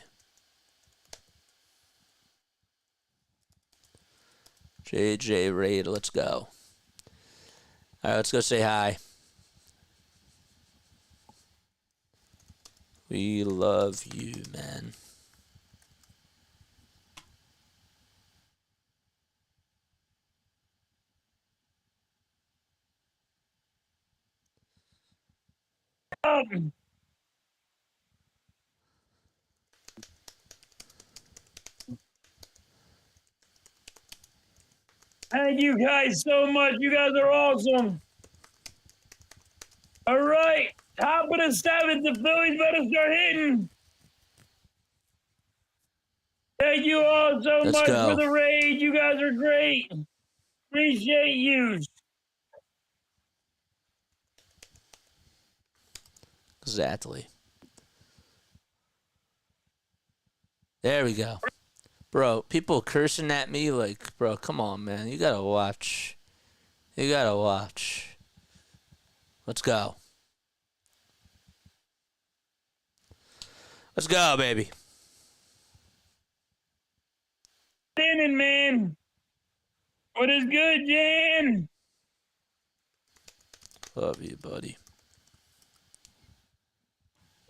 JJ Raid, let's go. All right, let's go say hi. We love you, man. Thank you guys so much. You guys are awesome. All right. Top of the 7th. The Phillies better start hitting. Thank you all so Let's much go. for the raid. You guys are great. Appreciate you. Exactly. There we go. Bro, people cursing at me like, bro, come on, man. You gotta watch. You gotta watch. Let's go. Let's go, baby. Standing, man. What is good, Jan? Love you, buddy.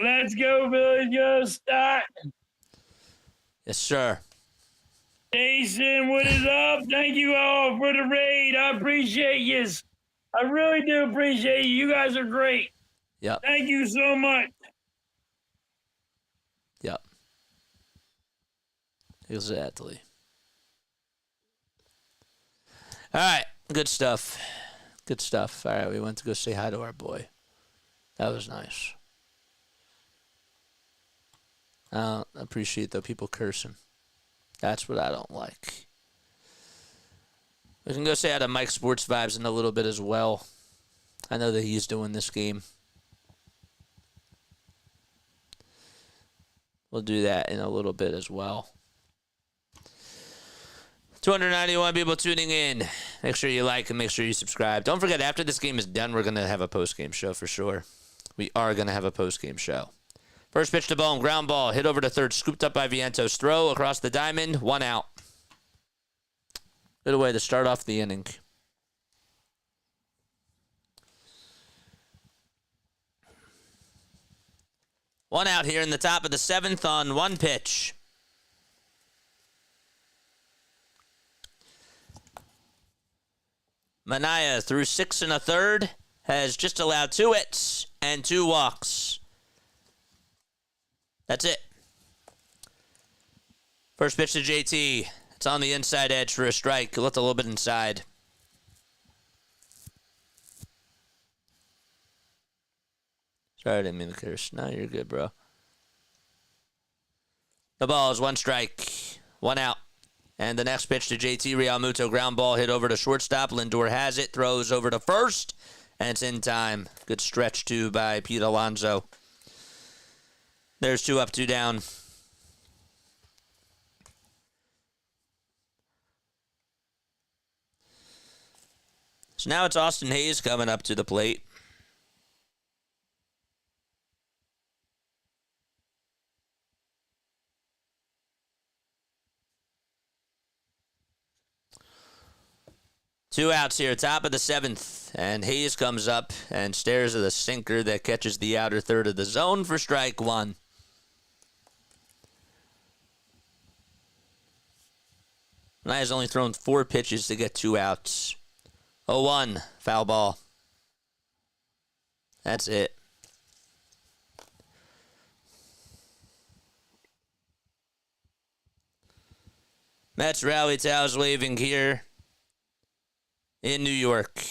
Let's go, Phillies. Go, start. Yes, sir. Jason, what is up? Thank you all for the raid. I appreciate you. I really do appreciate you. You guys are great. Yep. Thank you so much. Yep. Exactly. All right. Good stuff. Good stuff. All right. We went to go say hi to our boy. That was nice. I don't appreciate the people cursing. That's what I don't like. We can go say hi to Mike Sports Vibes in a little bit as well. I know that he's doing this game. We'll do that in a little bit as well. 291 people tuning in. Make sure you like and make sure you subscribe. Don't forget, after this game is done, we're going to have a post-game show for sure. We are going to have a post-game show. First pitch to Bohm, ground ball, hit over to third, scooped up by Vientos. Throw across the diamond, 1 out. Good way to start off the inning. One out here in the top of the 7th on 1 pitch. Manea through 6 1/3 has just allowed 2 hits and 2 walks. That's it. First pitch to JT. It's on the inside edge for a strike. Looked a little bit inside. Sorry, I didn't mean to curse. No, you're good, bro. The ball is 1 strike. 1 out. And the next pitch to JT Realmuto. Ground ball hit over to shortstop. Lindor has it. Throws over to first. And it's in time. Good stretch, too, by Pete Alonso. There's 2 up, 2 down. So now it's Austin Hayes coming up to the plate. Two outs here, top of the 7th, and Hayes comes up and stares at a sinker that catches the outer third of the zone for strike 1. Nye has only thrown 4 pitches to get 2 outs. 0-1, foul ball. That's it. Mets rally towels waving here in New York.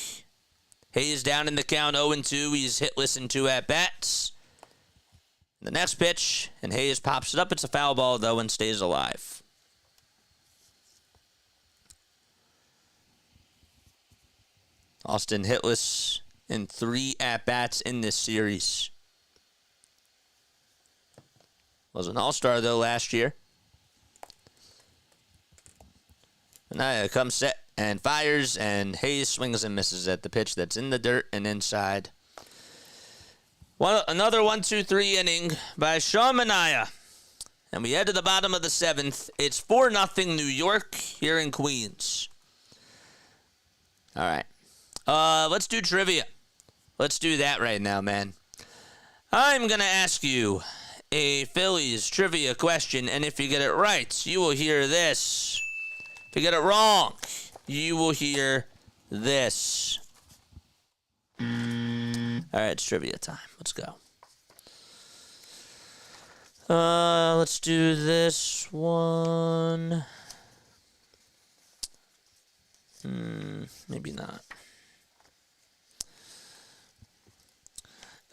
Hayes down in the count, 0-2. He's hitless in 2 at-bats. The next pitch, and Hayes pops it up. It's a foul ball, though, and stays alive. Austin hitless in 3 at-bats in this series. Was an all-star, though, last year. Manea comes set and fires, and Hayes swings and misses at the pitch that's in the dirt and inside. Another 1-2-3 inning by Sean Manea. And we head to the bottom of the 7th. It's 4-0 New York here in Queens. All right. Let's do trivia. Let's do that right now, man. I'm going to ask you a Phillies trivia question, and if you get it right, you will hear this. If you get it wrong, you will hear this. All right, it's trivia time. Let's go. Let's do this one. Maybe not.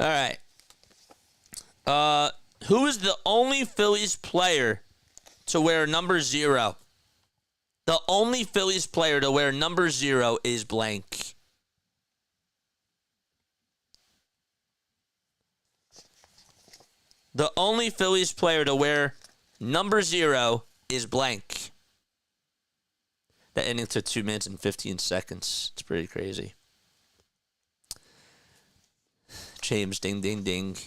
All right. Who is the only Phillies player to wear number 0? The only Phillies player to wear number 0 is blank. The only Phillies player to wear number 0 is blank. That inning took 2 minutes and 15 seconds. It's pretty crazy. James, ding, ding, ding.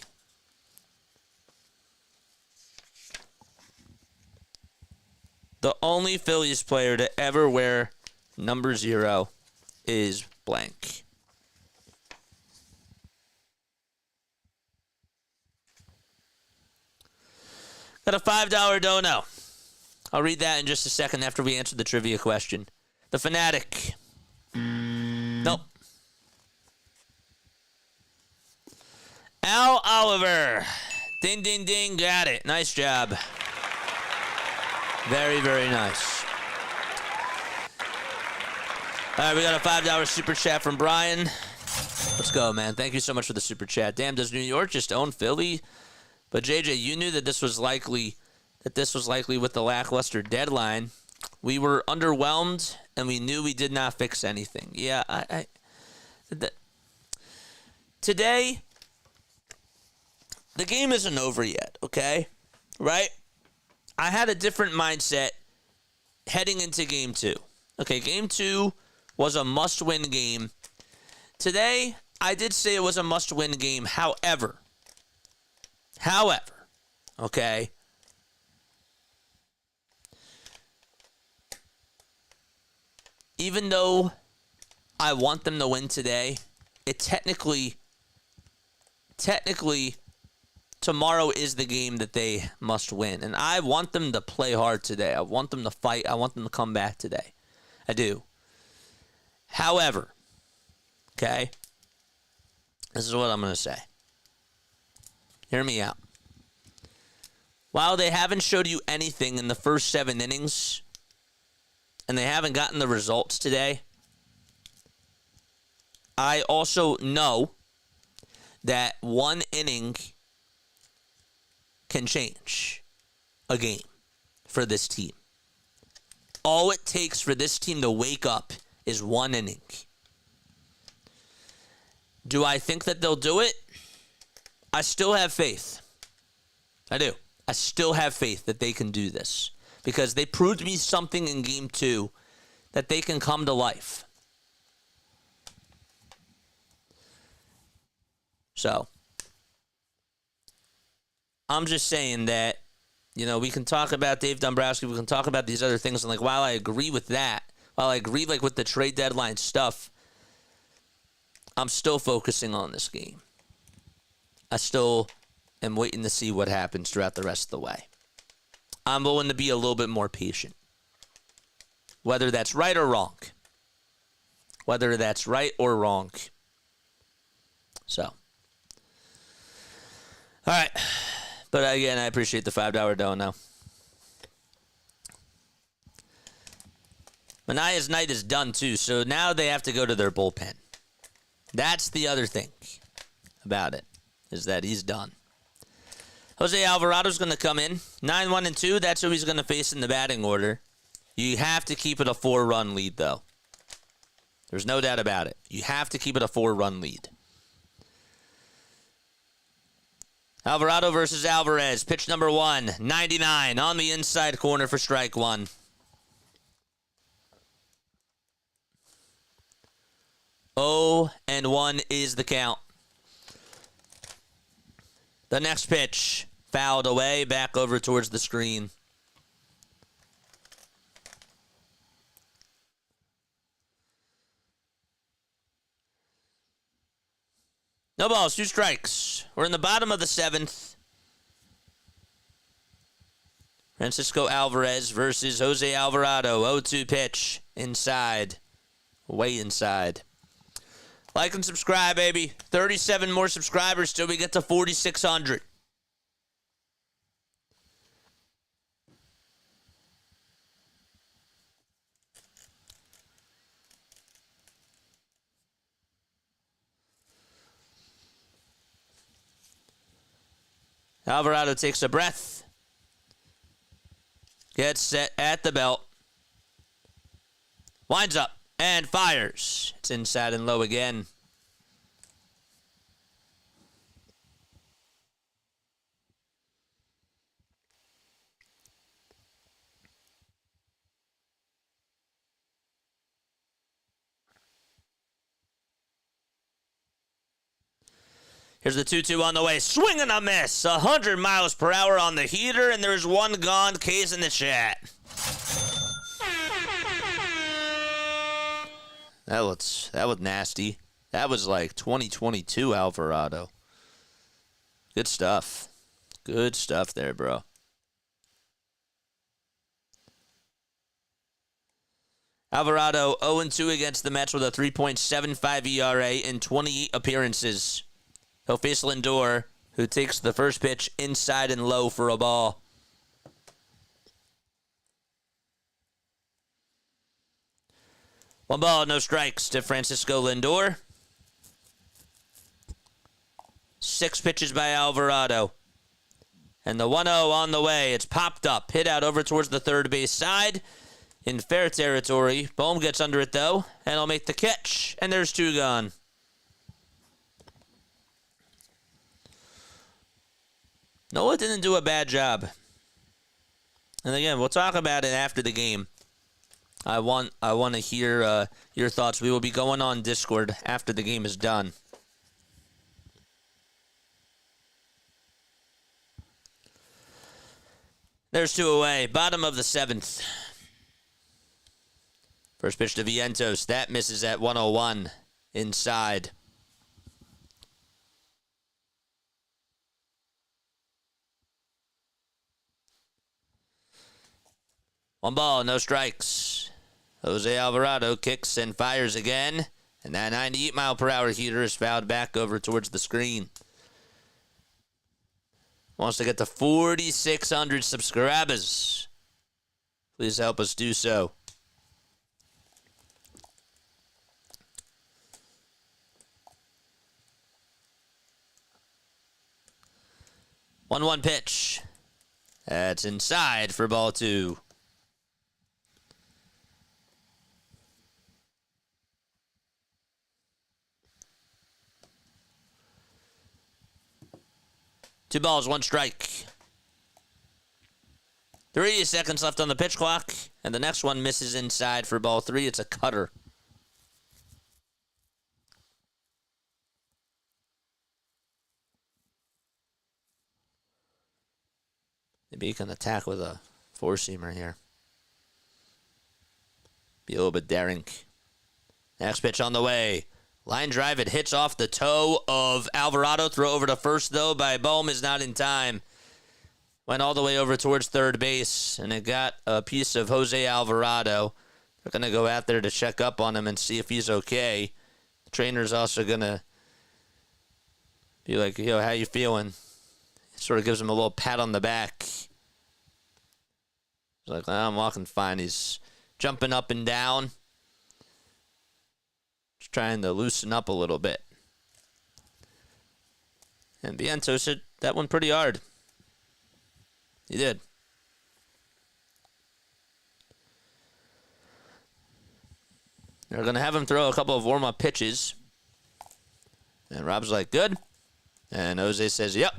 The only Phillies player to ever wear number 0 is blank. Got a $5 dono. I'll read that in just a second after we answer the trivia question. The Fanatic. Nope. Al Oliver. Ding, ding, ding. Got it. Nice job. Very, very nice. All right, we got a $5 super chat from Brian. Let's go, man. Thank you so much for the super chat. Damn, does New York just own Philly? But JJ, you knew that this was likely with the lackluster deadline. We were underwhelmed, and we knew we did not fix anything. Yeah, today, the game isn't over yet, okay? Right? I had a different mindset heading into Game 2. Okay, Game 2 was a must-win game. Today, I did say it was a must-win game. However, okay, even though I want them to win today, it technically, tomorrow is the game that they must win. And I want them to play hard today. I want them to fight. I want them to come back today. I do. However, okay, this is what I'm going to say. Hear me out. While they haven't showed you anything in the first 7 innings, and they haven't gotten the results today, I also know that 1 inning can change a game for this team. All it takes for this team to wake up is 1 inning. Do I think that they'll do it? I still have faith. I do. I still have faith that they can do this because they proved me something in Game 2 that they can come to life. So, I'm just saying that, we can talk about Dave Dombrowski, we can talk about these other things, and while I agree with that, while I agree with the trade deadline stuff, I'm still focusing on this game. I still am waiting to see what happens throughout the rest of the way. I'm willing to be a little bit more patient. Whether that's right or wrong. So. All right. But again, I appreciate the $5 dough now. Manea's night is done too, so now they have to go to their bullpen. That's the other thing about it, is that he's done. Jose Alvarado's going to come in. 9-1-2, that's who he's going to face in the batting order. You have to keep it a 4-run lead, though. There's no doubt about it. You have to keep it a 4-run lead. Alvarado versus Alvarez. Pitch number 1, 99 on the inside corner for strike 1. Oh, and 1 is the count. The next pitch, fouled away, back over towards the screen. No balls, 2 strikes. We're in the bottom of the 7th. Francisco Alvarez versus Jose Alvarado. 0-2 pitch. Inside. Way inside. Like and subscribe, baby. 37 more subscribers till we get to 4,600. Alvarado takes a breath. Gets set at the belt. Winds up and fires. It's inside and low again. Here's the 2-2 on the way. Swing and a miss. 100 miles per hour on the heater, and there's 1 gone. Case in the chat. That was nasty. That was like 2022 Alvarado. Good stuff. Good stuff there, bro. Alvarado 0-2 against the Mets with a 3.75 ERA in 28 appearances. He'll face Lindor, who takes the first pitch inside and low for a ball. One ball, no strikes to Francisco Lindor. 6 pitches by Alvarado. And the 1-0 on the way. It's popped up. Hit out over towards the third base side. In fair territory. Bohm gets under it, though. And he'll make the catch. And there's 2 gone. Nola didn't do a bad job. And again, we'll talk about it after the game. I want to hear your thoughts. We will be going on Discord after the game is done. There's 2 away. Bottom of the 7th. First pitch to Vientos. That misses at 101 inside. One ball, no strikes. Jose Alvarado kicks and fires again. And that 98-mile-per-hour heater is fouled back over towards the screen. Wants to get to 4,600 subscribers. Please help us do so. One pitch. That's inside for ball 2. Two balls, 1 strike. 30 seconds left on the pitch clock, and the next one misses inside for ball 3. It's a cutter. Maybe you can attack with a 4-seamer here. Be a little bit daring. Next pitch on the way. Line drive, it hits off the toe of Alvarado. Throw over to first, though, by Bohm is not in time. Went all the way over towards third base, and it got a piece of Jose Alvarado. They're going to go out there to check up on him and see if he's okay. The trainer's also going to be like, yo, how you feeling? Sort of gives him a little pat on the back. He's like, I'm walking fine. He's jumping up and down. Just trying to loosen up a little bit. And Vientos hit that one pretty hard. He did. They're going to have him throw a couple of warm-up pitches. And Rob's like, good. And Jose says, yep,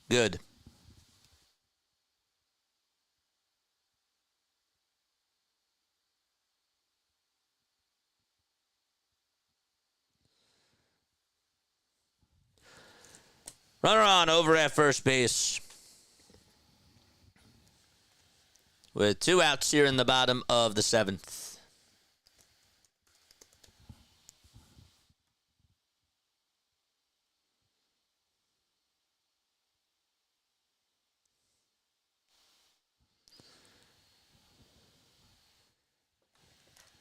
good. Runner on over at first base. With 2 outs here in the bottom of the 7th.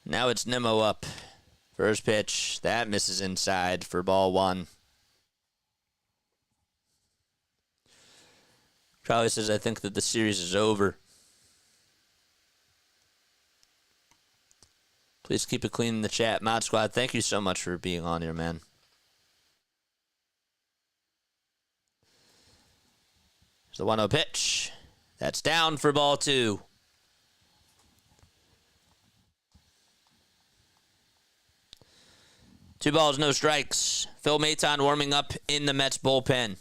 Now it's Nimmo up. First pitch. That misses inside for ball 1. Charlie says, I think that the series is over. Please keep it clean in the chat. Mod Squad, thank you so much for being on here, man. There's the 1-0 pitch. That's down for ball 2. Two balls, no strikes. Phil Maton warming up in the Mets bullpen.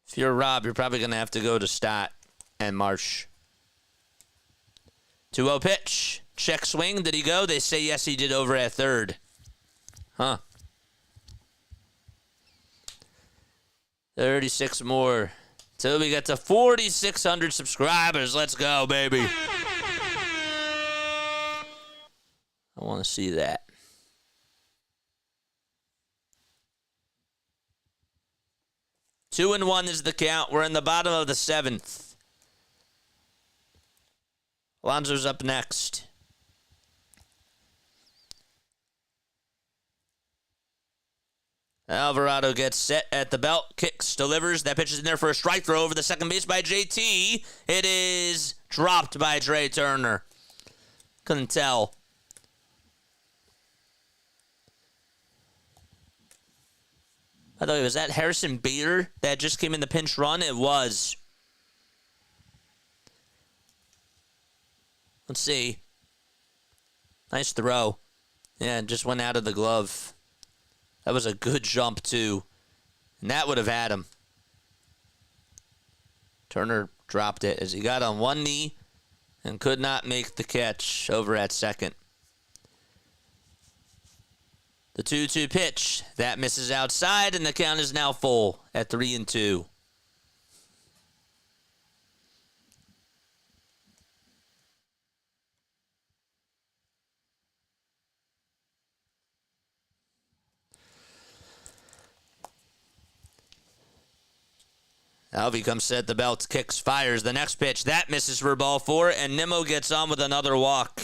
If you're Rob, you're probably going to have to go to Stott and Marsh. 2-0 pitch. Check swing. Did he go? They say yes, he did over at third. Huh. 36 more. Till we get to 4,600 subscribers. Let's go, baby. I want to see that. Two and 1 is the count. We're in the bottom of the 7th. Alonso's up next. Alvarado gets set at the belt, kicks, delivers. That pitch is in there for a strike throw over the second base by JT. It is dropped by Trey Turner. Couldn't tell. I thought, was that Harrison Bader that just came in the pinch run? It was. Let's see. Nice throw. Yeah, it just went out of the glove. That was a good jump, too. And that would have had him. Turner dropped it as he got on one knee and could not make the catch over at second. The 2-2 pitch. That misses outside, and the count is now full at 3-2. Alvey comes set the belt, kicks, fires. The next pitch, that misses for ball 4, and Nimmo gets on with another walk.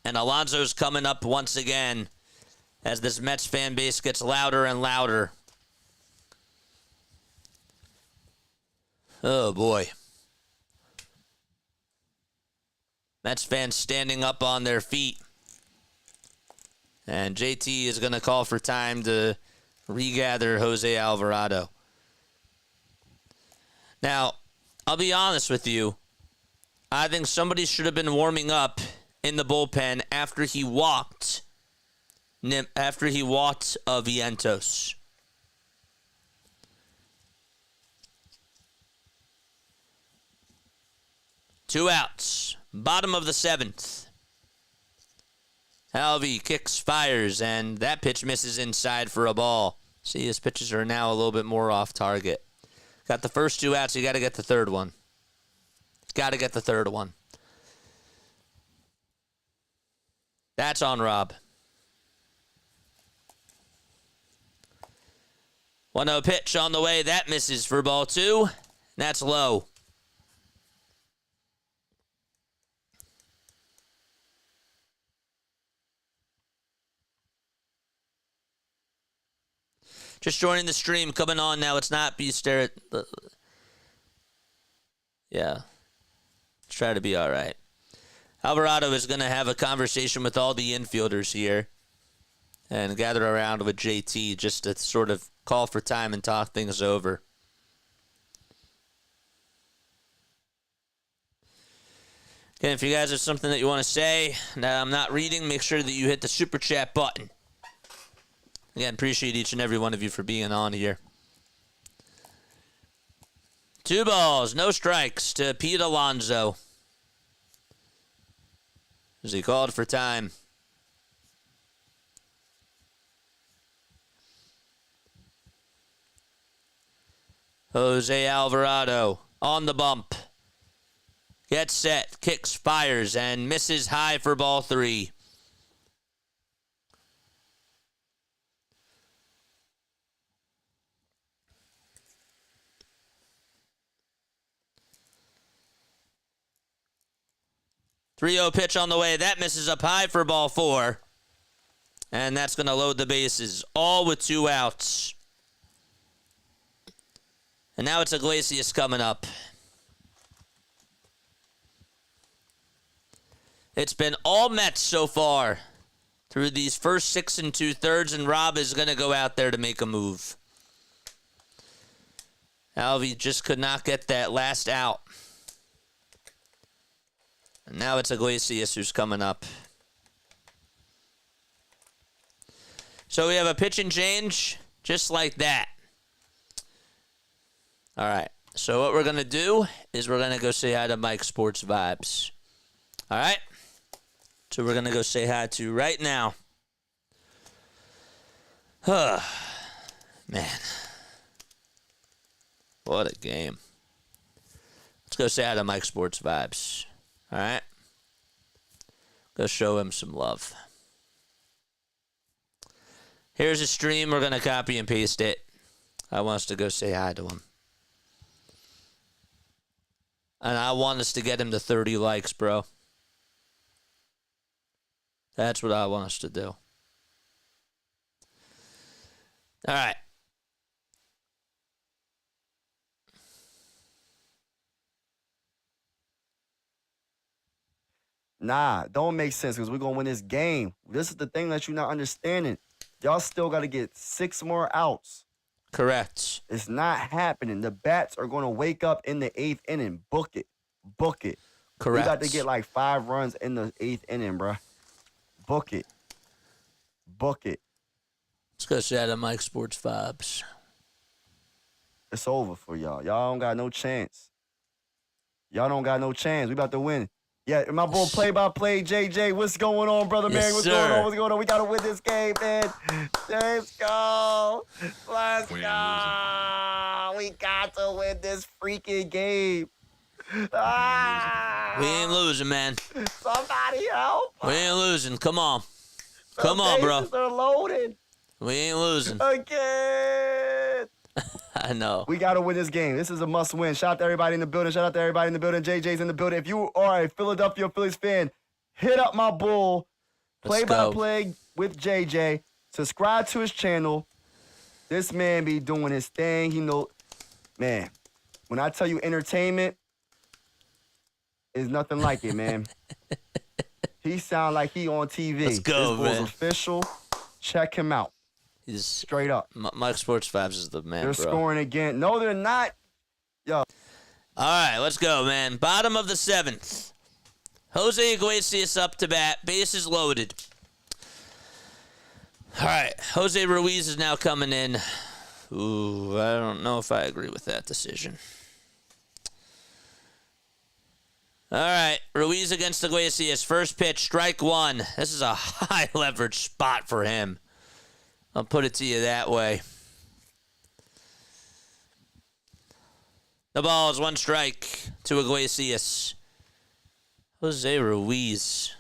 And Alonso's coming up once again as this Mets fan base gets louder and louder. Oh, boy. Mets fans standing up on their feet. And JT is going to call for time to regather Jose Alvarado. Now, I'll be honest with you. I think somebody should have been warming up in the bullpen after he walked Vientos. Two outs. Bottom of the 7th. Alvey kicks, fires, and that pitch misses inside for a ball. See, his pitches are now a little bit more off target. Got the first 2 outs, you got to get the third one. Got to get the third one. That's on Rob. 1-0 pitch on the way. That misses for ball 2. That's low. Just joining the stream, coming on now. It's not be stare at the. Yeah. Let's try to be all right. Alvarado is going to have a conversation with all the infielders here and gather around with JT just to sort of call for time and talk things over. Again, if you guys have something that you want to say that I'm not reading, make sure that you hit the super chat button. Again, appreciate each and every one of you for being on here. 2 balls, no strikes to Pete Alonso. As he called for time. Jose Alvarado on the bump. Gets set, kicks, fires, and misses high for ball 3. Three-0 pitch on the way. That misses up high for ball 4. And that's going to load the bases. All with 2 outs. And now it's Iglesias coming up. It's been all Mets so far through these first 6 2/3, and Rob is going to go out there to make a move. Alvey just could not get that last out. And now it's Iglesias who's coming up. So we have a pitch and change just like that. All right. So what we're going to do is we're going to go say hi to Mike Sports Vibes. All right? So we're going to go say hi to right now. Man. What a game. Let's go say hi to Mike Sports Vibes. All right? Go show him some love. Here's a stream. We're going to copy and paste it. I want us to go say hi to him. And I want us to get him to 30 likes, bro. That's what I want us to do. All right. Nah, don't make sense because we're going to win this game. This is the thing that you're not understanding. Y'all still got to get 6 more outs. Correct. It's not happening. The bats are going to wake up in the 8th inning. Book it. Book it. Correct. We got to get like 5 runs in the 8th inning, bruh. Book it. Book it. Let's go shout out Mike Sports Vibes. It's over for y'all. Y'all don't got no chance. Y'all don't got no chance. We about to win. Yeah, my boy play-by-play, JJ. What's going on, brother, man? Yes, What's sir. going on? What's going on? We got to win this game, man. Let's go. Let's We ain't go. We got to win this freaking game. We ain't losing, man. Somebody help. We ain't losing. Come on. The Come on, bro. bases are loaded We ain't losing. again. I know. We got to win this game. This is a must win. Shout out to everybody in the building. Shout out to everybody in the building. JJ's in the building. If you are a Philadelphia Phillies fan, hit up my bull. Let's go. Play-by-play with JJ. Subscribe to his channel. This man be doing his thing. He know, man, when I tell you entertainment, is nothing like it, man. He sound like he on TV. Let's go, this bull's man. official. Check him out. He's Straight up. Mike Sports Vibes is the man, They're bro. scoring again. No, they're not. Yo. All right, let's go, man. Bottom of the 7th. Jose Iglesias up to bat. Bases loaded. All right, Jose Ruiz is now coming in. Ooh, I don't know if I agree with that decision. All right, Ruiz against Iglesias. First pitch, strike 1. This is a high leverage spot for him. I'll put it to you that way. The ball is 1 strike to Iglesias. Jose Ruiz.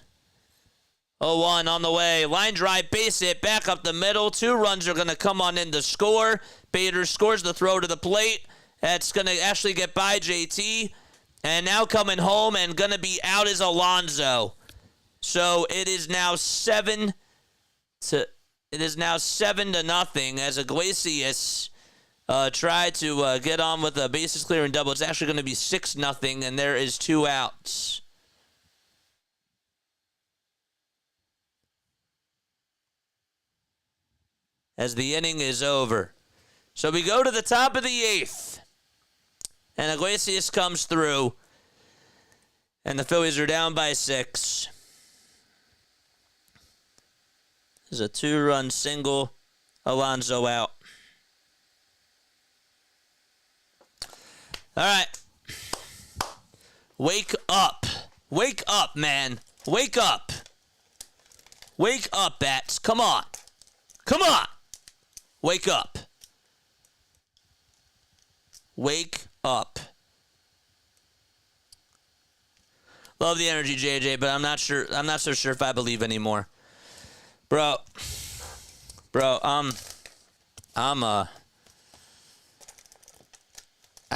0-1 on the way. Line drive, base hit, back up the middle. 2 runs are going to come on in to score. Bader scores the throw to the plate. That's going to actually get by JT. And now coming home and going to be out is Alonso. So it is now 7 to... It is now 7-0 as Iglesias tried to get on with a bases clear and double. It's actually going to be 6-0, and there is 2 outs. As the inning is over. So we go to the top of the 8th. And Iglesias comes through. And the Phillies are down by 6. There's a 2-run single. Alonso out. All right. Wake up. Wake up, man. Wake up. Wake up, bats. Come on. Come on. Wake up. Wake up. Love the energy, JJ, but I'm not so sure if I believe anymore. Bro, I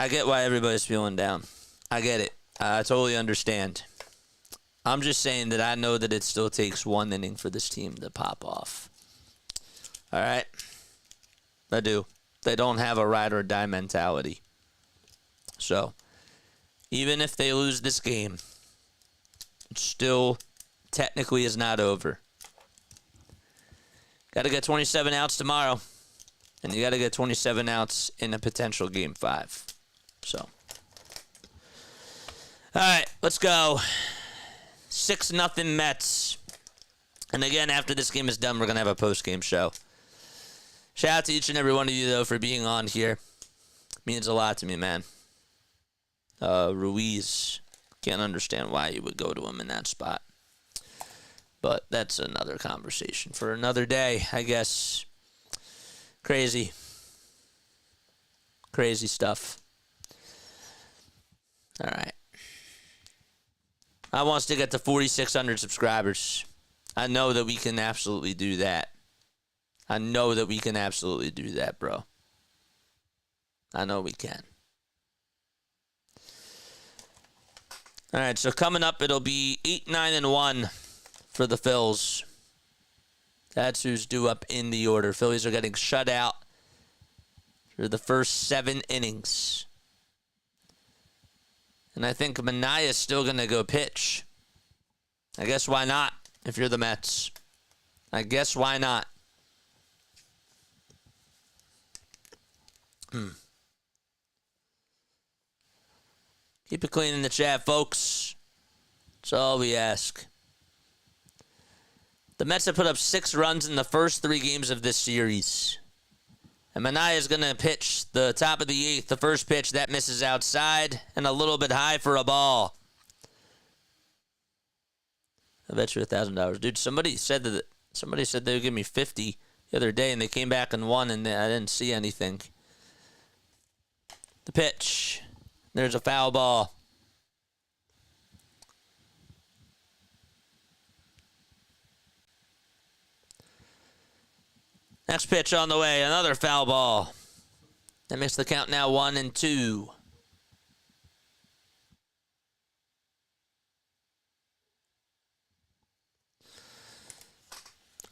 get why everybody's feeling down. I get it. I totally understand. I'm just saying that I know that it still takes 1 inning for this team to pop off. All right? I do. They don't have a ride or die mentality. So, even if they lose this game, it still technically is not over. Got to get 27 outs tomorrow. And you got to get 27 outs in a potential Game 5. So. All right, let's go. 6-0 Mets. And again, after this game is done, we're going to have a post-game show. Shout out to each and every one of you, though, for being on here. It means a lot to me, man. Ruiz. Can't understand why you would go to him in that spot. But that's another conversation for another day, I guess. Crazy. Crazy stuff. All right. I want us to get to 4,600 subscribers. I know that we can absolutely do that. I know that we can absolutely do that, bro. I know we can. All right, so coming up, it'll be 8-9-1 for the Phils. That's who's due up in the order. Phillies are getting shut out for the first 7 innings. And I think Manea is still going to go pitch. I guess why not if you're the Mets? I guess why not? Keep it clean in the chat, folks. That's all we ask. The Mets have put up 6 runs in the first 3 games of this series. And Manea is going to pitch the top of the 8th. The first pitch, that misses outside and a little bit high for a ball. I bet you $1,000. Dude, somebody said they would give me 50 the other day, and they came back and won, and I didn't see anything. The pitch. There's a foul ball. Next pitch on the way, another foul ball. That makes the count now 1-2.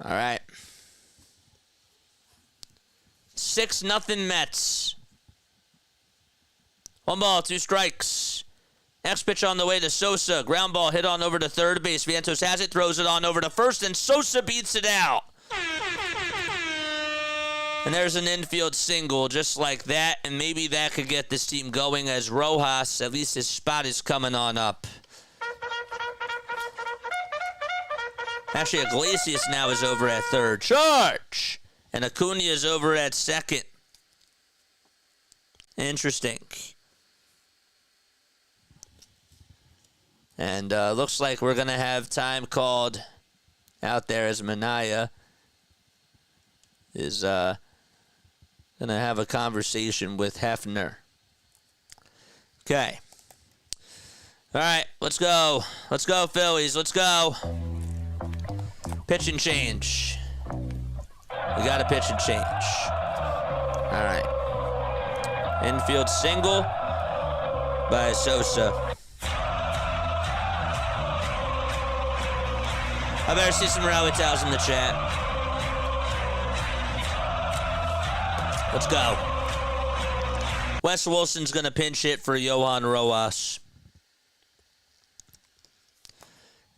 All right. 6-0 Mets. 1 ball, 2 strikes. Next pitch on the way to Sosa. Ground ball hit on over to third base. Vientos has it, throws it on over to first, and Sosa beats it out. And there's an infield single just like that, and maybe that could get this team going as Rojas, at least his spot is coming on up. Actually, Iglesias now is over at third. Charge! And Acuna is over at second. Interesting. And looks like we're going to have time called out there as Manea is going to have a conversation with Hefner. Okay. All right, let's go. Let's go, Phillies. Let's go. Pitch and change. We got a pitch and change. All right. Infield single by Sosa. I better see some rally towels in the chat. Let's go. Wes Wilson's going to pinch hit for Johan Rojas.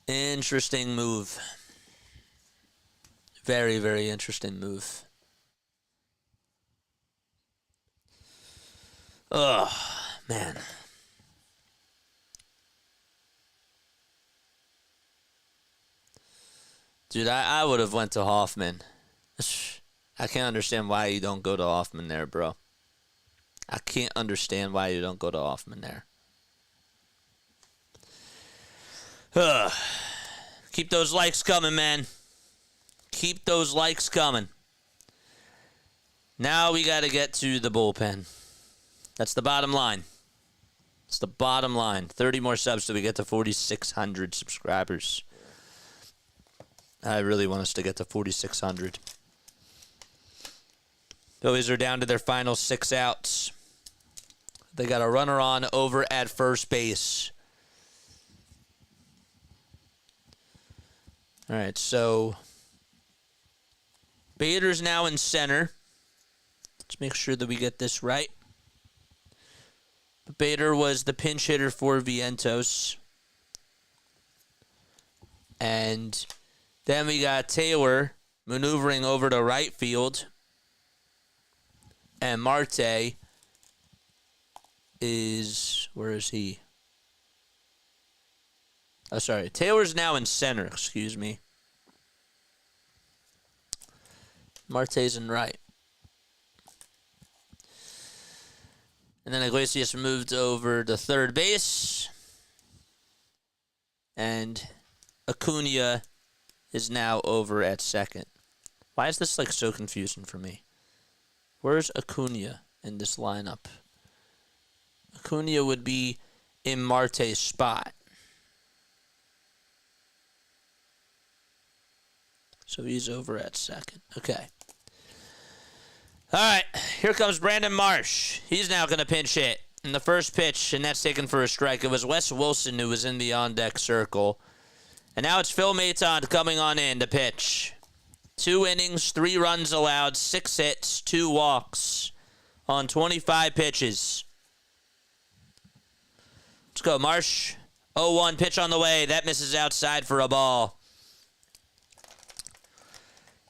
Interesting move. Very, very interesting move. Oh, man. Dude, I would have went to Hoffman. I can't understand why you don't go to Hoffman there, bro. I can't understand why you don't go to Hoffman there. Keep those likes coming, man. Keep those likes coming. Now we got to get to the bullpen. That's the bottom line. It's the bottom line. 30 more subs till we get to 4,600 subscribers. I really want us to get to 4,600. Phillies are down to their final 6 outs. They got a runner on over at first base. All right, so Bader's now in center. Let's make sure that we get this right. Bader was the pinch hitter for Vientos. And then we got Taylor maneuvering over to right field. And Marte is... Where is he? Oh, sorry. Taylor's now in center. Excuse me. Marte's in right. And then Iglesias moved over to third base. And Acuna is now over at second. Why is this like so confusing for me? Where's Acuna in this lineup? Acuna would be in Marte's spot. So he's over at second. Okay. All right. Here comes Brandon Marsh. He's now going to pinch hit. in the first pitch, and that's taken for a strike. It was Wes Wilson who was in the on-deck circle. And now it's Phil Maton coming on in to pitch. 2 innings, 3 runs allowed, 6 hits, 2 walks on 25 pitches. Let's go, Marsh. 0-1 pitch on the way. That misses outside for a ball.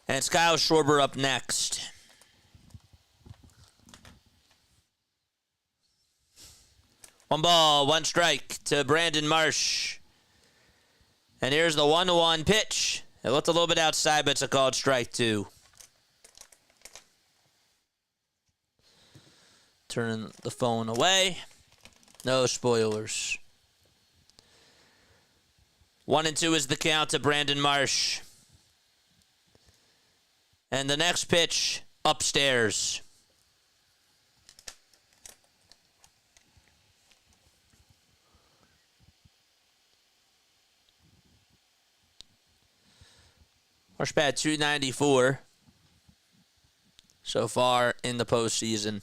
And it's Kyle Schwarber up next. One ball, 1 strike to Brandon Marsh. And here's the 1-1 pitch. It looked a little bit outside, but it's a called strike 2. Turning the phone away. No spoilers. 1-2 is the count to Brandon Marsh. And the next pitch, upstairs. Marsh bat 294 so far in the postseason.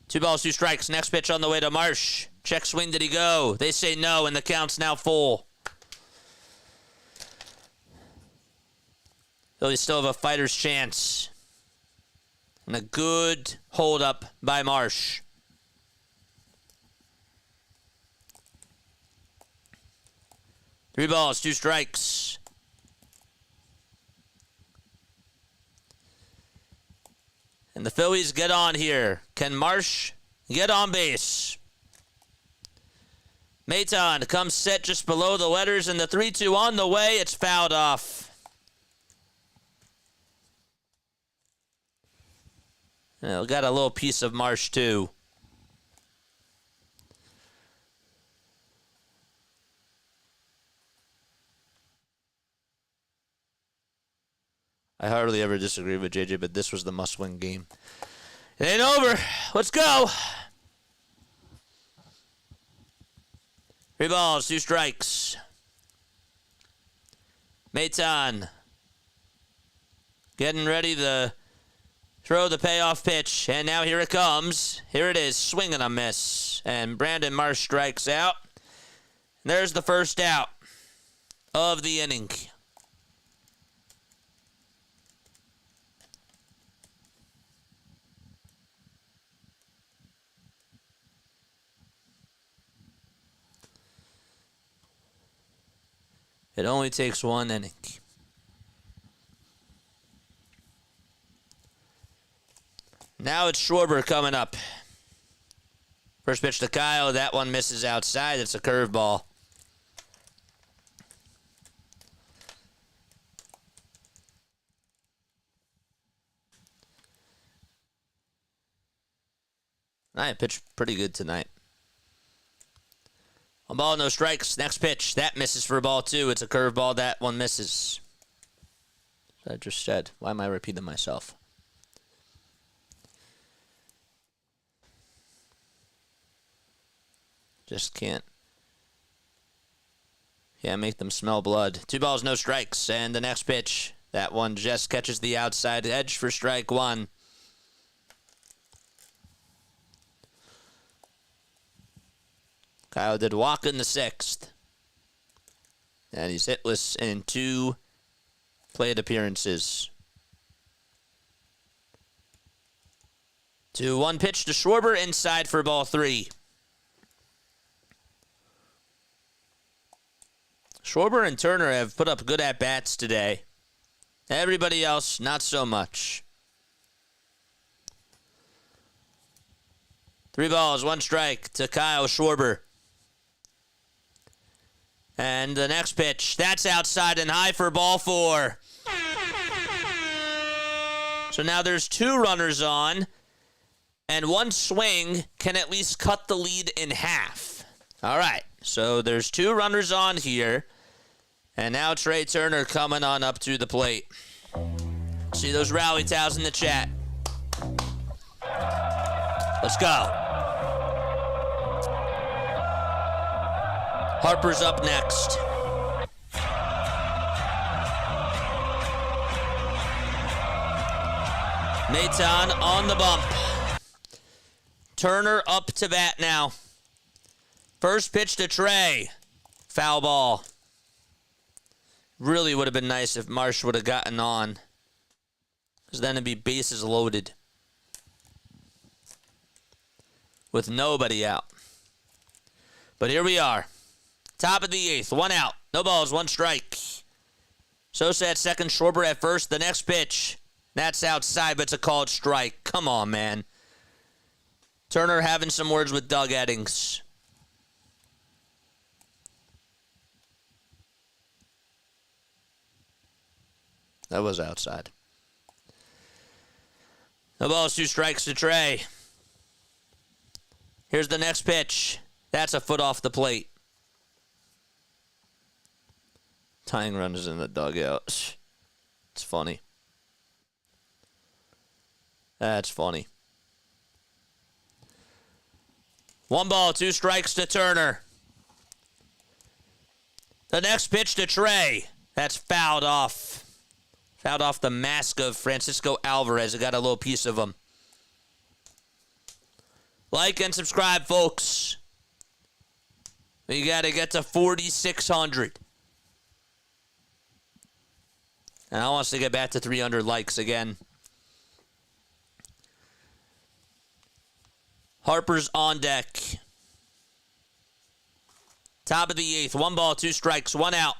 Two balls, 2 strikes. Next pitch on the way to Marsh. Check swing, did he go? They say no, and the count's now full. Phillies still have a fighter's chance. And a good hold-up by Marsh. Three balls, 2 strikes. And the Phillies get on here. Can Marsh get on base? Maton comes set just below the letters, and the 3-2 on the way. It's fouled off. We got a little piece of Marsh, too. I hardly ever disagree with JJ, but this was the must-win game. It ain't over. Let's go. 3 balls, 2 strikes. Maton getting ready to throw the payoff pitch, and now here it comes. Here it is, swing and a miss. And Brandon Marsh strikes out. And there's the first out of the inning. It only takes 1 inning. Now it's Schwarber coming up. First pitch to Kyle. That one misses outside. It's a curveball. I pitched pretty good tonight. 1 ball, no strikes. Next pitch. That misses for a ball, too. It's a curveball. That one misses. I just said. Why am I repeating myself? Just can't make them smell blood. 2 balls, no strikes. And the next pitch. That one just catches the outside edge for strike 1. Kyle did walk in the 6th. And he's hitless in 2 plate appearances. 2-1 pitch to Schwarber, inside for ball 3. Schwarber and Turner have put up good at-bats today. Everybody else, not so much. 3 balls, 1 strike to Kyle Schwarber. And the next pitch, that's outside and high for ball 4. So now there's 2 runners on, and 1 swing can at least cut the lead in half. All right, so there's 2 runners on here, and now Trey Turner coming on up to the plate. See those rally towels in the chat. Let's go. Harper's up next. Maton on the bump. Turner up to bat now. First pitch to Trey. Foul ball. Really would have been nice if Marsh would have gotten on, because then it'd be bases loaded with nobody out. But here we are. Top of the 8th. 1 out. No balls, 1 strike. Sosa at second, Schwarber at first. The next pitch. That's outside, but it's a called strike. Come on, man. Turner having some words with Doug Eddings. That was outside. No balls, 2 strikes to Trey. Here's the next pitch. That's a foot off the plate. Tying run is in the dugout. It's funny. That's funny. 1 ball, 2 strikes to Turner. The next pitch to Trey. That's fouled off. Fouled off the mask of Francisco Alvarez. It got a little piece of him. Like and subscribe, folks. We got to get to 4,600. And I want us to get back to 300 likes again. Harper's on deck. Top of the 8th. 1 ball, 2 strikes, 1 out.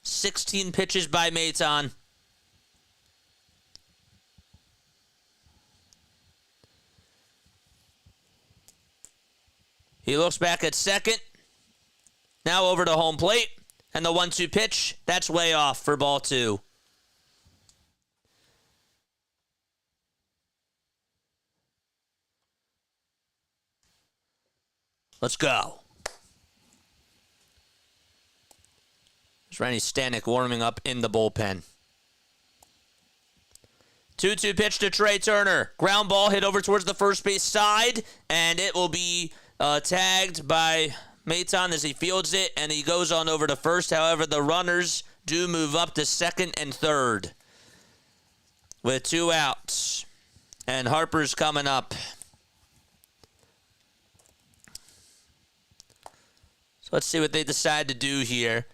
16 pitches by Maton. He looks back at second. Now over to home plate. And the 1-2 pitch, that's way off for ball 2. Let's go. There's Randy Stanek warming up in the bullpen. 2-2 pitch to Trey Turner. Ground ball hit over towards the first base side, and it will be tagged by Maton as he fields it, and he goes on over to first. However, the runners do move up to second and third with 2 outs. And Harper's coming up. So let's see what they decide to do here.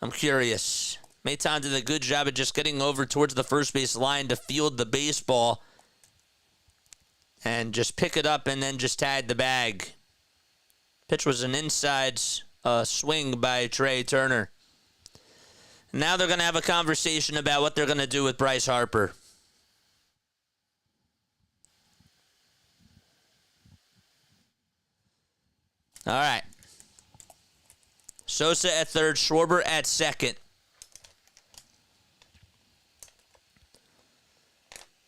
I'm curious. Maton did a good job of just getting over towards the first base line to field the baseball and just pick it up and then just tag the bag. Pitch was an inside swing by Trey Turner. Now they're going to have a conversation about what they're going to do with Bryce Harper. All right. Sosa at third, Schwarber at second.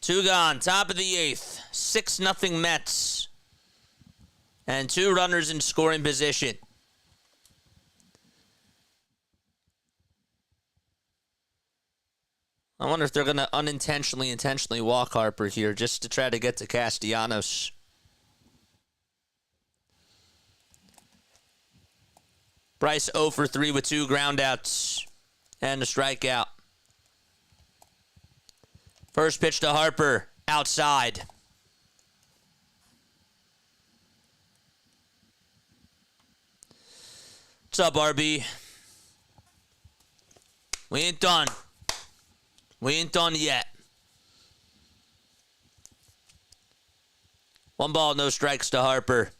2 gone, top of the 8th. 6-0 Mets. And 2 runners in scoring position. I wonder if they're going to intentionally walk Harper here just to try to get to Castellanos. Bryce 0 for 3 with 2 groundouts and a strikeout. First pitch to Harper, outside. What's up, RB? We ain't done. We ain't done yet. 1 ball, no strikes to Harper.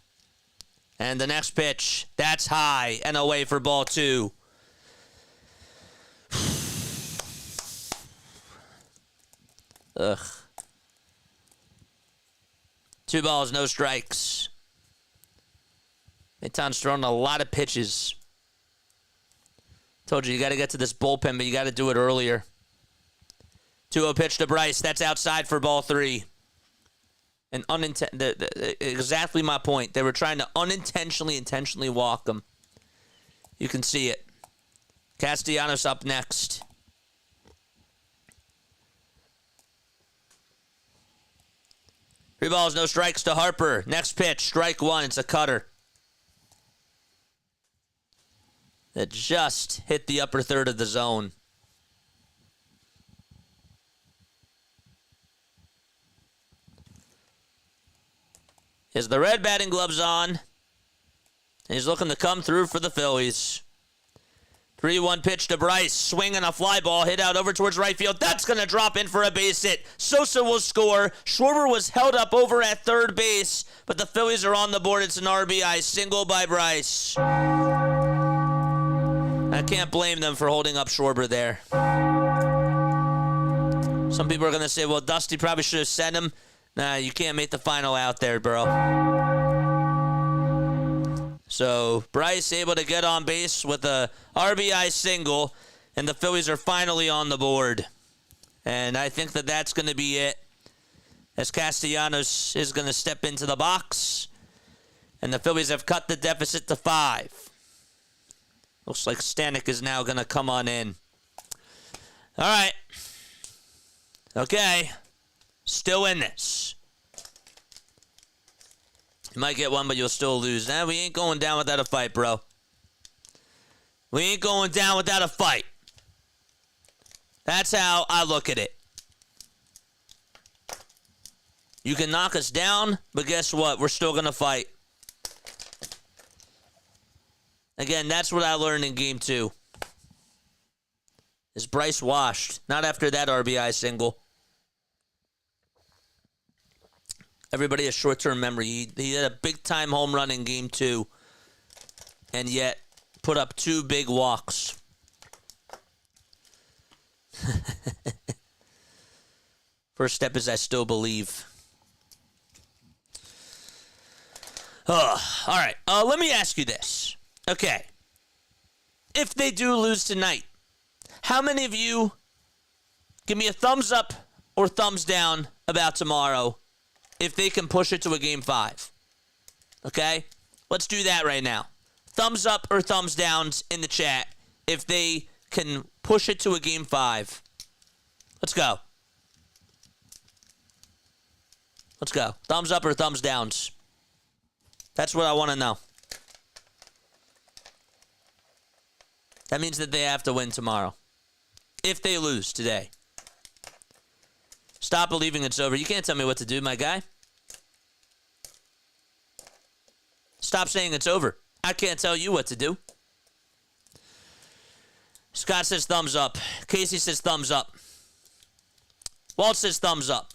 And the next pitch, that's high and away for ball 2. Ugh. 2 balls, no strikes. Maton's throwing a lot of pitches. Told you got to get to this bullpen, but you got to do it earlier. 2-0 pitch to Bryce. That's outside for ball 3. And exactly my point. They were trying to intentionally walk him. You can see it. Castellanos up next. Three balls, no strikes to Harper. Next pitch, strike 1. It's a cutter. That just hit the upper third of the zone. He has the red batting gloves on. And he's looking to come through for the Phillies. 3-1 pitch to Bryce. Swinging a fly ball. Hit out over towards right field. That's going to drop in for a base hit. Sosa will score. Schwarber was held up over at third base. But the Phillies are on the board. It's an RBI single by Bryce. I can't blame them for holding up Schwarber there. Some people are going to say, well, Dusty probably should have sent him. Nah, you can't make the final out there, bro. So Bryce able to get on base with a RBI single, and the Phillies are finally on the board. And I think that that's going to be it, as Castellanos is going to step into the box, and the Phillies have cut the deficit to 5. Looks like Stanek is now going to come on in. All right. Okay. Still in this. You might get one, but you'll still lose. Nah, we ain't going down without a fight, bro. We ain't going down without a fight. That's how I look at it. You can knock us down, but guess what? We're still going to fight. Again, that's what I learned in Game 2. Is Bryce washed? Not after that RBI single. Everybody has short-term memory. He had a big-time home run in Game 2, and yet put up 2 big walks. First step is I still believe. All right. Let me ask you this. Okay. If they do lose tonight, how many of you give me a thumbs up or thumbs down about tomorrow if they can push it to a Game 5? Okay? Let's do that right now. Thumbs up or thumbs downs in the chat if they can push it to a Game 5. Let's go. Let's go. Thumbs up or thumbs downs. That's what I want to know. That means that they have to win tomorrow. If they lose today. Stop believing it's over. You can't tell me what to do, my guy. Stop saying it's over. I can't tell you what to do. Scott says thumbs up. Casey says thumbs up. Walt says thumbs up.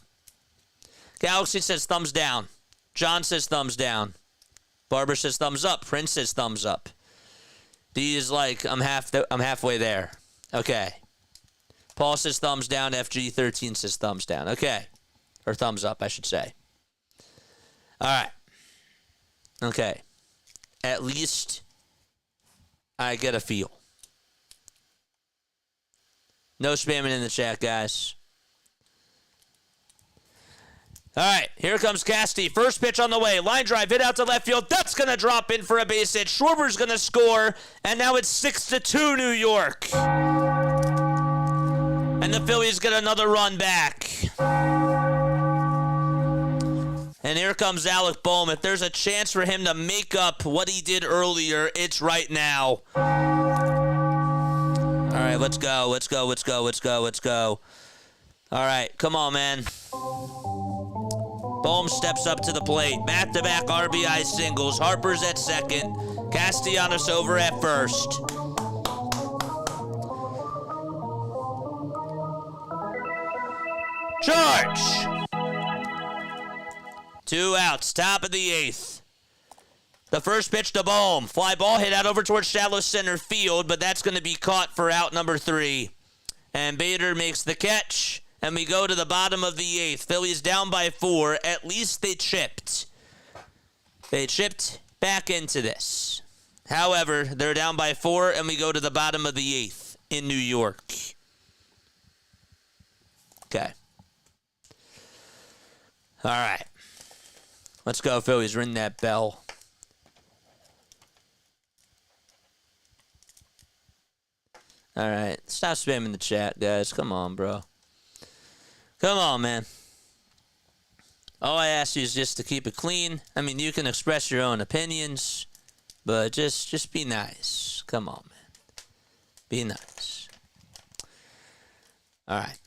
Galaxy says thumbs down. John says thumbs down. Barber says thumbs up. Prince says thumbs up. D is like, I'm halfway there. Okay. Paul says thumbs down. FG13 says thumbs down. Okay. Or thumbs up, I should say. All right. Okay. At least I get a feel. No spamming in the chat, guys. All right, here comes Casty. First pitch on the way. Line drive, hit out to left field. That's going to drop in for a base hit. Schwarber's going to score, and now it's 6-2 New York. And the Phillies get another run back. And here comes Alec Bohm. If there's a chance for him to make up what he did earlier, it's right now. All right, let's go. Let's go. Let's go. Let's go. Let's go. All right, come on, man. Bohm steps up to the plate. Back-to-back RBI singles. Harper's at second. Castellanos over at first. Charge! 2 outs. Top of the 8th. The first pitch to Bohm. Fly ball hit out over towards shallow center field, but that's going to be caught for out number 3. And Bader makes the catch. And we go to the bottom of the 8th. Phillies down by 4. At least they chipped. They chipped back into this. However, they're down by 4, and we go to the bottom of the 8th in New York. Okay. All right. Let's go, Phillies. Ring that bell. All right. Stop spamming the chat, guys. Come on, bro. Come on, man. All I ask you is just to keep it clean. I mean, you can express your own opinions, but just be nice. Come on, man. Be nice. All right.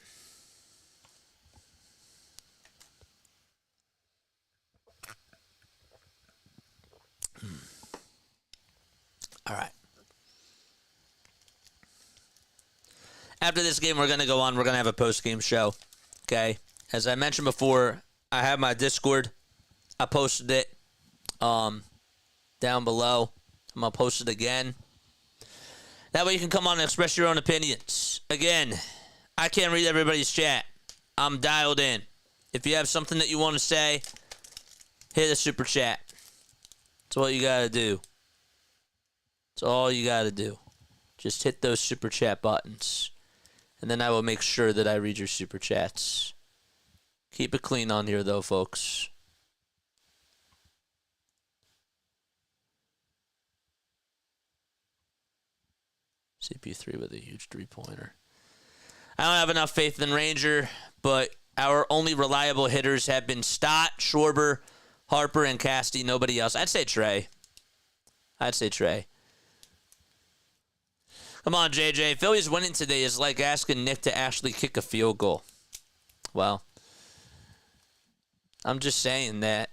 After this game, we're going to go on. We're going to have a post-game show. Okay? As I mentioned before, I have my Discord. I posted it down below. I'm going to post it again. That way you can come on and express your own opinions. Again, I can't read everybody's chat. I'm dialed in. If you have something that you want to say, hit a super chat. That's all you got to do. That's all you got to do. Just hit those super chat buttons. And then I will make sure that I read your super chats. Keep it clean on here, though, folks. CP3 with a huge three-pointer. I don't have enough faith in Ranger, but our only reliable hitters have been Stott, Schwarber, Harper, and Casty. Nobody else. I'd say Trey. Come on, JJ. Phillies winning today is like asking Nick to actually kick a field goal. Well, I'm just saying that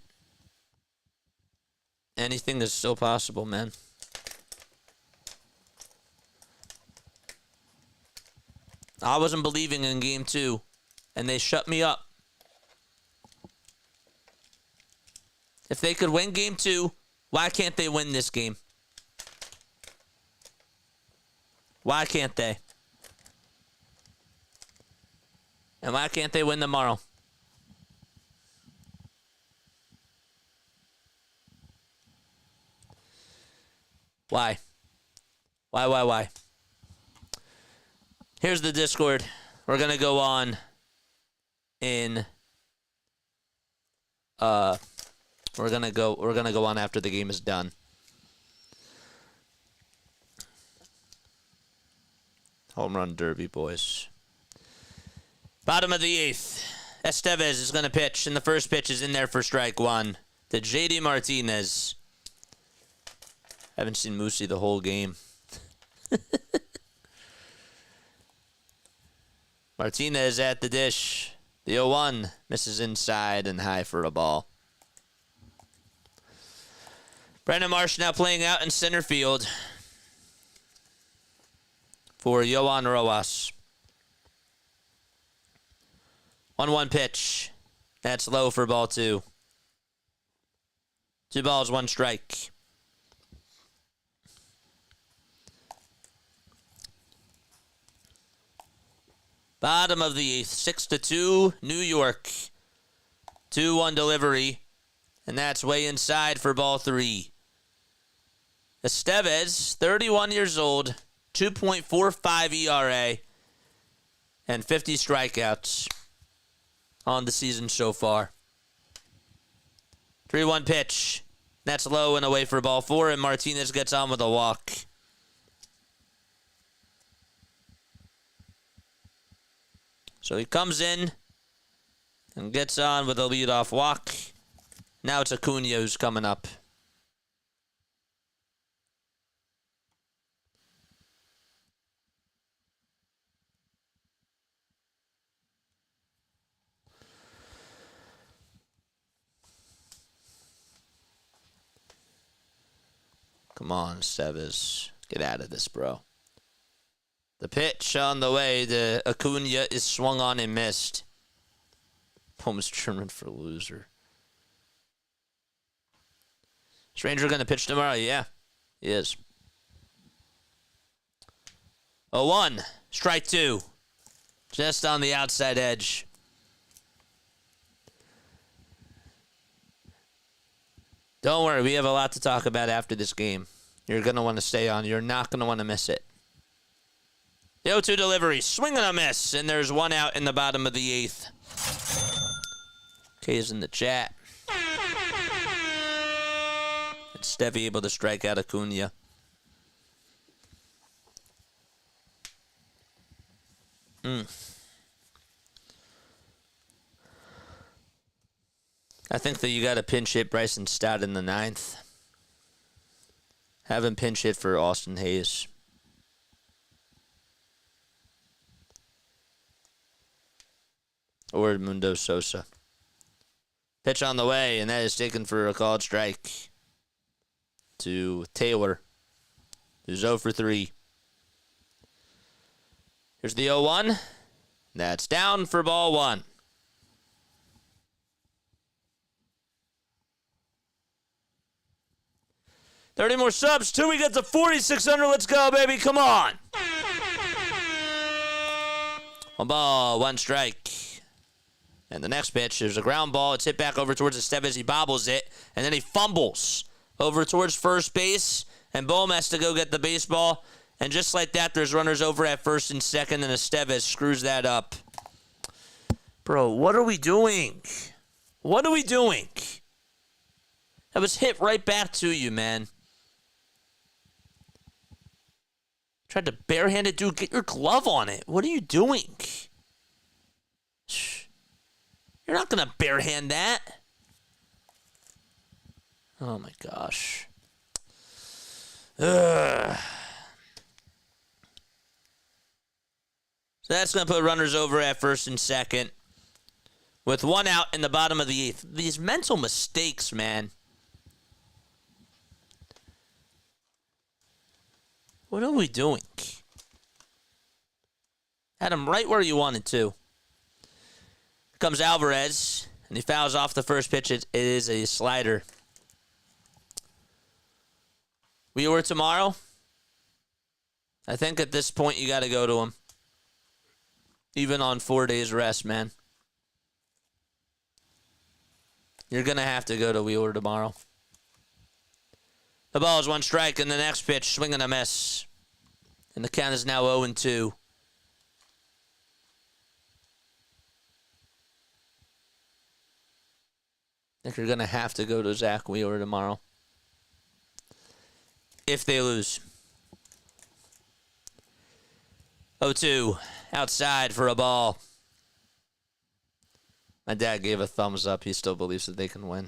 anything is still possible, man. I wasn't believing in game 2, and they shut me up. If they could win game 2, why can't they win this game? Why can't they? And why can't they win tomorrow? Why? Why? Here's the Discord. We're gonna go on in we're gonna go on after the game is done. Home run derby, boys. Bottom of the 8th. Estevez is gonna pitch, and the first pitch is in there for strike 1 to JD Martinez. Haven't seen Moosey the whole game. Martinez at the dish. The 0-1 misses inside and high for a ball. Brandon Marsh now playing out in center field for Yohan Rojas. 1-1 pitch. That's low for ball 2. 2 balls, 1 strike. Bottom of the 8th, 6-2, New York. 2-1 delivery, and that's way inside for ball 3. Estevez, 31 years old, 2.45 ERA, and 50 strikeouts on the season so far. 3-1 pitch. That's low and away for ball 4, and Martinez gets on with a walk. So he comes in and gets on with a leadoff walk. Now it's Acuna who's coming up. Come on, Estevez. Get out of this, bro. The pitch on the way to Acuna is swung on and missed. Holmes German for loser. Stranger going to pitch tomorrow? Yeah, he is. 0-1. Strike 2. Just on the outside edge. Don't worry, we have a lot to talk about after this game. You're going to want to stay on. You're not going to want to miss it. The 0-2 delivery, swing and a miss, and there's 1 out in the bottom of the 8th. K's in the chat. And Stevie able to strike out Acuna. I think that you got to pinch hit Bryson Stott in the 9th. Have him pinch hit for Austin Hayes. Or Mundo Sosa. Pitch on the way, and that is taken for a called strike to Taylor, who's 0 for 3. Here's the 0-1. That's down for ball one. $30 more subs. 2, we get to 4,600. Let's go, baby. Come on. 1 ball, 1 strike. And the next pitch, there's a ground ball. It's hit back over towards Estevez. He bobbles it, and then he fumbles over towards first base, and Bohm has to go get the baseball. And just like that, there's runners over at first and second, and Estevez screws that up. Bro, what are we doing? What are we doing? That was hit right back to you, man. Tried to barehand it, dude. Get your glove on it. What are you doing? You're not going to barehand that. Oh, my gosh. Ugh. So that's going to put runners over at first and second with 1 out in the bottom of the 8th. These mental mistakes, man. What are we doing? Had him right where you wanted to. Comes Alvarez, and he fouls off the first pitch. It is a slider. We were tomorrow. I think at this point you got to go to him. Even on 4 days rest, man. You're going to have to go to Wheeler tomorrow. The ball is 1 strike, and the next pitch, swing and a miss. And the count is now 0-2. I think you're going to have to go to Zach Wheeler tomorrow. If they lose. 0-2. Outside for a ball. My dad gave a thumbs up. He still believes that they can win.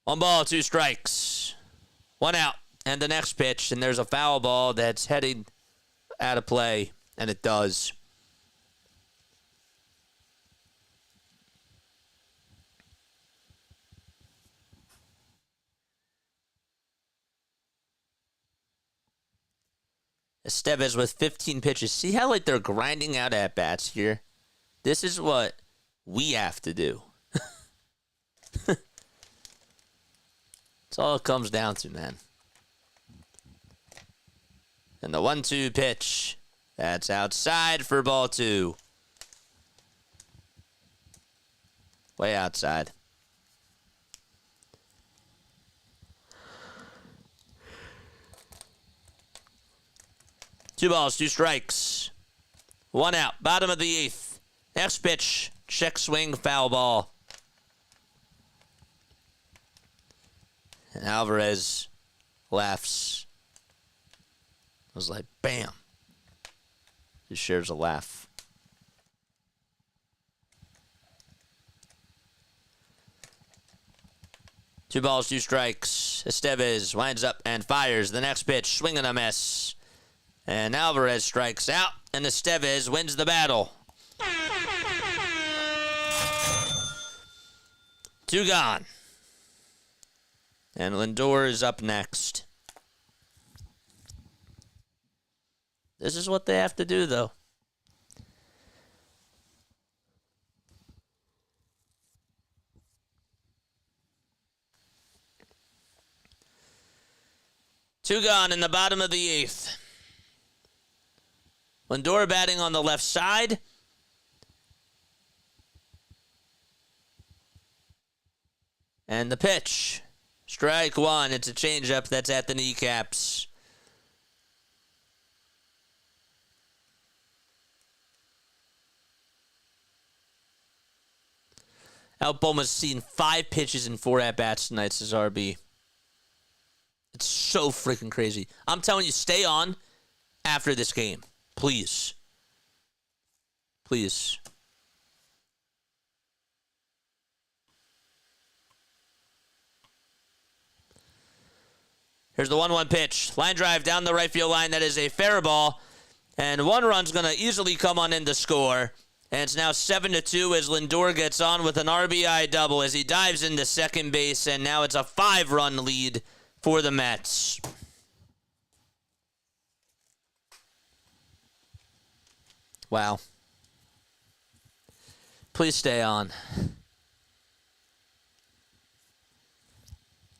One ball, 2 strikes. 1 out. And the next pitch, and there's a foul ball that's heading out of play, and it does. Estevez with 15 pitches. See how, like, they're grinding out at-bats here? This is what we have to do. That's all it comes down to, man. And the 1-2 pitch. That's outside for ball 2. Way outside. Two balls, 2 strikes. 1 out. Bottom of the 8th. Next pitch. Check swing, foul ball. And Alvarez laughs. I was like, bam. He shares a laugh. Two balls, 2 strikes. Estevez winds up and fires. The next pitch, swing and a miss. And Alvarez strikes out, and Estevez wins the battle. 2 gone. And Lindor is up next. This is what they have to do, though. Two gone in the bottom of the 8th. Lindor batting on the left side. And the pitch. Strike 1. It's a changeup that's at the kneecaps. Bohm has seen 5 pitches in 4 at-bats tonight, says RB. It's so freaking crazy. I'm telling you, stay on after this game. Please. Please. Here's the 1-1 pitch. Line drive down the right field line. That is a fair ball. And 1 run's going to easily come on in to score. And it's now 7-2 as Lindor gets on with an RBI double as he dives into second base, and now it's a 5-run lead for the Mets. Wow. Please stay on.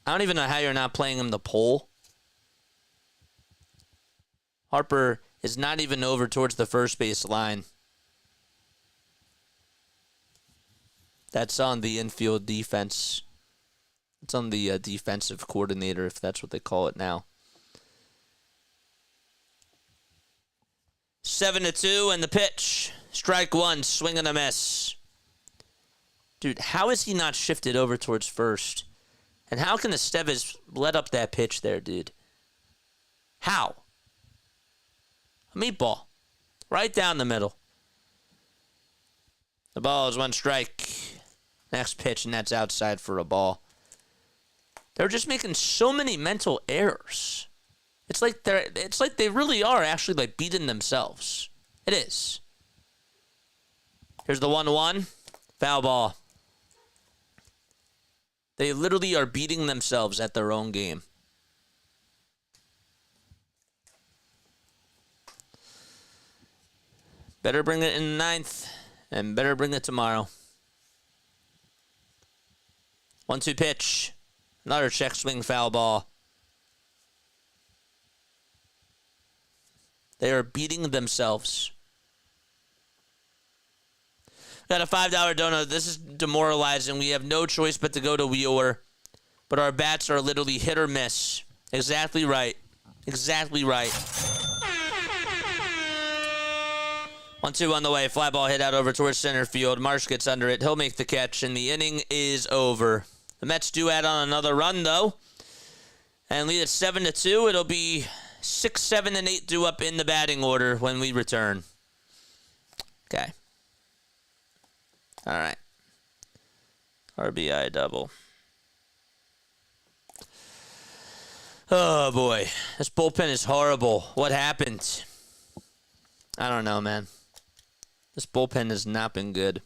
I don't even know how you're not playing him the pole. Harper is not even over towards the first base line. That's on the infield defense. It's on the defensive coordinator, if that's what they call it now. 7-2, and the pitch. Strike one, swing and a miss. Dude, how is he not shifted over towards first? And how can Estevez let up that pitch there, dude? How? A meatball. Right down the middle. The ball is one strike. Next pitch, and that's outside for a ball. They're just making so many mental errors. It's like they really are actually like beating themselves. It is. Here's the 1-1. Foul ball. They literally are beating themselves at their own game. Better bring it in the ninth, and better bring it tomorrow. 1-2 pitch. Another check swing foul ball. They are beating themselves. Got a $5 donut. This is demoralizing. We have no choice but to go to Wheeler. But our bats are literally hit or miss. Exactly right. Exactly right. 1-2 on the way. Fly ball hit out over towards center field. Marsh gets under it. He'll make the catch, and the inning is over. The Mets do add on another run, though. And lead at 7-2. It'll be 6, 7, and 8 due up in the batting order when we return. Okay. All right. RBI double. Oh, boy. This bullpen is horrible. What happened? I don't know, man. This bullpen has not been good.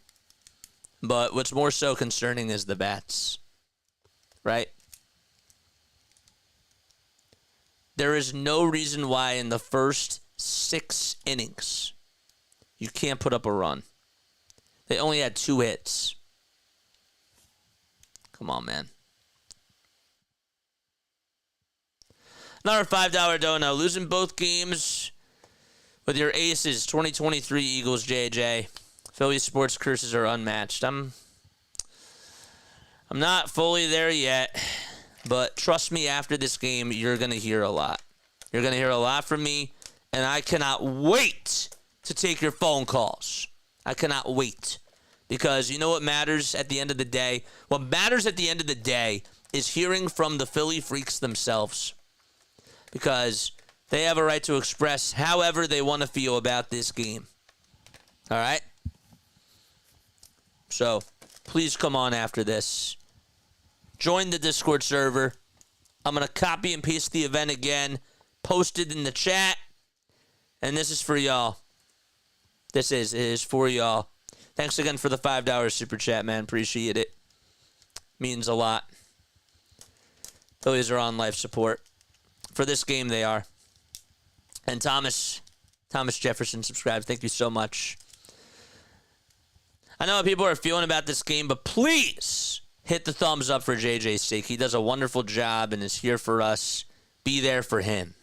But what's more so concerning is the bats. Right? There is no reason why in the first 6 innings you can't put up a run. They only had 2 hits. Come on, man. Another $5 dono. Losing both games with your aces. 2023 Eagles, JJ. Phillies sports curses are unmatched. I'm not fully there yet, but trust me, after this game, you're going to hear a lot. You're going to hear a lot from me, and I cannot wait to take your phone calls. I cannot wait, because you know what matters at the end of the day? What matters at the end of the day is hearing from the Philly freaks themselves, because they have a right to express however they want to feel about this game. All right? So, please come on after this. Join the Discord server. I'm going to copy and paste the event again, post it in the chat, and this is for y'all. It is for y'all. Thanks again for the $5 super chat, man. Appreciate it. Means a lot. Phillies are on life support. For this game, they are. And Thomas Jefferson subscribed. Thank you so much. I know how people are feeling about this game, but please hit the thumbs up for JJ's sake. He does a wonderful job and is here for us. Be there for him.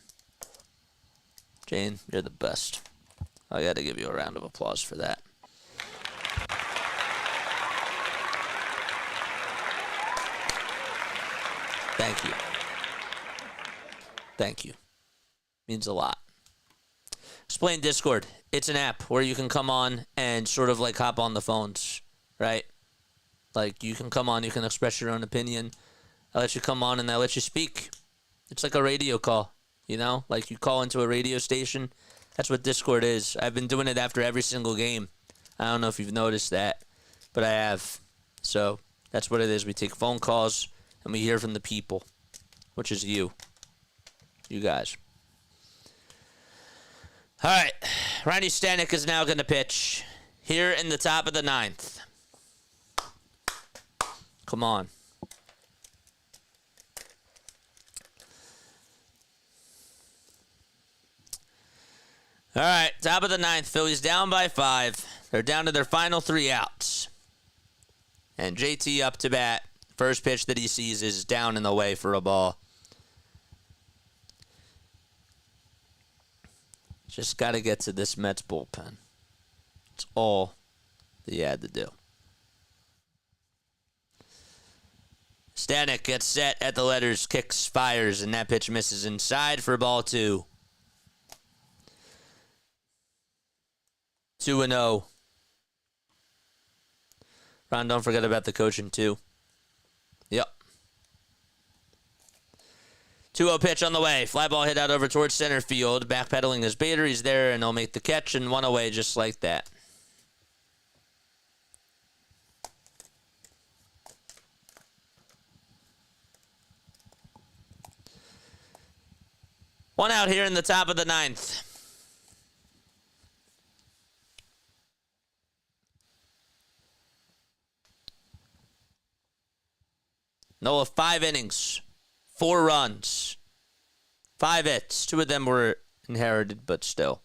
Jane, you're the best. I got to give you a round of applause for that. Thank you. Thank you. Means a lot. Explain Discord. It's an app where you can come on and sort of like hop on the phones, right? Like you can come on, you can express your own opinion. I let you come on and I let you speak. It's like a radio call, you know? Like you call into a radio station. That's what Discord is. I've been doing it after every single game. I don't know if you've noticed that, but I have. So that's what it is. We take phone calls and we hear from the people, which is you. You guys. All right. Ronnie Stanek is now going to pitch. here in the top of the 9th. Come on. All right, top of the 9th. Phillies down by 5. They're down to their final 3 outs. And JT up to bat. First pitch that he sees is down in the way for a ball. Just got to get to this Mets bullpen. That's all that you had to do. Stanek gets set at the letters, kicks, fires, and that pitch misses inside for ball 2. 2-0. Ron, don't forget about the coaching, too. Yep. 2-0 pitch on the way. Fly ball hit out over towards center field. Backpedaling his baiter. He's there, and he'll make the catch, and 1 away just like that. One out here in the top of the 9th. Nola, 5 innings, 4 runs, 5 hits. 2 of them were inherited, but still.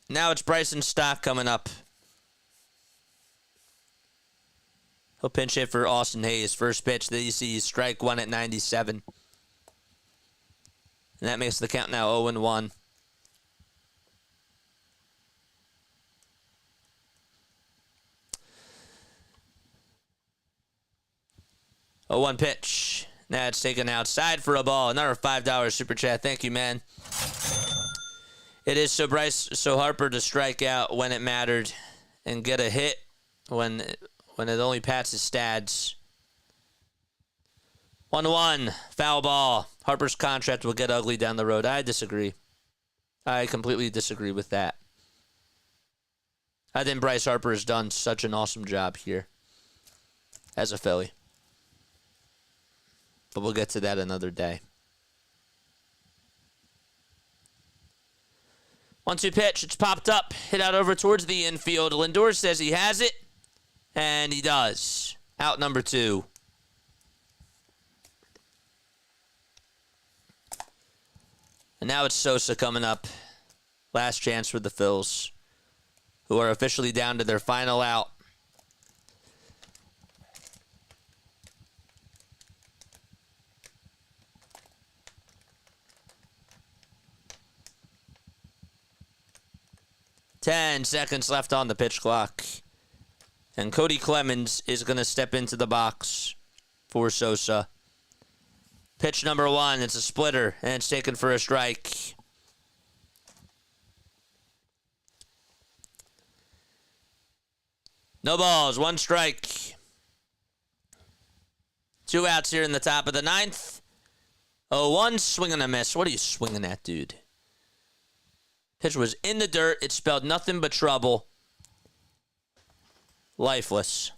Now it's Bryson Stott coming up. He'll pinch hit for Austin Hayes. First pitch that you see, strike 1 at 97. And that makes the count now 0-1. A 1 pitch. Now it's taken outside for a ball. Another $5 super chat. Thank you, man. It is so Harper to strike out when it mattered and get a hit when it only pats his stats. 1-1. Foul ball. Harper's contract will get ugly down the road. I disagree. I completely disagree with that. I think Bryce Harper has done such an awesome job here as a Philly. But we'll get to that another day. 1-2 pitch. It's popped up. Hit out over towards the infield. Lindor says he has it. And he does. Out number 2. And now it's Sosa coming up. Last chance for the Phils, who are officially down to their final out. Ten seconds left on the pitch clock. And Cody Clemens is going to step into the box for Sosa. Pitch number 1, it's a splitter, and it's taken for a strike. No balls, 1 strike. 2 outs here in the top of the 9th. 0-1, swing and a miss. What are you swinging at, dude? Pitch was in the dirt. It spelled nothing but trouble. Lifeless.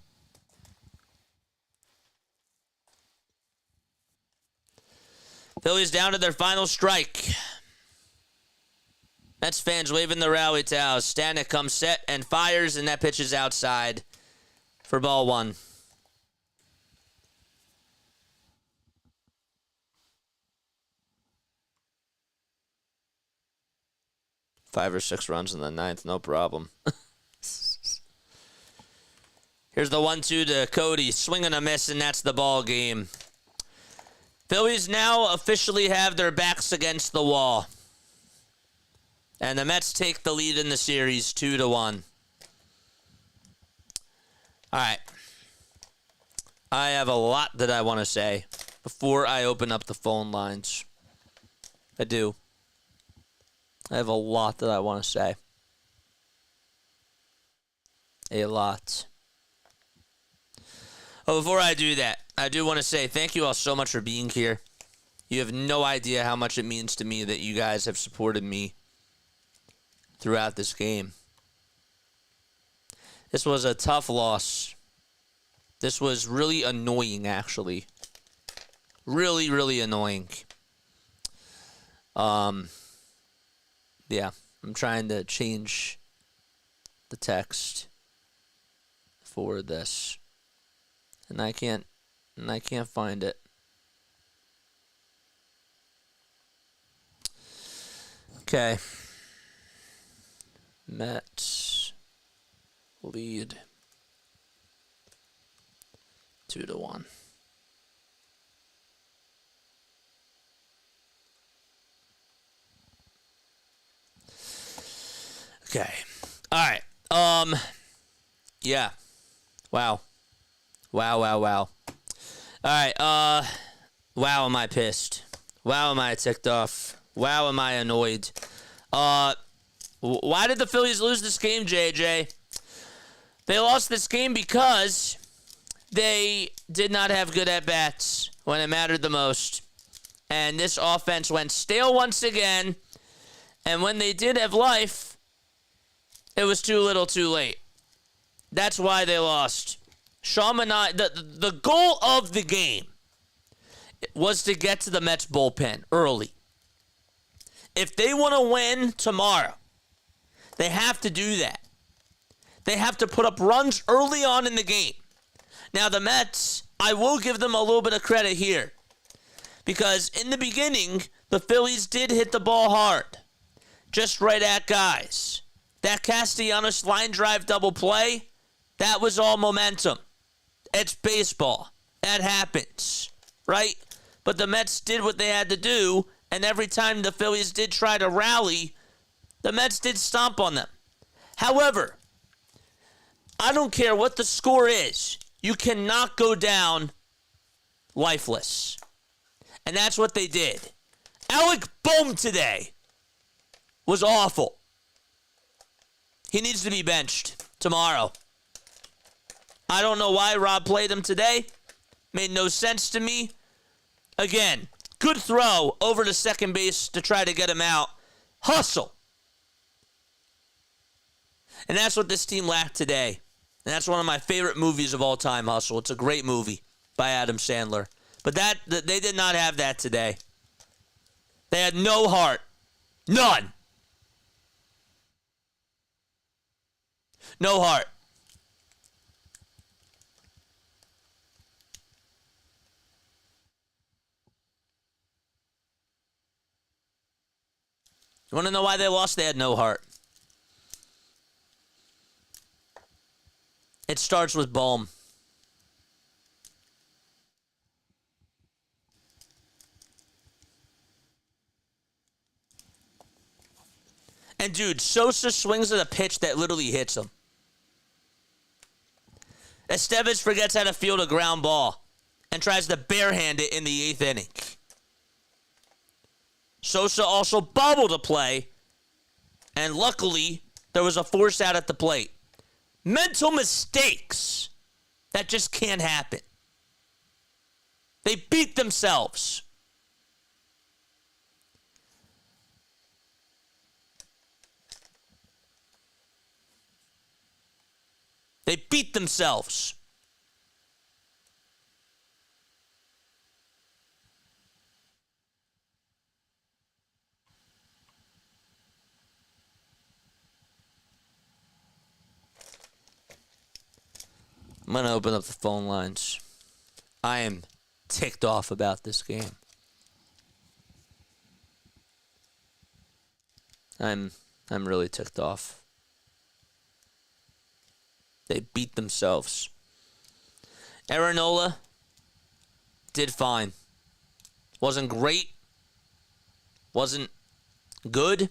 Phillies down to their final strike. Mets fans waving the rally towels. Stanek comes set and fires, and that pitch is outside for ball 1. Five or 6 runs in the 9th, no problem. Here's the 1-2 to Cody. Swing and a miss, and that's the ball game. Phillies now officially have their backs against the wall. And the Mets take the lead in the series 2-1. All right. I have a lot that I want to say before I open up the phone lines. I do. I have a lot that I want to say. A lot. Oh, before I do that, I do want to say thank you all so much for being here. You have no idea how much it means to me that you guys have supported me throughout this game. This was a tough loss. This was really annoying, actually. Really, really annoying. Yeah, I'm trying to change the text for this. And I can't find it. Okay. Mets lead 2-1. Okay. All right. Yeah. Wow. Wow. All right. Wow, am I pissed? Wow, am I ticked off? Wow, am I annoyed? Why did the Phillies lose this game, JJ? They lost this game because they did not have good at-bats when it mattered the most. And this offense went stale once again. And when they did have life, it was too little too late. That's why they lost. The goal of the game was to get to the Mets bullpen early. If they want to win tomorrow, they have to do that. They have to put up runs early on in the game. Now, the Mets, I will give them a little bit of credit here. Because in the beginning, the Phillies did hit the ball hard. Just right at guys. That Castellanos line drive double play, that was all momentum. It's baseball. That happens, right? But the Mets did what they had to do, and every time the Phillies did try to rally, the Mets did stomp on them. However, I don't care what the score is. You cannot go down lifeless. And that's what they did. Alec Bohm today was awful. He needs to be benched tomorrow. I don't know why Rob played him today. Made no sense to me. Again, good throw over to second base to try to get him out. Hustle. And that's what this team lacked today. And that's one of my favorite movies of all time, Hustle. It's a great movie by Adam Sandler. But they did not have that today. They had no heart. None. No heart. You want to know why they lost? They had no heart. It starts with Bohm. And dude, Sosa swings at a pitch that literally hits him. Estevez forgets how to field a ground ball and tries to barehand it in the 8th inning. Sosa also bobbled a play, and luckily, there was a force out at the plate. Mental mistakes that just can't happen. They beat themselves. They beat themselves. I'm going to open up the phone lines. I am ticked off about this game. I'm really ticked off. They beat themselves. Aaron Nola did fine. Wasn't great. Wasn't good.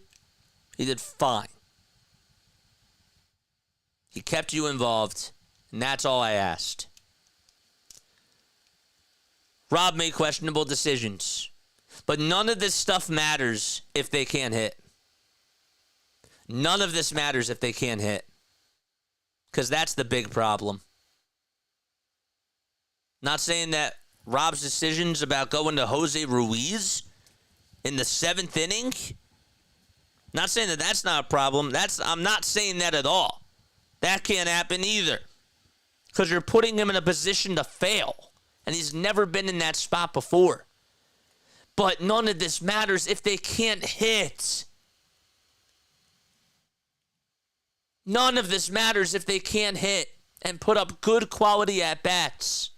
He did fine. He kept you involved. And that's all I asked. Rob made questionable decisions. But none of this stuff matters if they can't hit. None of this matters if they can't hit. Because that's the big problem. Not saying that Rob's decisions about going to Jose Ruiz in the 7th inning, not saying that that's not a problem. I'm not saying that at all. That can't happen either. Because you're putting him in a position to fail. And he's never been in that spot before. But none of this matters if they can't hit. None of this matters if they can't hit and put up good quality at-bats.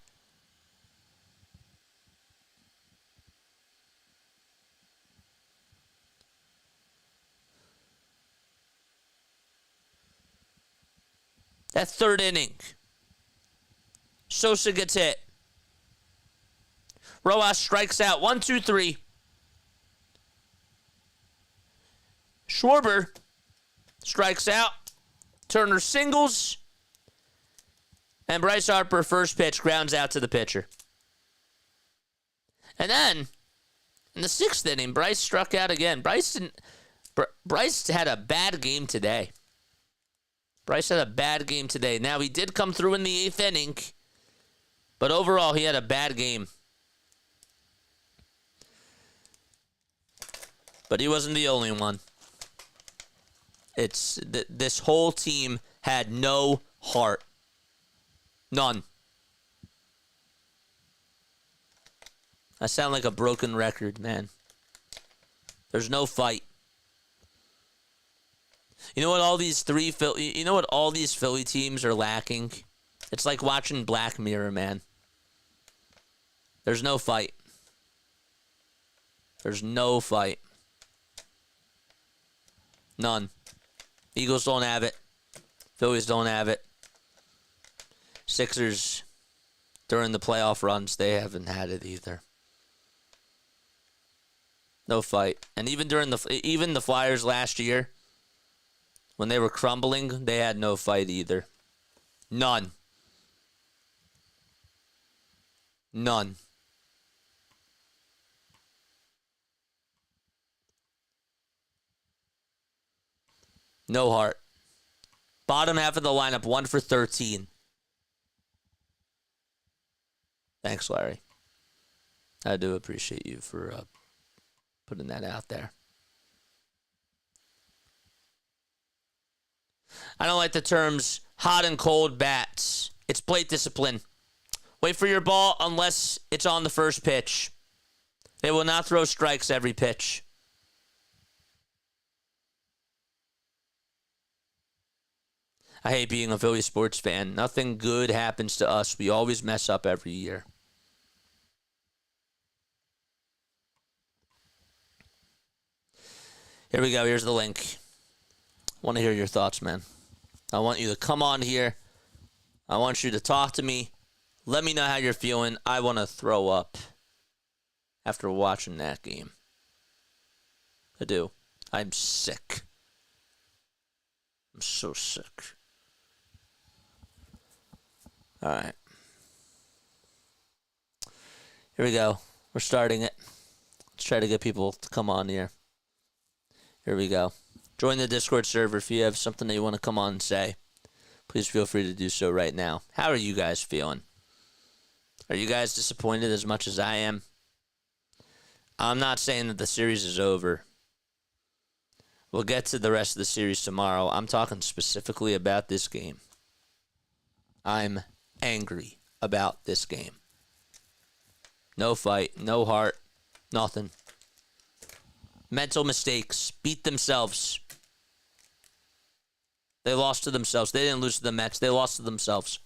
That third inning, Sosa gets hit. Rojas strikes out. 1, 2, 3. Schwarber strikes out. Turner singles. And Bryce Harper, first pitch, grounds out to the pitcher. And then, in the 6th inning, Bryce struck out again. Bryce had a bad game today. Now, he did come through in the 8th inning, but overall, he had a bad game. But he wasn't the only one. This whole team had no heart. None. I sound like a broken record, man. There's no fight. You know what all these Philly teams are lacking? It's like watching Black Mirror, man. There's no fight. There's no fight. None. Eagles don't have it. Phillies don't have it. Sixers, during the playoff runs, they haven't had it either. No fight. And even during the Flyers last year, when they were crumbling, they had no fight either. None. None. No heart. Bottom half of the lineup, 1 for 13. Thanks, Larry. I do appreciate you for putting that out there. I don't like the terms hot and cold bats. It's plate discipline. Wait for your ball unless it's on the first pitch. They will not throw strikes every pitch. I hate being a Philly sports fan. Nothing good happens to us. We always mess up every year. Here we go. Here's the link. I want to hear your thoughts, man. I want you to come on here. I want you to talk to me. Let me know how you're feeling. I want to throw up after watching that game. I do. I'm sick. I'm so sick. All right. Here we go. We're starting it. Let's try to get people to come on here. Here we go. Join the Discord server if you have something that you want to come on and say. Please feel free to do so right now. How are you guys feeling? Are you guys disappointed as much as I am? I'm not saying that the series is over. We'll get to the rest of the series tomorrow. I'm talking specifically about this game. I'm angry about this game. No fight, no heart, nothing. Mental mistakes. Beat themselves. They lost to themselves. They didn't lose to the Mets. They lost to themselves.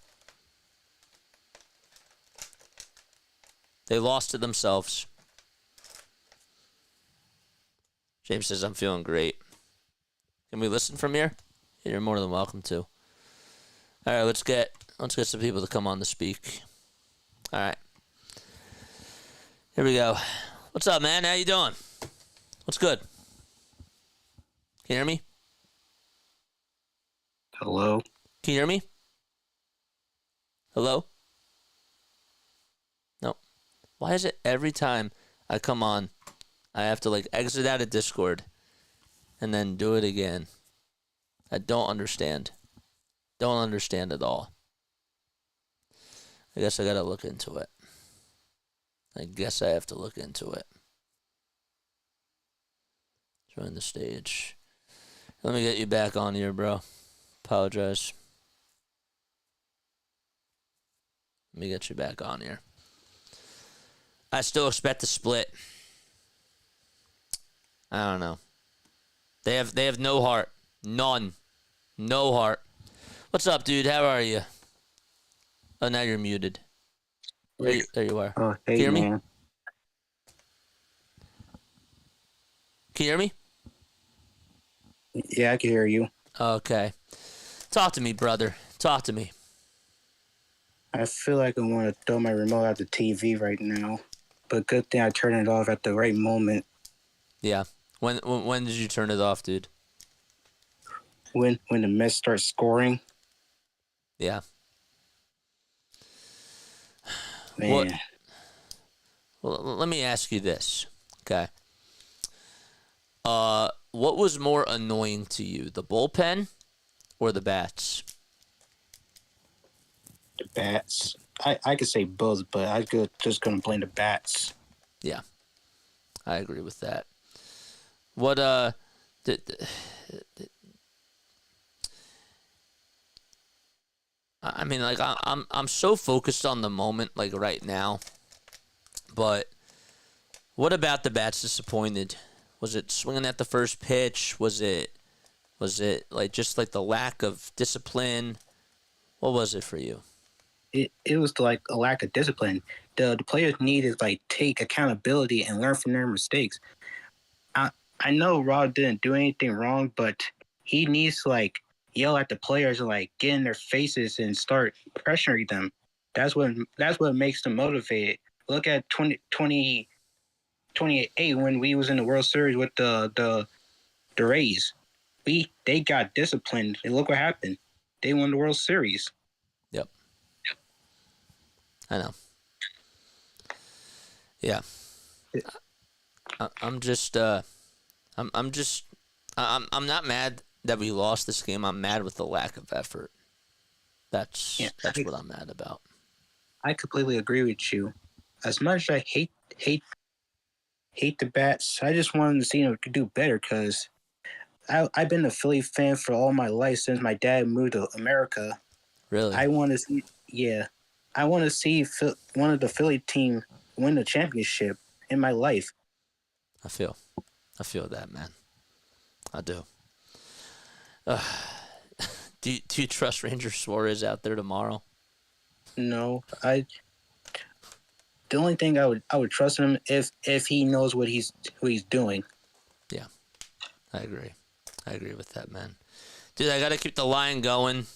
They lost to themselves. James says, I'm feeling great. Can we listen from here? You're more than welcome to. All right, let's get some people to come on to speak. All right. Here we go. What's up, man? How you doing? What's good? Can you hear me? Hello? Can you hear me? Hello? No. Why is it every time I come on, I have to exit out of Discord and then do it again? I don't understand. Don't understand at all. I guess I gotta look into it. I guess I have to look into it. Join the stage. Let me get you back on here, bro. Apologize. Let me get you back on here. I still expect to split. I don't know. They have no heart. None. No heart. What's up, dude? How are you? Oh, now you're muted. There you are. Oh, Can hey, you hear me? man. Can you hear me? Yeah, I can hear you. Okay. Talk to me, brother. Talk to me. I feel like I want to throw my remote out the TV right now, but good thing I turned it off at the right moment. Yeah. When did you turn it off, dude? When the Mets start scoring, Yeah. man. Well, let me ask you this, okay? What was more annoying to you, the bullpen or the bats? The bats. I could say both, but I could just gonna blame the bats. Yeah, I agree with that. What I mean, like I'm so focused on the moment, like right now. But what about the bats disappointed? Was it swinging at the first pitch? Was it like just like the lack of discipline? What was it for you? It was like a lack of discipline. The players need to like take accountability and learn from their mistakes. I know Rod didn't do anything wrong, but he needs to like yell at the players and like get in their faces and start pressuring them. That's what makes them motivated. Look at 2028 when we was in the World Series with the Rays. They got disciplined and look what happened. They won the World Series. Yep. I know. Yeah. I'm not mad that we lost this game. I'm mad with the lack of effort. That's what I'm mad about. I completely agree with you. As much as I hate the bats, I just wanted to see them do better because I've been a Philly fan for all my life since my dad moved to America. Really? I want to see one of the Philly team win the championship in my life. I feel that, man. I do. Do you trust Ranger Suarez out there tomorrow? No, the only thing I would trust him if he knows what he's doing. Yeah, I agree with that, man. Dude, I gotta keep the line going,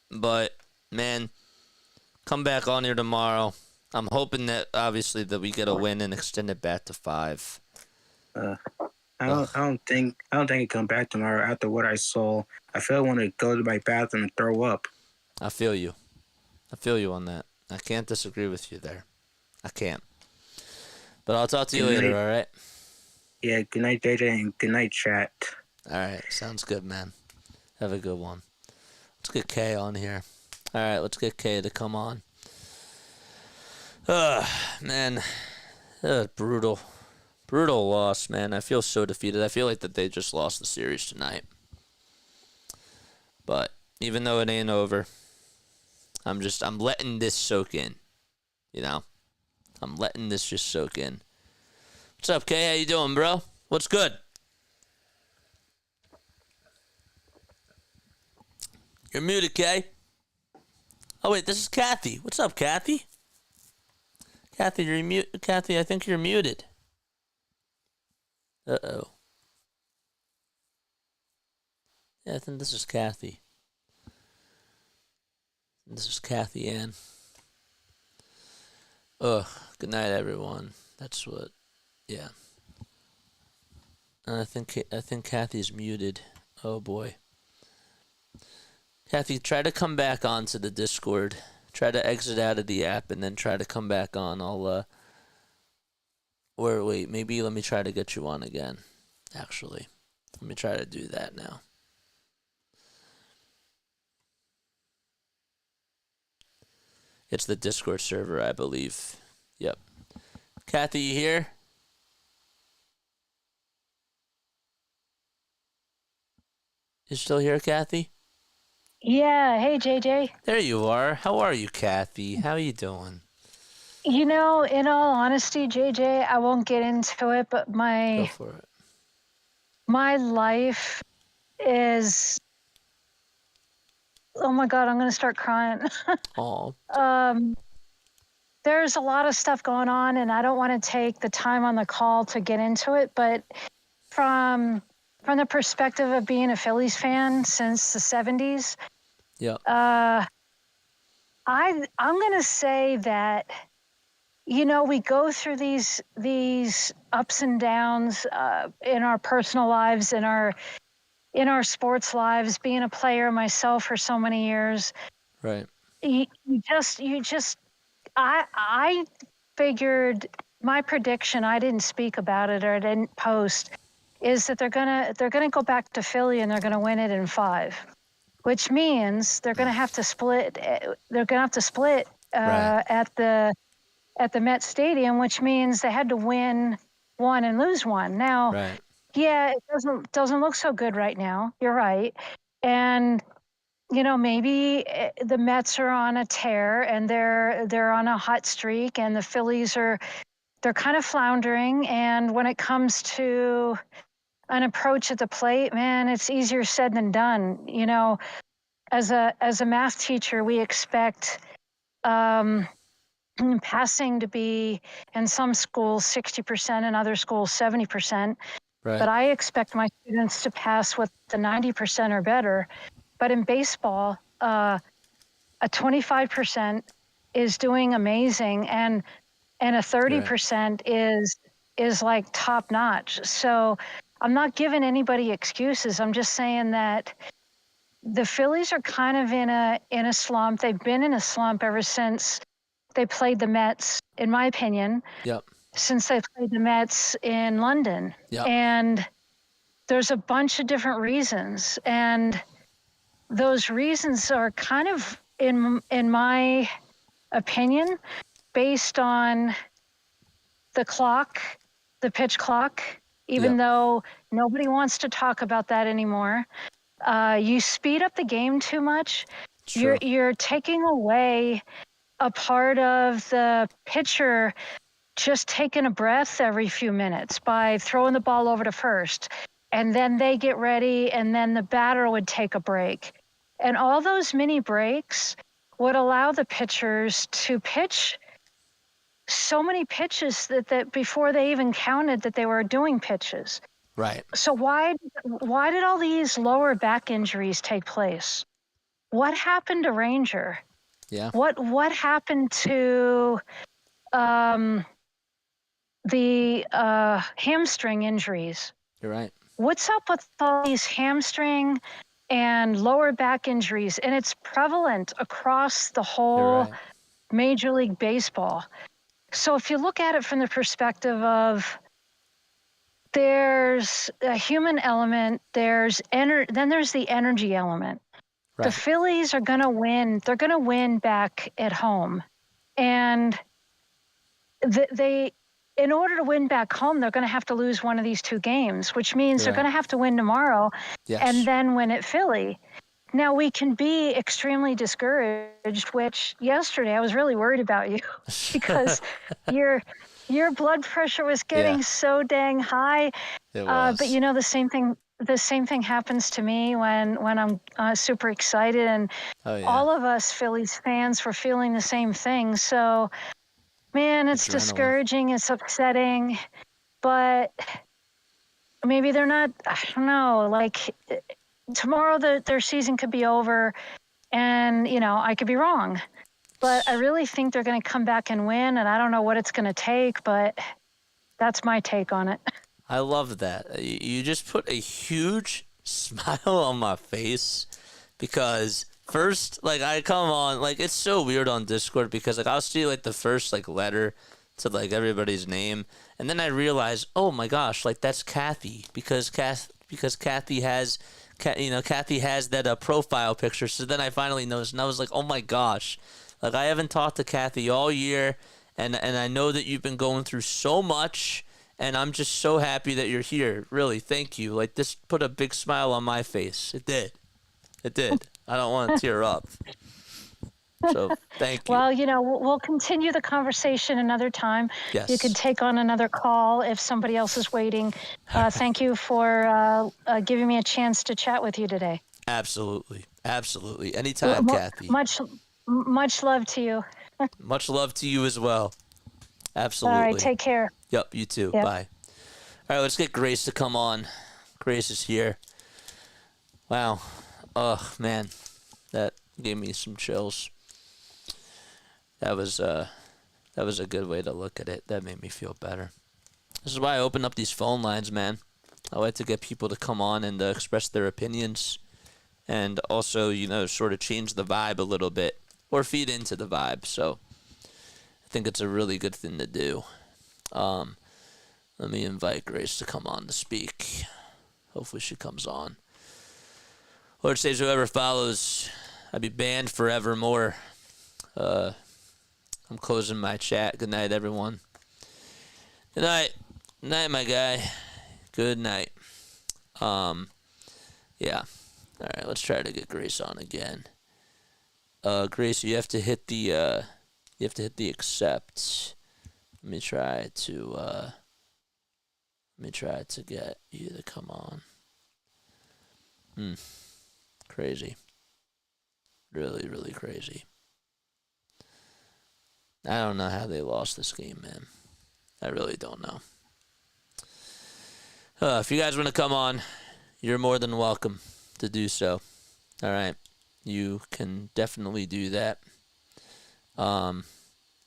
but man, come back on here tomorrow. I'm hoping that obviously that we get a win and extend it back to 5. I don't think it come back tomorrow after what I saw. I feel I want to go to my bathroom and throw up. I feel you on that. I can't disagree with you there. I can't. But I'll talk to you later, all right? Yeah, good night, JJ, and good night, chat. All right, sounds good, man. Have a good one. Let's get Kay on here. All right, let's get Kay to come on. Man, brutal loss, man. I feel so defeated. I feel like that they just lost the series tonight. But even though it ain't over, I'm letting this soak in. You know? I'm letting this just soak in. What's up, Kay? How you doing, bro? What's good? You're muted, Kay. Oh, wait, this is Kathy. What's up, Kathy? Kathy, you're muted. Kathy, I think you're muted. Uh-oh. Yeah, I think this is Kathy. This is Kathy Ann. Ugh. Good night, everyone. That's what. Yeah. I think Kathy's muted. Oh boy. Kathy, try to come back onto the Discord. Try to exit out of the app and then try to come back on. Or wait, maybe let me try to get you on again. Actually, let me try to do that now. It's the Discord server, I believe. Yep. Kathy, you here? You still here, Kathy? Yeah. Hey, JJ. There you are. How are you, Kathy? How are you doing? You know, in all honesty, JJ, I won't get into it, but Go my for it. life is oh my God, I'm going to start crying. Oh, There's a lot of stuff going on, and I don't want to take the time on the call to get into it, but from the perspective of being a Phillies fan since the 70s, yeah, I'm going to say that, you know, we go through these ups and downs in our personal lives, in our sports lives. Being a player myself for so many years, right, you just I figured my prediction. I didn't speak about it or I didn't post. Is that they're gonna go back to Philly and they're gonna win it in 5, which means they're gonna have to split. They're gonna have to split Right. at the Met Stadium, which means they had to win 1 and lose 1. Now, right, yeah, it doesn't look so good right now. You're right, and you know, maybe the Mets are on a tear and they're on a hot streak, and the Phillies they're kind of floundering. And when it comes to an approach at the plate, man, it's easier said than done. You know, as a math teacher, we expect passing to be in some schools 60%, in other schools 70%. right, But I expect my students to pass with the 90% or better. But in baseball, a 25% is doing amazing, and a 30% is like top notch. So I'm not giving anybody excuses. I'm just saying that the Phillies are kind of in a slump. They've been in a slump ever since they played the Mets, in my opinion, yep, since they played the Mets in London. yep, And there's a bunch of different reasons, and those reasons are kind of, in my opinion, based on the clock, the pitch clock, even yep, though nobody wants to talk about that anymore. You speed up the game too much. true, You're taking away a part of the pitcher just taking a breath every few minutes by throwing the ball over to first. And then they get ready, and then the batter would take a break. And all those mini breaks would allow the pitchers to pitch so many pitches that before they even counted that they were doing pitches. right, So why did all these lower back injuries take place? What happened to Ranger? yeah, What happened to the hamstring injuries? you're right, What's up with all these hamstring and lower back injuries? And it's prevalent across the you're whole right, Major League Baseball. So if you look at it from the perspective of there's a human element, then there's the energy element. The right, Phillies are going to win. They're going to win back at home. And in order to win back home, they're going to have to lose one of these 2 games, which means they're Right. going to have to win tomorrow yes, and then win at Philly. Now, we can be extremely discouraged, which yesterday I was really worried about you because your blood pressure was getting Yeah. so dang high. it was, But you know, the same thing happens to me when I'm super excited, and oh yeah, all of us Phillies fans were feeling the same thing. So, man, it's Adrenaline. discouraging, it's upsetting, but maybe they're not, I don't know, like tomorrow their season could be over, and you know, I could be wrong. But I really think they're going to come back and win, and I don't know what it's going to take, but that's my take on it. I love that. You just put a huge smile on my face because first, like, I come on, like, it's so weird on Discord because, like, I'll see, like, the first, like, letter to, like, everybody's name, and then I realize, oh my gosh, like, that's Kathy because Kathy has, Kathy has that profile picture. So then I finally noticed, and I was like, oh my gosh, like, I haven't talked to Kathy all year, and I know that you've been going through so much. And I'm just so happy that you're here. Really, thank you. Like, this put a big smile on my face. It did. It did. I don't want to tear up. So, thank you. Well, you know, we'll continue the conversation another time. Yes. You could take on another call if somebody else is waiting. Thank you for giving me a chance to chat with you today. Absolutely. Absolutely. Anytime, Kathy. Much love to you. Much love to you as well. All Absolutely. right, take care. Yep, you too. Yep. Bye. All right, let's get Grace to come on. Grace is here. Wow. Oh, man. That gave me some chills. That was a good way to look at it. That made me feel better. This is why I open up these phone lines, man. I like to get people to come on and express their opinions and also, sort of change the vibe a little bit or feed into the vibe. So I think it's a really good thing to do. Let me invite Grace to come on to speak. Hopefully she comes on. Lord saves whoever follows. I'd be banned forevermore. I'm closing my chat. Good night, everyone. Good night. Good night, my guy. Good night. Yeah. All right, let's try to get Grace on again. Grace, you have to hit the accept. Let me try to get you to come on. Crazy. Really, really crazy. I don't know how they lost this game, man. I really don't know. If you guys want to come on, you're more than welcome to do so. All right. You can definitely do that.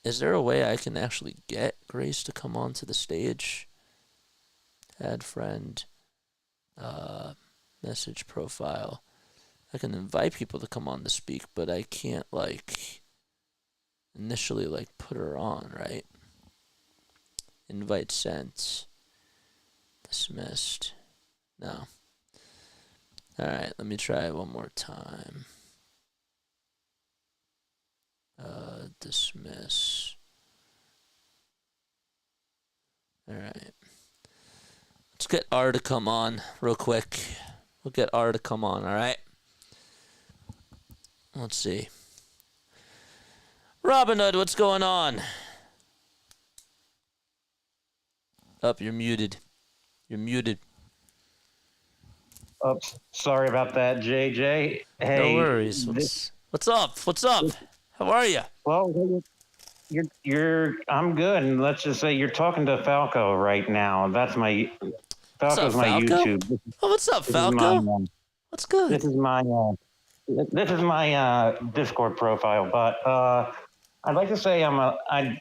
Is there a way I can actually get Grace to come onto the stage? Add friend. Message profile. I can invite people to come on to speak, but I can't, initially, put her on, right? Invite sent. Dismissed. No. Alright, let me try it one more time. Dismiss. Alright. Let's get R to come on real quick. We'll get R to come on, alright? Let's see. Robin Hood, what's going on? You're muted. You're muted. Oops, sorry about that, JJ. Hey, No worries. What's up? What's up? How are you? Well, I'm good, and let's just say you're talking to Falco right now. That's my Falco's my Falco? YouTube. Oh, what's up, Falco? What's good? This is my Discord profile, but I'd like to say I've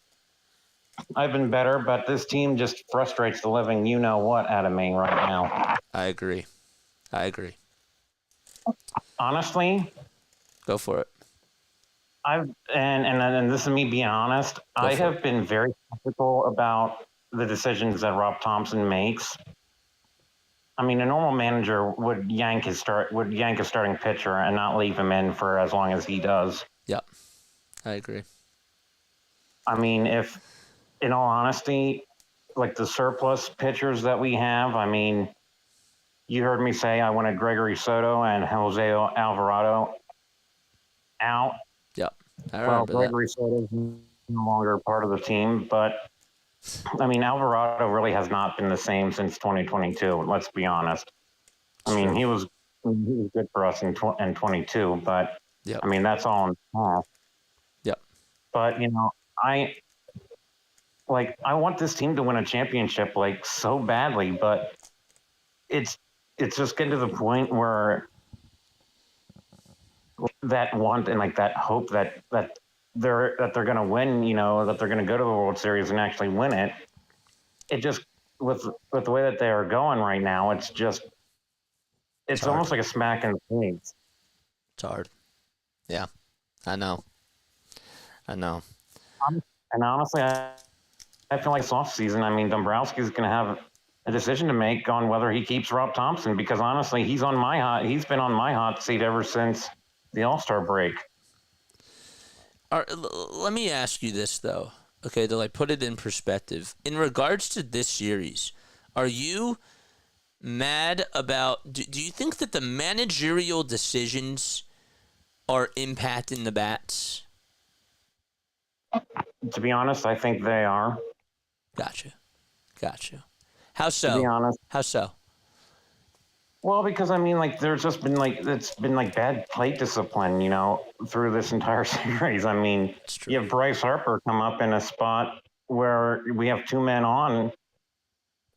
been better, but this team just frustrates the living you know what out of me right now. I agree. Honestly, go for it. And this is me being honest. I have been very skeptical about the decisions that Rob Thompson makes. I mean, a normal manager would yank a starting pitcher and not leave him in for as long as he does. Yeah, I agree. I mean, if, in all honesty, the surplus pitchers that we have, I mean, you heard me say I wanted Gregory Soto and Jose Alvarado out. Yeah, I remember Gregory Soto's no longer part of the team, but I mean, Alvarado really has not been the same since 2022. Let's be honest. I mean, he was good for us in 22, but yep. I mean, that's all in the past. Yep. But I want this team to win a championship so badly, but it's just getting to the point where that want and that hope that they're going to win, that they're going to go to the World Series and actually win it. It just with the way that they are going right now, it's almost like a smack in the face. It's hard. Yeah, I know. And honestly, I feel like this offseason, I mean, Dombrowski's going to have a decision to make on whether he keeps Rob Thompson, because honestly, he's been on my hot seat ever since the All-Star break. Let me ask you this, though, okay, to put it in perspective. In regards to this series, are you mad about, do you think that the managerial decisions are impacting the bats? To be honest, I think they are. Gotcha. How so? To be honest. How so? Well, because I mean, like, there's just been like it's been like bad plate discipline, through this entire series. I mean, It's true. you have Bryce Harper come up in a spot where we have two men on,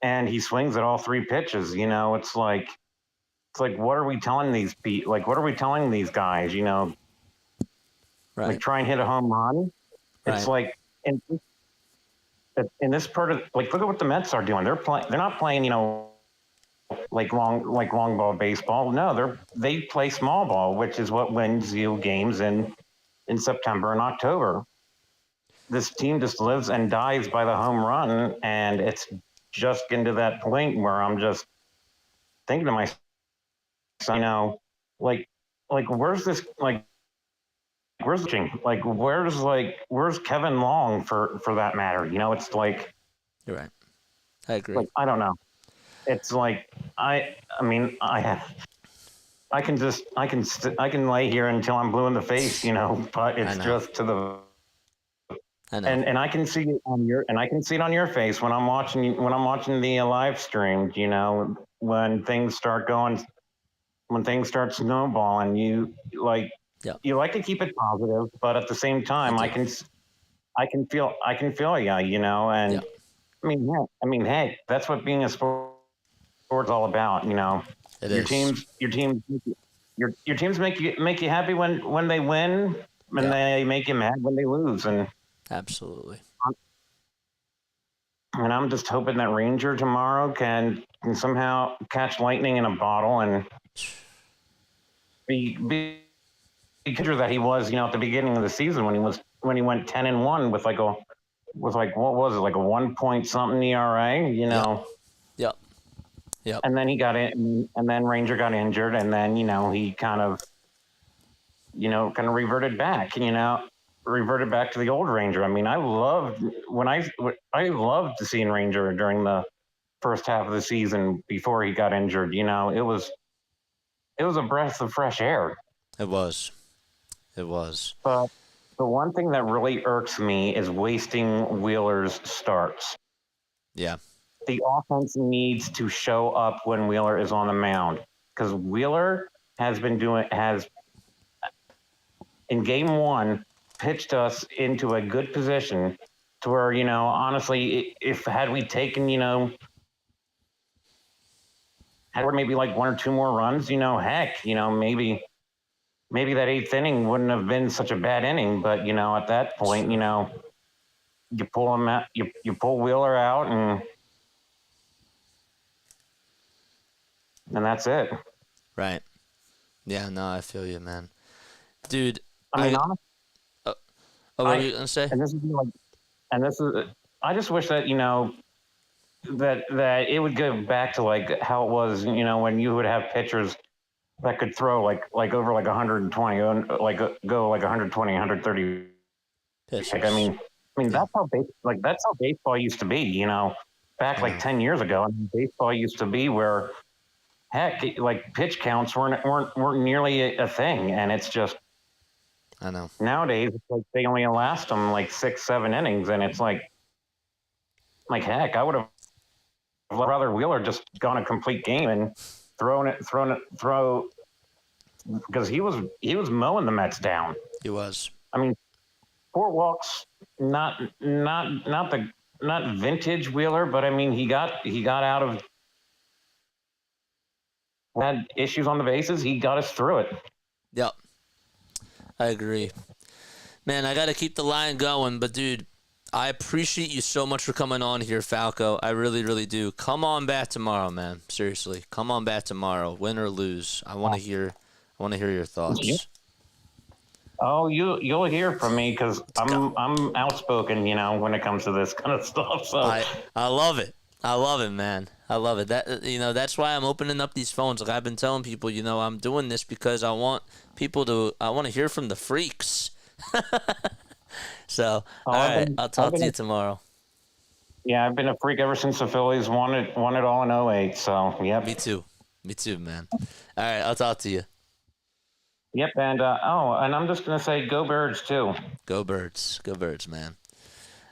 and he swings at all three pitches. It's like, what are we telling these Like, what are we telling these guys? Right. Like, try and hit a home run. It's Right. like in this part of look at what the Mets are doing. They're not playing, like long ball baseball. No, they play small ball, which is what wins you games in September and October. This team just lives and dies by the home run, and it's just getting to that point where I'm just thinking to myself, like where's this where's Kevin Long for that matter? It's like You're right. I agree. like I don't know. It's like I can lay here until I'm blue in the face, but it's just to the I know. and I can see it on your face when I'm watching the live stream, when things start snowballing, you like to keep it positive, but at the same time I can feel you, and I mean, hey, that's what being a sport's all about, It your is. teams make you happy when they win, and they make you mad when they lose, and Absolutely. and I'm just hoping that Ranger tomorrow can somehow catch lightning in a bottle and be the pitcher that he was, at the beginning of the season when he went 10-1 with like what was it, like a 1 point something ERA, Yep. And then he got in, and then Ranger got injured, and then he kind of reverted back to the old Ranger. I mean, I loved seeing Ranger during the first half of the season before he got injured. It was a breath of fresh air. It was. But the one thing that really irks me is wasting Wheeler's starts. Yeah. The offense needs to show up when Wheeler is on the mound, because Wheeler has in game one pitched us into a good position to where, honestly, had we taken, had maybe like one or two more runs, heck, maybe that eighth inning wouldn't have been such a bad inning. But, at that point, you pull him out, you pull Wheeler out, and that's it. Right. Yeah, no, I feel you, man. Dude, I mean, honestly, what were you going to say? I just wish that, that it would go back to like how it was, when you would have pitchers that could throw like over like 120, go like 120, 130 Pitches. I mean, that's how baseball used to be, back like 10 years ago. I mean, baseball used to be where, heck, like pitch counts weren't nearly a thing, and it's just. I know. Nowadays, it's like they only last them like 6-7 innings, and it's like heck, I would have rather Wheeler just gone a complete game and throw because he was mowing the Mets down. He was. I mean, 4 walks, not vintage Wheeler, but I mean he got out of had issues on the bases. He got us through it. Yep. I agree. Man, I got to keep the line going, but dude, I appreciate you so much for coming on here, Falco. I really, really do. Come on back tomorrow, man. Seriously, come on back tomorrow, win or lose. I want to hear your thoughts. Yep. Oh, you'll hear from me because I'm outspoken, when it comes to this kind of stuff. So I love it. I love it, man. I love it. That's why I'm opening up these phones. Like I've been telling people, I'm doing this because I want to hear from the freaks. So, all right, I'll talk to you tomorrow. Yeah, I've been a freak ever since the Phillies won it all in 2008. So, yeah. Me too, man. All right, I'll talk to you. Yep, and and I'm just gonna say, go Birds too. Go Birds, man.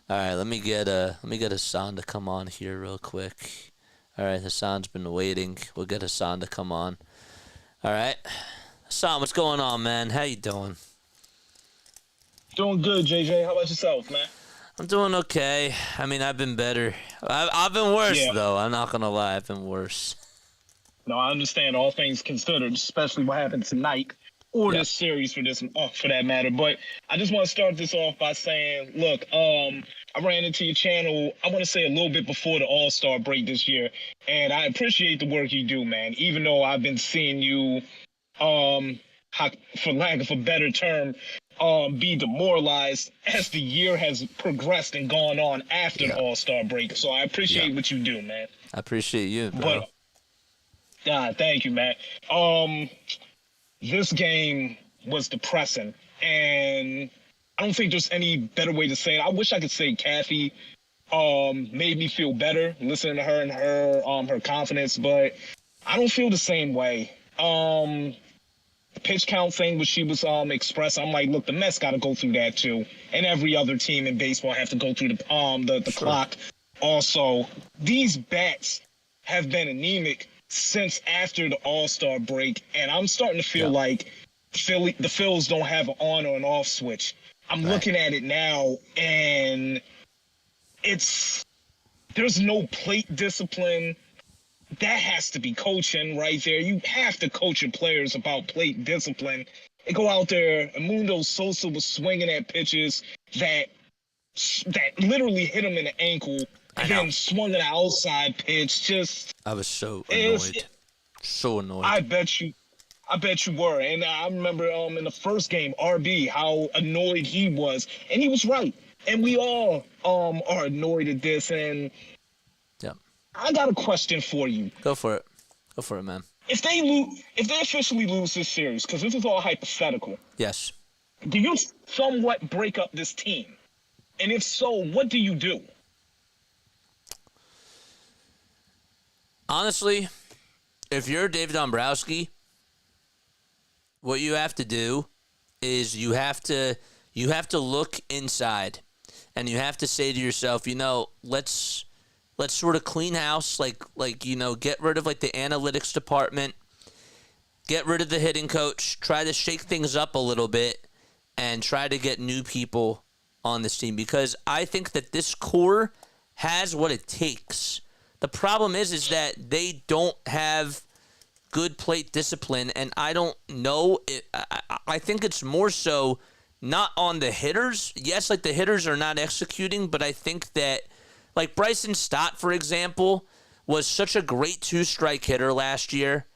All right, let me get Hassan to come on here real quick. All right, Hassan's been waiting. We'll get Hassan to come on. All right. Hassan, what's going on, man? How you doing? Doing good, JJ. How about yourself, man? I'm doing okay. I mean, I've been better. I've been worse, though. I'm not going to lie. I've been worse. No, I understand all things considered, especially what happened tonight or this series for that matter. But I just want to start this off by saying, look, I ran into your channel, I want to say a little bit before the All-Star break this year, and I appreciate the work you do, man, even though I've been seeing you, for lack of a better term, be demoralized as the year has progressed and gone on after the All-Star break. So I appreciate what you do, man. I appreciate you, bro. But, thank you, man. This game was depressing, and I don't think there's any better way to say it. I wish I could say Kathy made me feel better listening to her and her confidence, but I don't feel the same way. The pitch count thing, which she was expressing, I'm like, look, the Mets got to go through that too, and every other team in baseball have to go through the clock. Also, these bats have been anemic since after the All-Star break, and I'm starting to feel like the Phillies don't have an on or an off switch. I'm looking at it now, and there's no plate discipline. That has to be coaching right there. You have to coach your players about plate discipline. They go out there, Mundo Sosa was swinging at pitches that literally hit him in the ankle, and then swung an outside pitch. I was so annoyed. So annoyed. I bet you were. And I remember in the first game, RB, how annoyed he was. And he was right. And we all are annoyed at this. And I got a question for you. Go for it, man. If they officially lose this series, because this is all hypothetical. Yes. Do you somewhat break up this team? And if so, what do you do? Honestly, if you're Dave Dombrowski, what you have to do is you have to look inside, and you have to say to yourself, let's sort of clean house, get rid of the analytics department, get rid of the hitting coach, try to shake things up a little bit, and try to get new people on this team, because I think that this core has what it takes. The problem is that they don't have good plate discipline, and I don't know. I think it's more so not on the hitters. Yes, the hitters are not executing, but I think that, Bryson Stott, for example, was such a great two-strike hitter last year,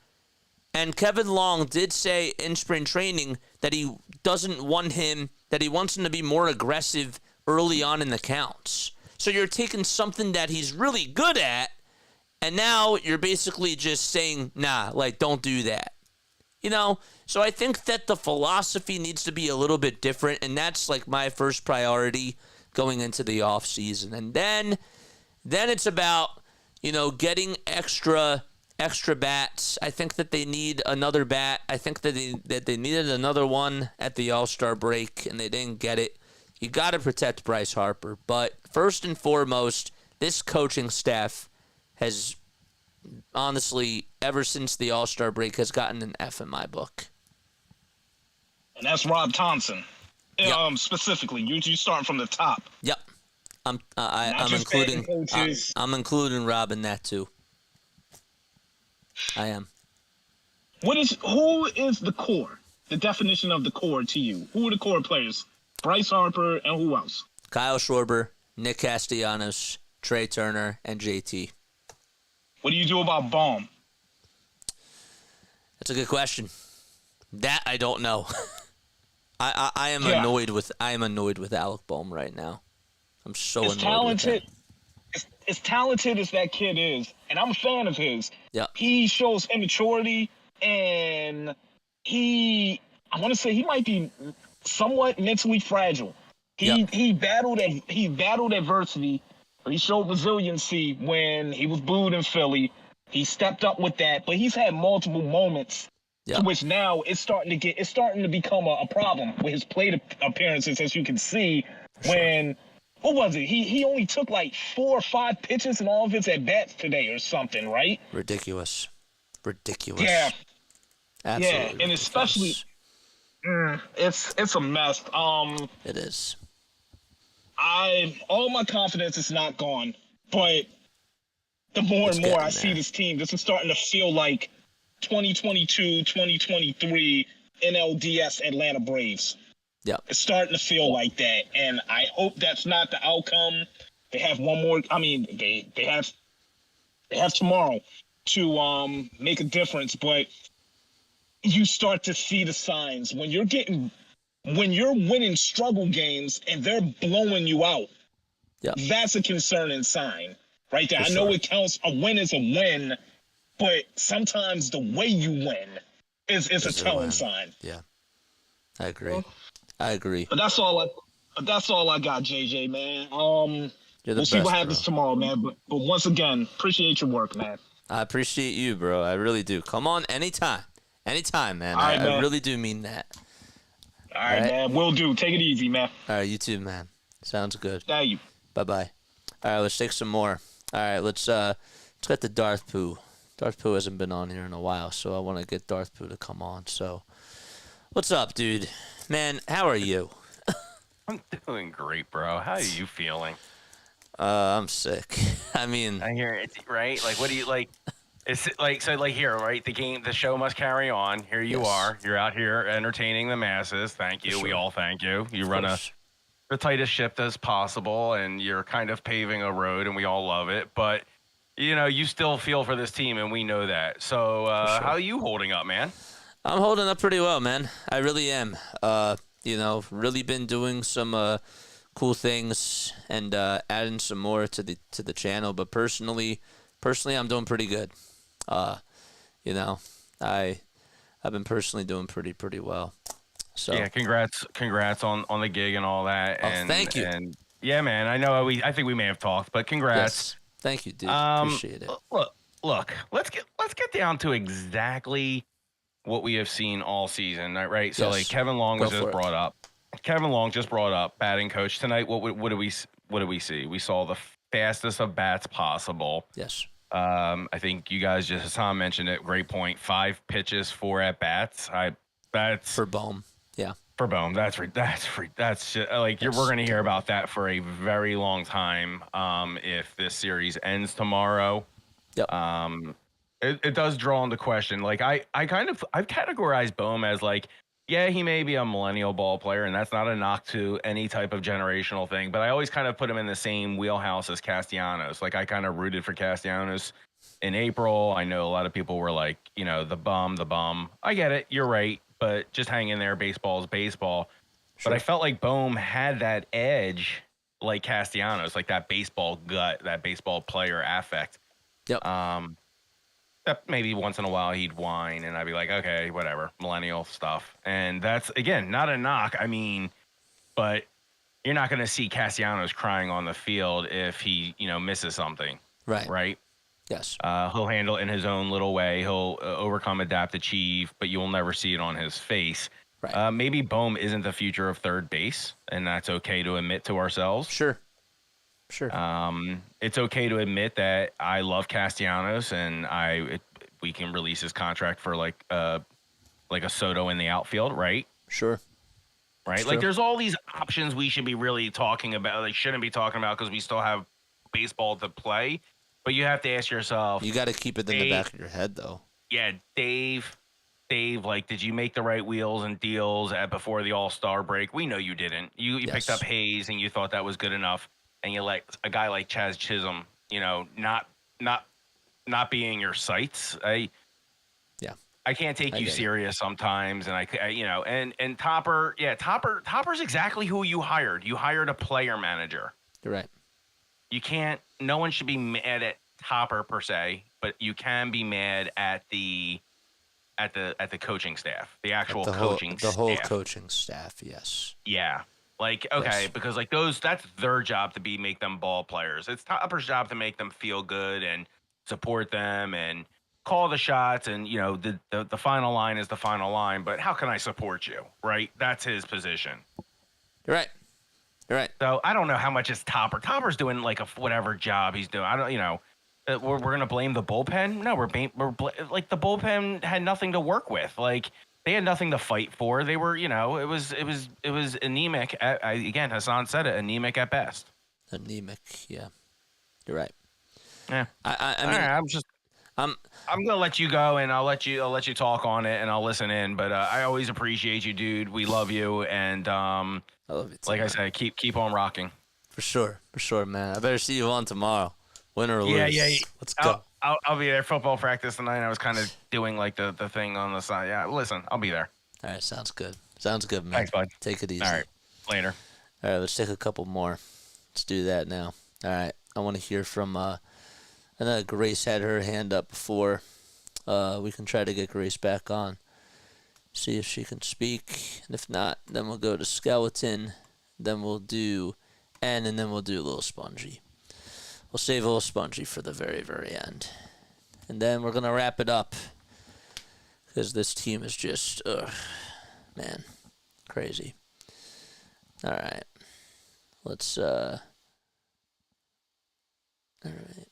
and Kevin Long did say in spring training that he wants him to be more aggressive early on in the counts. So you're taking something that he's really good at, and now you're basically just saying, nah, don't do that. So I think that the philosophy needs to be a little bit different, and that's my first priority going into the off season. And then it's about, getting extra bats. I think that they need another bat. I think that they needed another one at the All-Star break, and they didn't get it. You got to protect Bryce Harper. But first and foremost, this coaching staff has, honestly, ever since the All-Star break, has gotten an F in my book. And that's Rob Thompson. Specifically, you start from the top. Yep. I'm including Rob in that too. I am. Who is the core? The definition of the core to you? Who are the core players? Bryce Harper and who else? Kyle Schwarber, Nick Castellanos, Trey Turner, and JT. What do you do about Baum? That's a good question. That I don't know. I am annoyed with Alec Bohm right now. I'm so annoyed with him. As talented as that kid is, and I'm a fan of his, he shows immaturity, and I want to say he might be somewhat mentally fragile. He battled adversity, but he showed resiliency when he was booed in Philly. He stepped up with that, but he's had multiple moments to which now it's starting to become a problem with his plate appearances, as you can see when what was it? He only took like 4 or 5 pitches in all of his at bats today or something, right? Ridiculous. Yeah, Absolutely. yeah, and especially it's a mess. It is. All my confidence is not gone, but the more It's and more getting I see there. this team, this is starting to feel like 2022, 2023 NLDS Atlanta Braves. Yep. It's starting to feel like that, and I hope that's not the outcome. They have one more. I mean, they have tomorrow to make a difference, but you start to see the signs when you're winning struggle games and they're blowing you out. Yep. That's a concerning sign right there. For I know sure. it counts. A win is a win, but sometimes the way you win is a telling sign. Yeah. I agree. But that's all I got, JJ, man. You're the We'll see what best, happens bro. tomorrow, man. But once again, appreciate your work, man. I appreciate you, bro. I really do. Come on anytime. Anytime, man. All right, I man. really do mean that. All right, man. Will do. Take it easy, man. All right, you too, man. Sounds good. Thank you. Bye-bye. All right, let's take some more. All right, let's get the Darth Pooh. Darth Pooh hasn't been on here in a while, so I want to get Darth Pooh to come on. So, what's up, dude? Man, how are you? I'm doing great, bro. How are you feeling? I'm sick. I mean, I hear it, right? Like, what do you like? It's like, so like here, right? The show must carry on. Here you Yes. are. You're out here entertaining the masses. Thank you. For We sure. all thank you. You of run course. the tightest ship as possible, and you're kind of paving a road, and we all love it. But you still feel for this team, and we know that. So, sure. how are you holding up, man? I'm holding up pretty well, man. I really am. Really been doing some cool things and adding some more to the channel. But personally, I'm doing pretty good. I've been personally doing pretty well. So Yeah, congrats on the gig and all that. Oh, And thank you. And yeah, man, I think we may have talked, but congrats. yes, thank you, dude. Appreciate it. Look, let's get down to exactly what we have seen all season, right? So Yes. like Kevin Long was Go for just it. brought up. Kevin Long just brought up batting coach tonight. What do we see? We saw the fastest of bats possible. Yes. I think you guys just Hassan mentioned it. Great point. 5 pitches, 4 at bats. That's For Bohm. Yeah. for Bohm. That's shit. Like we're going to hear about that for a very long time. If this series ends tomorrow. Yep. It does draw into question. Like I've categorized Bohm as like, yeah, he may be a millennial ball player, and that's not a knock to any type of generational thing. But I always kind of put him in the same wheelhouse as Castellanos. Like I kind of rooted for Castellanos in April. I know a lot of people were like, the bum. I get it. You're right. But just hang in there. Baseball is baseball. Sure. But I felt like Bohm had that edge like Castellanos, like that baseball gut, that baseball player affect. Yep. That maybe once in a while he'd whine and I'd be like, okay, whatever, millennial stuff. And that's, again, not a knock. I mean, but you're not going to see Castellanos crying on the field if he, misses something. Right. Right. Yes. He'll handle it in his own little way. He'll overcome, adapt, achieve, but you'll never see it on his face. Right. Maybe Bohm isn't the future of third base, and that's okay to admit to ourselves. Sure. It's okay to admit that I love Castellanos, and we can release his contract for like a Soto in the outfield, right? Sure. Right. It's Like true. there's all these options we should be really talking about. Like shouldn't be talking about because we still have baseball to play. But you have to ask yourself. You got to keep it in the back of your head, though. Yeah, Dave, like, did you make the right wheels and deals before the All-Star break? We know you didn't. You Yes. picked up Hayes and you thought that was good enough, and you let a guy like Chaz Chisholm, not being your sights. I can't take I you get it. serious sometimes, and and Topper, Topper's exactly who you hired. You hired a player manager. You're right. You can't. No one should be mad at Topper per se, but you can be mad at the coaching staff, the actual coaching staff. The whole coaching staff, yes. Yeah. Like, okay, Yes. because like that's their job to make them ball players. It's Topper's job to make them feel good and support them and call the shots. And, the final line is the final line, but how can I support you? Right. That's his position. You're right. You're right. So I don't know how much is Topper. Topper's doing like whatever job he's doing. I don't, we're gonna blame the bullpen. No, like the bullpen had nothing to work with. Like they had nothing to fight for. They were, it was anemic. Again, Hassan said it, anemic at best. Anemic, yeah. You're right. Yeah. I mean, all right, I'm gonna let you go, and I'll let you talk on it, and I'll listen in. But I always appreciate you, dude. We love you, and I love you too, like I said, keep on rocking. For sure, man. I better see you on tomorrow, win or lose. Yeah. Let's go. I'll be there. Football practice tonight. I was kind of doing like the thing on the side. Yeah, listen, I'll be there. All right, sounds good. Sounds good, man. Thanks, bud. Take it easy. All right, later. All right, let's take a couple more. Let's do that now. All right, I want to hear from. I know Grace had her hand up before. We can try to get Grace back on. See if she can speak. And if not, then we'll go to Skeleton. Then we'll do N, and then we'll do a little Spongy. We'll save a little Spongy for the very, very end. And then we're going to wrap it up. Because this team is just, man, crazy. All right. Let's, all right.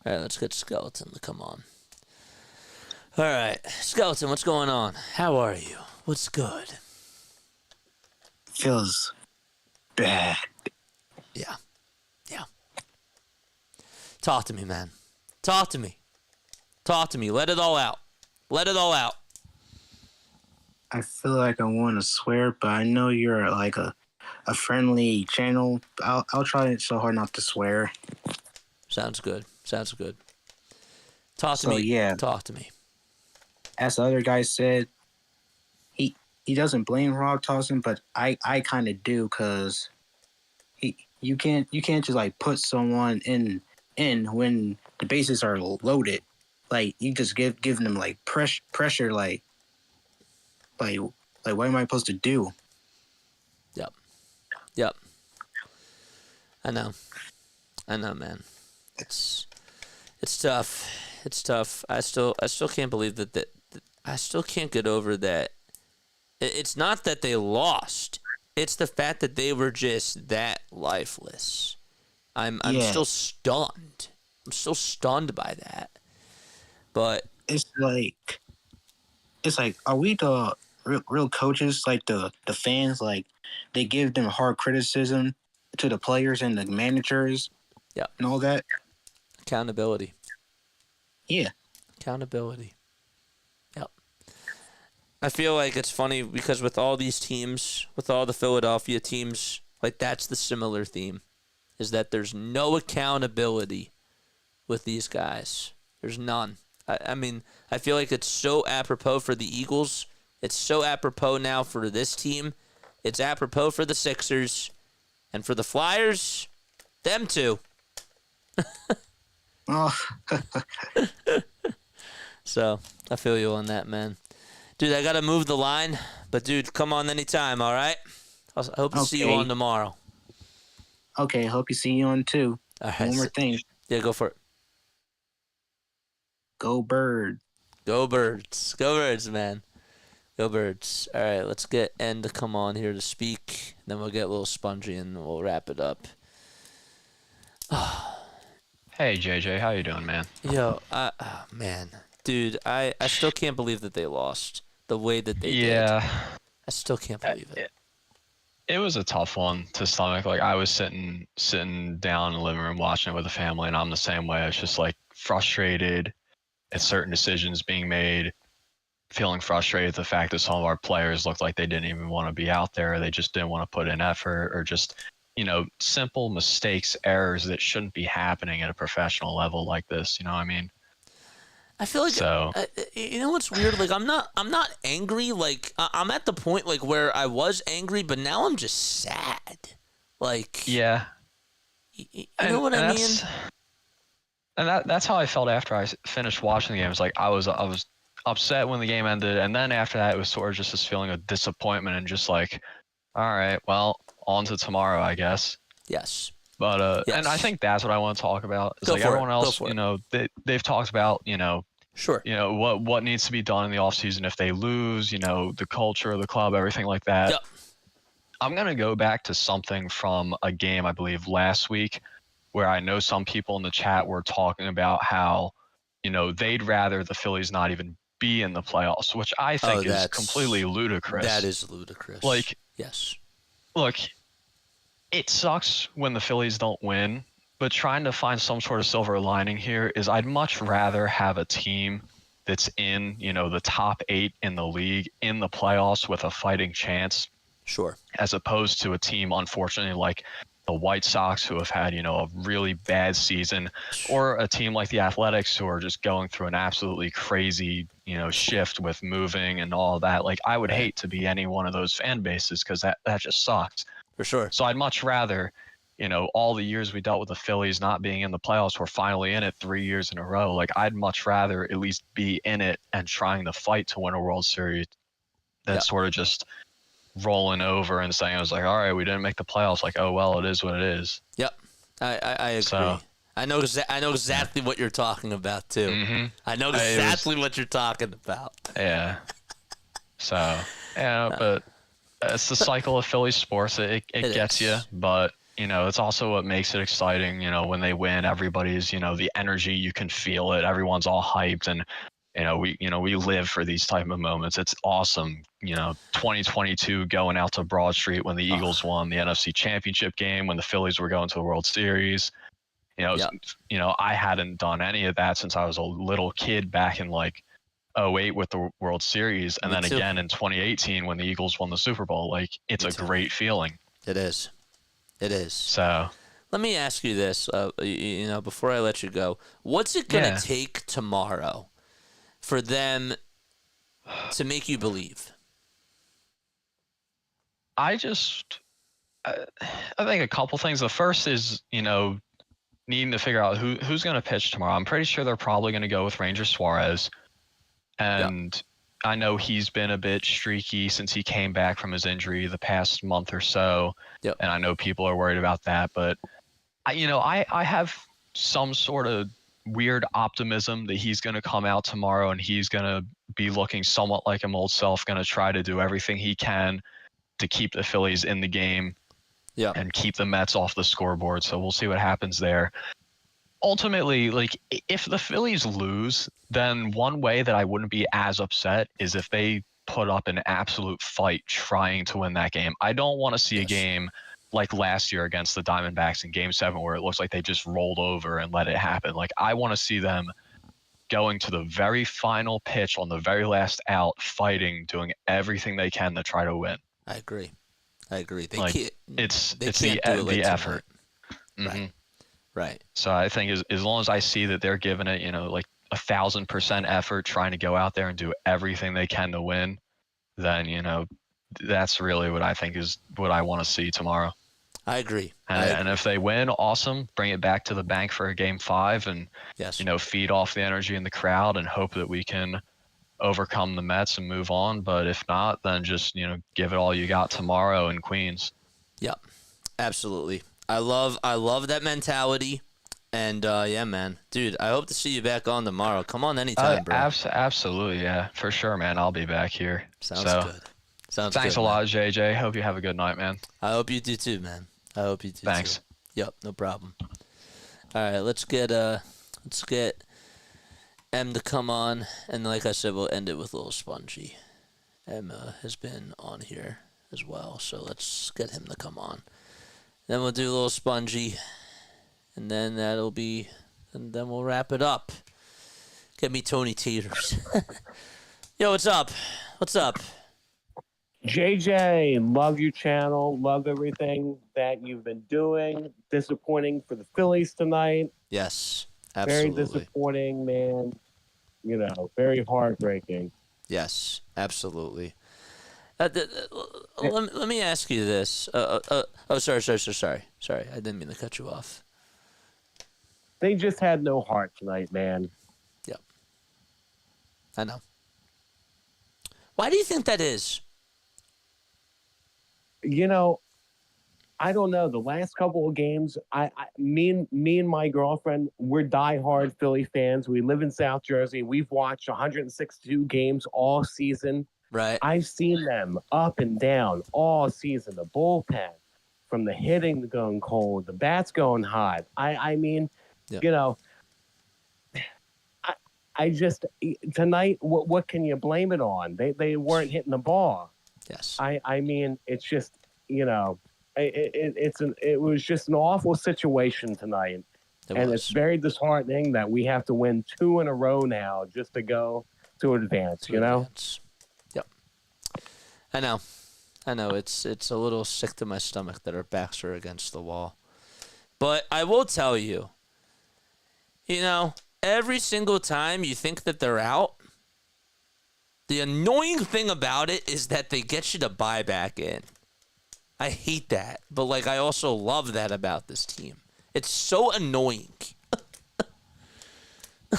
All right, let's get Skeleton to come on. All right, Skeleton, what's going on? How are you? What's good? Feels bad. Yeah. Talk to me, man. Talk to me. Let it all out. I feel like I want to swear, but I know you're like a friendly channel. I'll try so hard not to swear. Sounds good. Talk to me. Yeah. Talk to me. As the other guy said, he doesn't blame Rob Thompson, but I kind of do, because you can't just like put someone in when the bases are loaded. Like you just give them like pressure like what am I supposed to do? Yep. I know, man. It's tough. I still can't believe that I still can't get over that. It's not that they lost. It's the fact that they were just that lifeless. I'm still stunned. I'm still stunned by that. But it's like, are we the real coaches? Like the fans, like they give them hard criticism to the players and the managers. Yeah. And all that. Accountability. Yeah. Accountability. Yep. I feel like it's funny because with all these teams, with all the Philadelphia teams, like that's the similar theme, is that there's no accountability with these guys. There's none. I mean, I feel like it's so apropos for the Eagles. It's so apropos now for this team. It's apropos for the Sixers. And for the Flyers, them too. Oh. So, I feel you on that, man. Dude, I got to move the line. But, dude, come on anytime, all right? I hope to see you on tomorrow. Okay, hope you see you on too. All right. One more thing. Yeah, go for it. Go Bird. Go Birds. Go Birds, man. Go Birds. All right, let's get N to come on here to speak. Then we'll get a little Spongy and we'll wrap it up. Hey, JJ. How you doing, man? Yo, man. Dude, I still can't believe that they lost the way that they did. Yeah. I still can't believe it. It was a tough one to stomach. Like, I was sitting down in the living room watching it with the family, and I'm the same way. I was just, like, frustrated at certain decisions being made, feeling frustrated at the fact that some of our players looked like they didn't even want to be out there. They just didn't want to put in effort, or just, simple mistakes, errors that shouldn't be happening at a professional level like this. You know what I mean? I feel like, so, you know what's weird? Like, I'm not angry. Like, I'm at the point, like, where I was angry, but now I'm just sad. Like, yeah. You know what I mean? And that's how I felt after I finished watching the game. It's like I was upset when the game ended, and then after that, it was sort of just this feeling of disappointment and just like, all right, well, on to tomorrow, I guess. Yes. But yes. And I think that's what I want to talk about. It's Go like for everyone it. else, they've talked about, sure, what needs to be done in the offseason if they lose, the culture of the club, everything like that. Yep. I'm going to go back to something from a game, I believe, last week, where I know some people in the chat were talking about how, they'd rather the Phillies not even be in the playoffs, which I think is completely ludicrous. That is ludicrous. Yes. Look, it sucks when the Phillies don't win, but trying to find some sort of silver lining here is I'd much rather have a team that's in, the top 8 in the league in the playoffs with a fighting chance. Sure. As opposed to a team, unfortunately, like the White Sox, who have had, a really bad season, or a team like the Athletics, who are just going through an absolutely crazy, shift with moving and all that. Like, I would hate to be any one of those fan bases because that just sucks. For sure. So I'd much rather, all the years we dealt with the Phillies not being in the playoffs, we're finally in it 3 years in a row. Like, I'd much rather at least be in it and trying to fight to win a World Series than sort of just rolling over and saying, I was like, all right, we didn't make the playoffs. Like, oh, well, it is what it is. Yep. I agree. So, I know exactly what you're talking about, too. Mm-hmm. I know exactly what you're talking about. Yeah. So, but it's the cycle of Philly sports. It gets you, but, it's also what makes it exciting. When they win, everybody's, the energy, you can feel it. Everyone's all hyped, and we live for these type of moments. It's awesome. 2022 going out to Broad Street when the Eagles won the NFC Championship game, when the Phillies were going to the World Series. I hadn't done any of that since I was a little kid back in like 2008 with the World Series, and then again in 2018 when the Eagles won the Super Bowl. Like, it's a great feeling. It is. It is. So let me ask you this, before I let you go, what's it going to take tomorrow for them to make you believe? I think a couple things. The first is, needing to figure out who's going to pitch tomorrow. I'm pretty sure they're probably going to go with Ranger Suarez. And I know he's been a bit streaky since he came back from his injury the past month or so. Yep. And I know people are worried about that, but I have some sort of weird optimism that he's going to come out tomorrow and he's going to be looking somewhat like him old self, going to try to do everything he can to keep the Phillies in the game and keep the Mets off the scoreboard. So we'll see what happens there. Ultimately, like, if the Phillies lose, then one way that I wouldn't be as upset is if they put up an absolute fight trying to win that game. I don't want to see a game like last year against the Diamondbacks in Game 7 where it looks like they just rolled over and let it happen. Like, I want to see them going to the very final pitch on the very last out, fighting, doing everything they can to try to win. I agree. They like, can't. It's they the can't do it effort. Mm-hmm. Right. So I think as long as I see that they're giving it, like 1,000% effort, trying to go out there and do everything they can to win, then that's really what I think is what I want to see tomorrow. I agree. And if they win, awesome. Bring it back to the bank for a Game 5 and feed off the energy in the crowd and hope that we can overcome the Mets and move on. But if not, then just give it all you got tomorrow in Queens. Yep, absolutely. I love that mentality, and yeah, man, dude, I hope to see you back on tomorrow. Come on anytime, bro. Absolutely, yeah, for sure, man. I'll be back here. Sounds good. Thanks a lot, JJ. Hope you have a good night, man. I hope you do too, man. I hope you do. Thanks. Too. Yep, no problem. All right, let's get M to come on, and like I said, we'll end it with a little Spongy. M has been on here as well, so let's get him to come on. Then we'll do a little Spongy, and then and then we'll wrap it up. Get me Tony Taters. Yo, what's up? What's up? JJ, love your channel. Love everything that you've been doing. Disappointing for the Phillies tonight. Yes, absolutely. Very disappointing, man. Very heartbreaking. Yes, absolutely. Let me ask you this. Sorry. I didn't mean to cut you off. They just had no heart tonight, man. Yep. I know. Why do you think that is? I don't know. The last couple of games, me and my girlfriend, we're diehard Philly fans. We live in South Jersey. We've watched 162 games all season. Right. I've seen them up and down all season. The bullpen, from the hitting going cold, the bats going hot. I mean, Yep. you know, I just tonight. What can you blame it on? They weren't hitting the ball. Yes. I mean, it's just, you know, it was just an awful situation tonight, and it's very disheartening that we have to win 2 in a row now just to go to advance. You know. Yep. I know. It's a little sick to my stomach that our backs are against the wall, but I will tell you, you know, every single time you think that they're out, the annoying thing about it is that they get you to buy back in. I hate that, but like I also love that about this team. It's so annoying.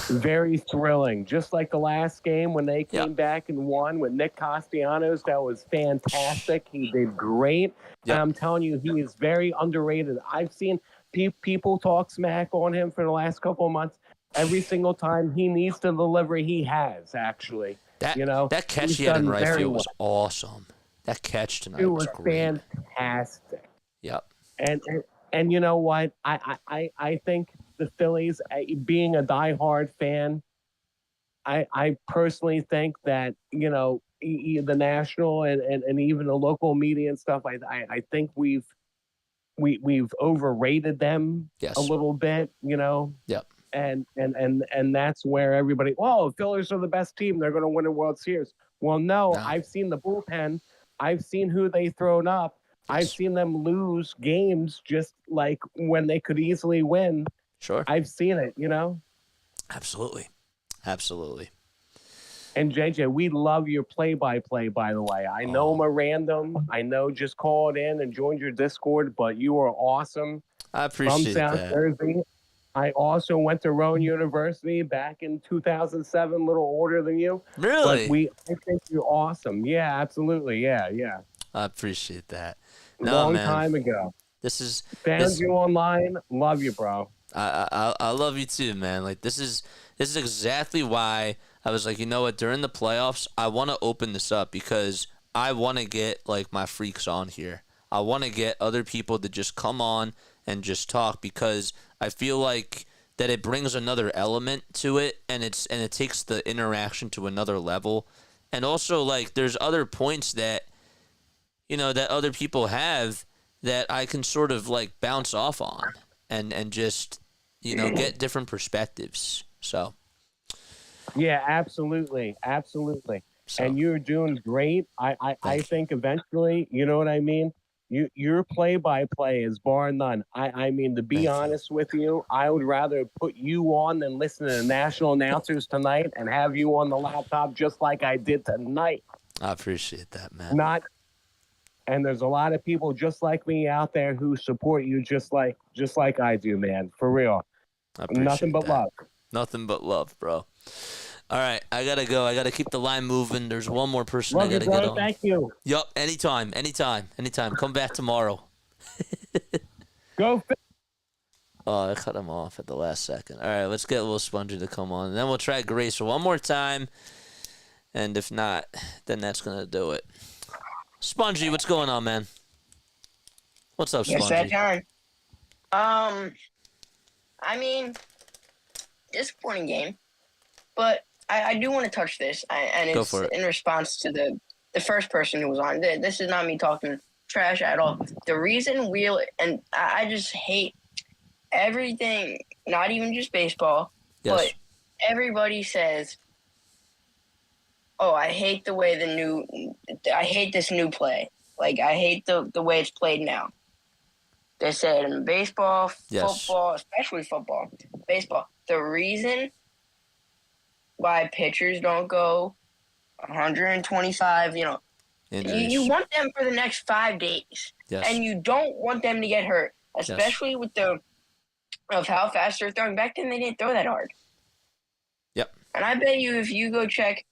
Very thrilling. Just like the last game when they came back and won with Nick Castellanos. That was fantastic. He did great. And I'm telling you, he is very underrated. I've seen people talk smack on him for the last couple of months. Every single time he needs to deliver, he has, actually. That catch he had in right field was awesome. That catch tonight was great. Fantastic. Yep. And you know what? I think the Phillies, being a diehard fan, I personally think that, you know, the national and even the local media and stuff, I think we've overrated them a little bit, you know. Yep. And that's where everybody, the Phillies are the best team. They're going to win a World Series. Well, no, I've seen the bullpen. I've seen who they thrown up. I've seen them lose games just like when they could easily win. Sure. I've seen it, you know? Absolutely. And JJ, we love your play-by-play, by the way. I know I'm a random. I know just called in and joined your Discord, but you are awesome. I appreciate From South that. Jersey. I also went to Rowan University back in 2007, little older than you. Really? But I think you're awesome. Yeah, absolutely. Yeah. I appreciate that. Long time ago. This is fans you online. Love you, bro. I love you too, man. Like this is exactly why I was like, you know what? During the playoffs, I want to open this up because I want to get like my freaks on here. I want to get other people to just come on and just talk because I feel like that it brings another element to it and it takes the interaction to another level. And also like there's other points that, you know, that other people have that I can sort of like bounce off on and just, you know, get different perspectives. So. Yeah, absolutely. So. And you're doing great. I think eventually, you know what I mean? Your play-by-play is bar none. I mean, to be honest with you, I would rather put you on than listen to the national announcers tonight and have you on the laptop just like I did tonight. I appreciate that, man. And there's a lot of people just like me out there who support you just like I do, man. For real. Nothing but love. Nothing but love, bro. All right, I gotta go. I gotta keep the line moving. There's one more person Love I gotta you, bro. get on. Thank you. Yup, anytime. Come back tomorrow. Go. Oh, I cut him off at the last second. All right, let's get a little Spongy to come on. And then we'll try Grace one more time. And if not, then that's gonna do it. Spongy, what's going on, man? What's up, Spongy? Yes, that time. I mean, disappointing game, but I do want to touch this, and it's in response to the first person who was on. This is not me talking trash at all. The reason and I just hate everything, not even just baseball, but everybody says, oh, I hate the way I hate this new play. Like, I hate the way it's played now. They said in baseball, football, especially football, baseball, the reason why pitchers don't go 125, you know, you want them for the next 5 days. Yes. And you don't want them to get hurt, especially with of how fast they're throwing. Back then, they didn't throw that hard. Yep. And I bet you if you go check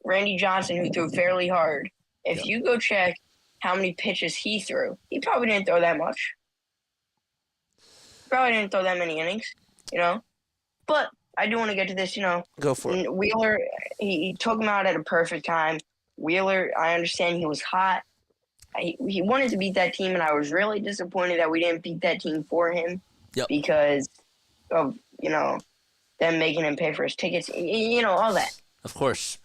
Randy Johnson, who threw fairly hard, if you go check how many pitches he threw, he probably didn't throw that much. Probably didn't throw that many innings, you know. But I do want to get to this, you know. Go for it. Wheeler, he took him out at a perfect time. Wheeler, I understand he was hot. He wanted to beat that team, and I was really disappointed that we didn't beat that team for him because of, them making him pay for his tickets, all that. Of course.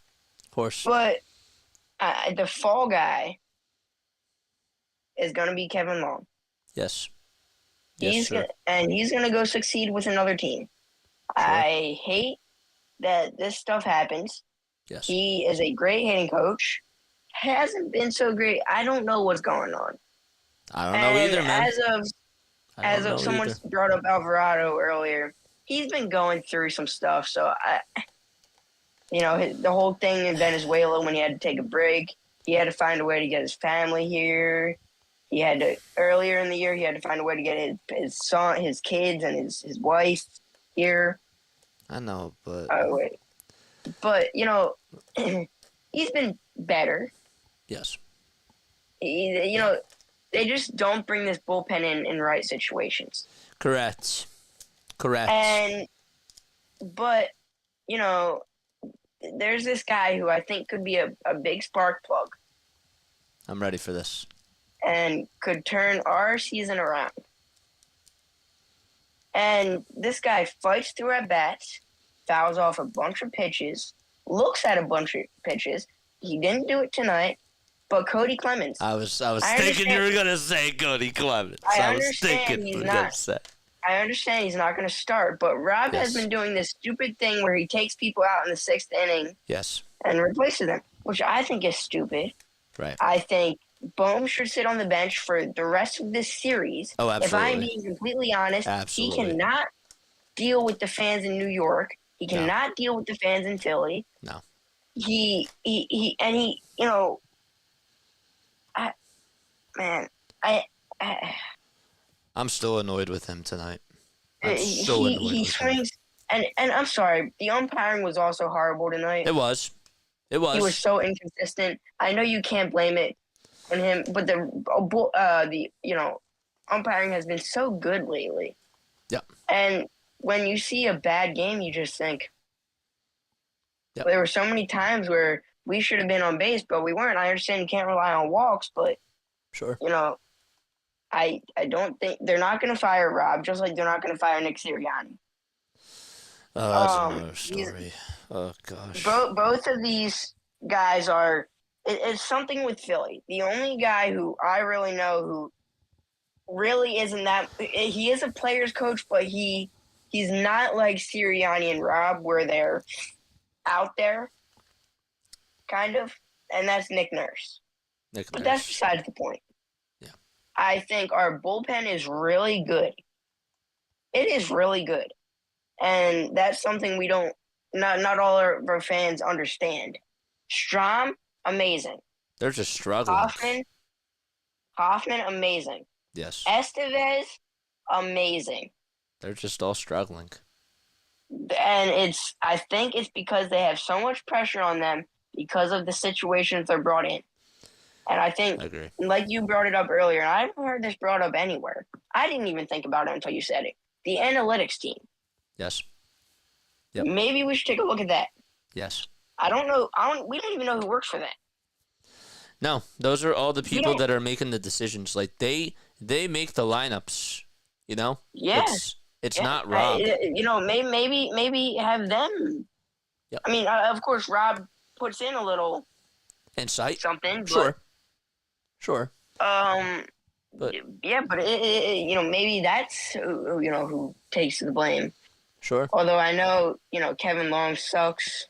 But the fall guy is going to be Kevin Long. Yes. He's going to go succeed with another team. Sure. I hate that this stuff happens. Yes. He is a great hitting coach. Hasn't been so great. I don't know what's going on. I don't know either, man. As of someone brought up Alvarado earlier, he's been going through some stuff. So the whole thing in Venezuela when he had to take a break, he had to find a way to get his family here. Earlier in the year, he had to find a way to get his son, his kids, and his wife here. I know, but he's been better. Yes. They just don't bring this bullpen in right situations. Correct. But there's this guy who I think could be a big spark plug. I'm ready for this. And could turn our season around. And this guy fights through at bats, fouls off a bunch of pitches, looks at a bunch of pitches. He didn't do it tonight, but Cody Clemens. I was thinking you were gonna say Cody Clemens. I understand he's not going to start, but Rob has been doing this stupid thing where he takes people out in the 6th inning. Yes. And replaces them, which I think is stupid. Right. I think Bohm should sit on the bench for the rest of this series. Oh, absolutely. If I'm being completely honest, he cannot deal with the fans in New York. He cannot deal with the fans in Philly. No. I'm still annoyed with him tonight. He swings, and I'm sorry, the umpiring was also horrible tonight. It was. He was so inconsistent. I know you can't blame it on him, but the umpiring has been so good lately. Yeah. And when you see a bad game, you just think, there were so many times where we should have been on base, but we weren't. I understand you can't rely on walks, but sure. I don't think they're not going to fire Rob, just like they're not going to fire Nick Sirianni. Oh, that's another story. Oh gosh. Both of these guys are. It's something with Philly. The only guy who I really know who really isn't that. He is a player's coach, but he's not like Sirianni and Rob, where they're out there, kind of. And that's Nick Nurse. But that's besides the point. Yeah. I think our bullpen is really good. It is really good. And that's something we don't, not all of our fans understand. Strom, amazing. They're just struggling. Hoffman, amazing. Yes. Estevez, amazing. They're just all struggling. And I think it's because they have so much pressure on them because of the situations they're brought in. And I think, like you brought it up earlier, and I haven't heard this brought up anywhere. I didn't even think about it until you said it. The analytics team. Yes. Yep. Maybe we should take a look at that. Yes. I don't know. We don't even know who works for that. No, those are all the people that are making the decisions. Like they make the lineups. Yeah. It's not Rob. Maybe have them. Yep. I mean, of course, Rob puts in a little insight. Something. Sure. But maybe that's who takes the blame. Sure. Although I know Kevin Long sucks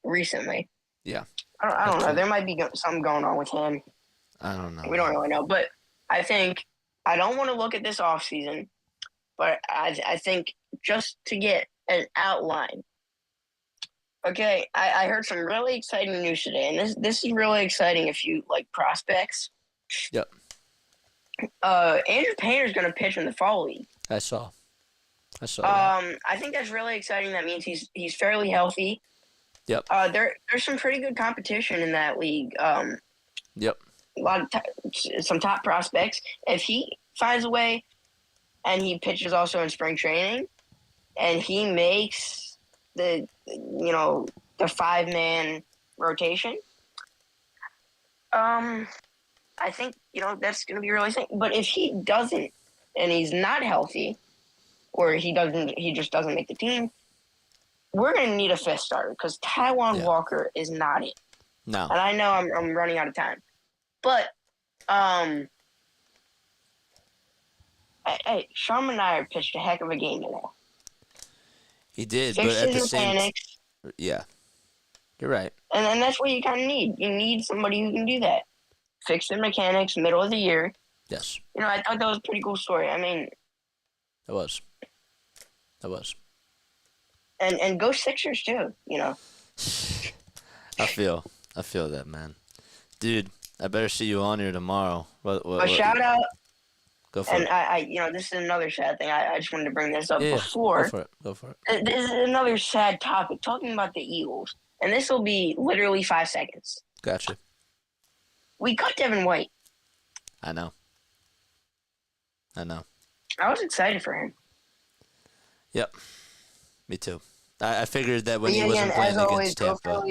recently. Yeah. I don't know. There might be something going on with him. I don't know. We don't really know. But I think I don't want to look at this offseason, but I think just to get an outline. Okay, I heard some really exciting news today, and this is really exciting if you like prospects. Yep. Andrew Painter's going to pitch in the fall league. I saw. That. I think that's really exciting. That means he's fairly healthy. Yep. There's some pretty good competition in that league. Yep. A lot of some top prospects. If he finds a way, and he pitches also in spring training, and he makes the 5-man rotation, I think, that's going to be really thing. But if he doesn't, and he's not healthy, or he just doesn't make the team, we're going to need a fifth starter because Taijuan Walker is not it. No. And I know I'm running out of time. But, hey, Sean Manea pitched a heck of a game today. He did, Fixed but at the his same mechanics. Yeah. You're right. And that's what you kind of need. You need somebody who can do that. Fix the mechanics middle of the year. Yes. I thought that was a pretty cool story. I mean, It was. And go Sixers too, I feel that, man. Dude, I better see you on here tomorrow. What shout out. Go for and it. I this is another sad thing. I just wanted to bring this up before. Go for it. This is another sad topic, talking about the Eagles. And this will be literally 5 seconds. Gotcha. We cut Devin White. I know. I was excited for him. Yep. Me too. I figured that when he wasn't playing against Tampa.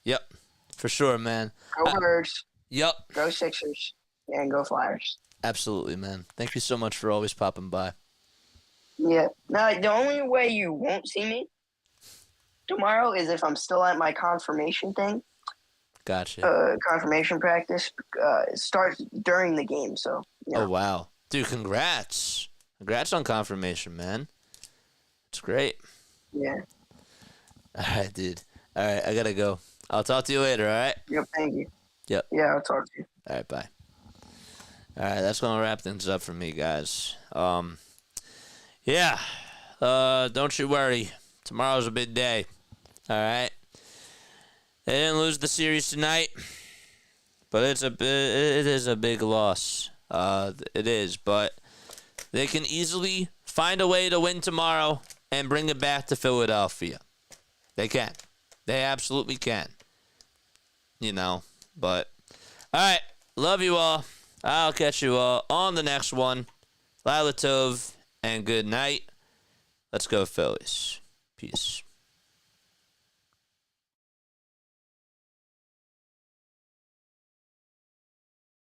Yep. For sure, man. Go Birds. Yep. Go Sixers. And go Flyers. Absolutely, man. Thank you so much for always popping by. Yeah. Now, the only way you won't see me tomorrow is if I'm still at my confirmation thing. Gotcha. Confirmation practice starts during the game, so. Oh, wow. Dude, congrats. Congrats on confirmation, man. It's great. Yeah. All right, dude. All right, I got to go. I'll talk to you later, all right? Yep, thank you. Yep. Yeah, I'll talk to you. All right, bye. All right, that's going to wrap things up for me, guys. Yeah, don't you worry. Tomorrow's a big day, all right? They didn't lose the series tonight, but it is a big loss. It is, but they can easily find a way to win tomorrow and bring it back to Philadelphia. They can. They absolutely can. But all right, love you all. I'll catch you all on the next one. Lila Tov, and good night. Let's go, Phillies. Peace.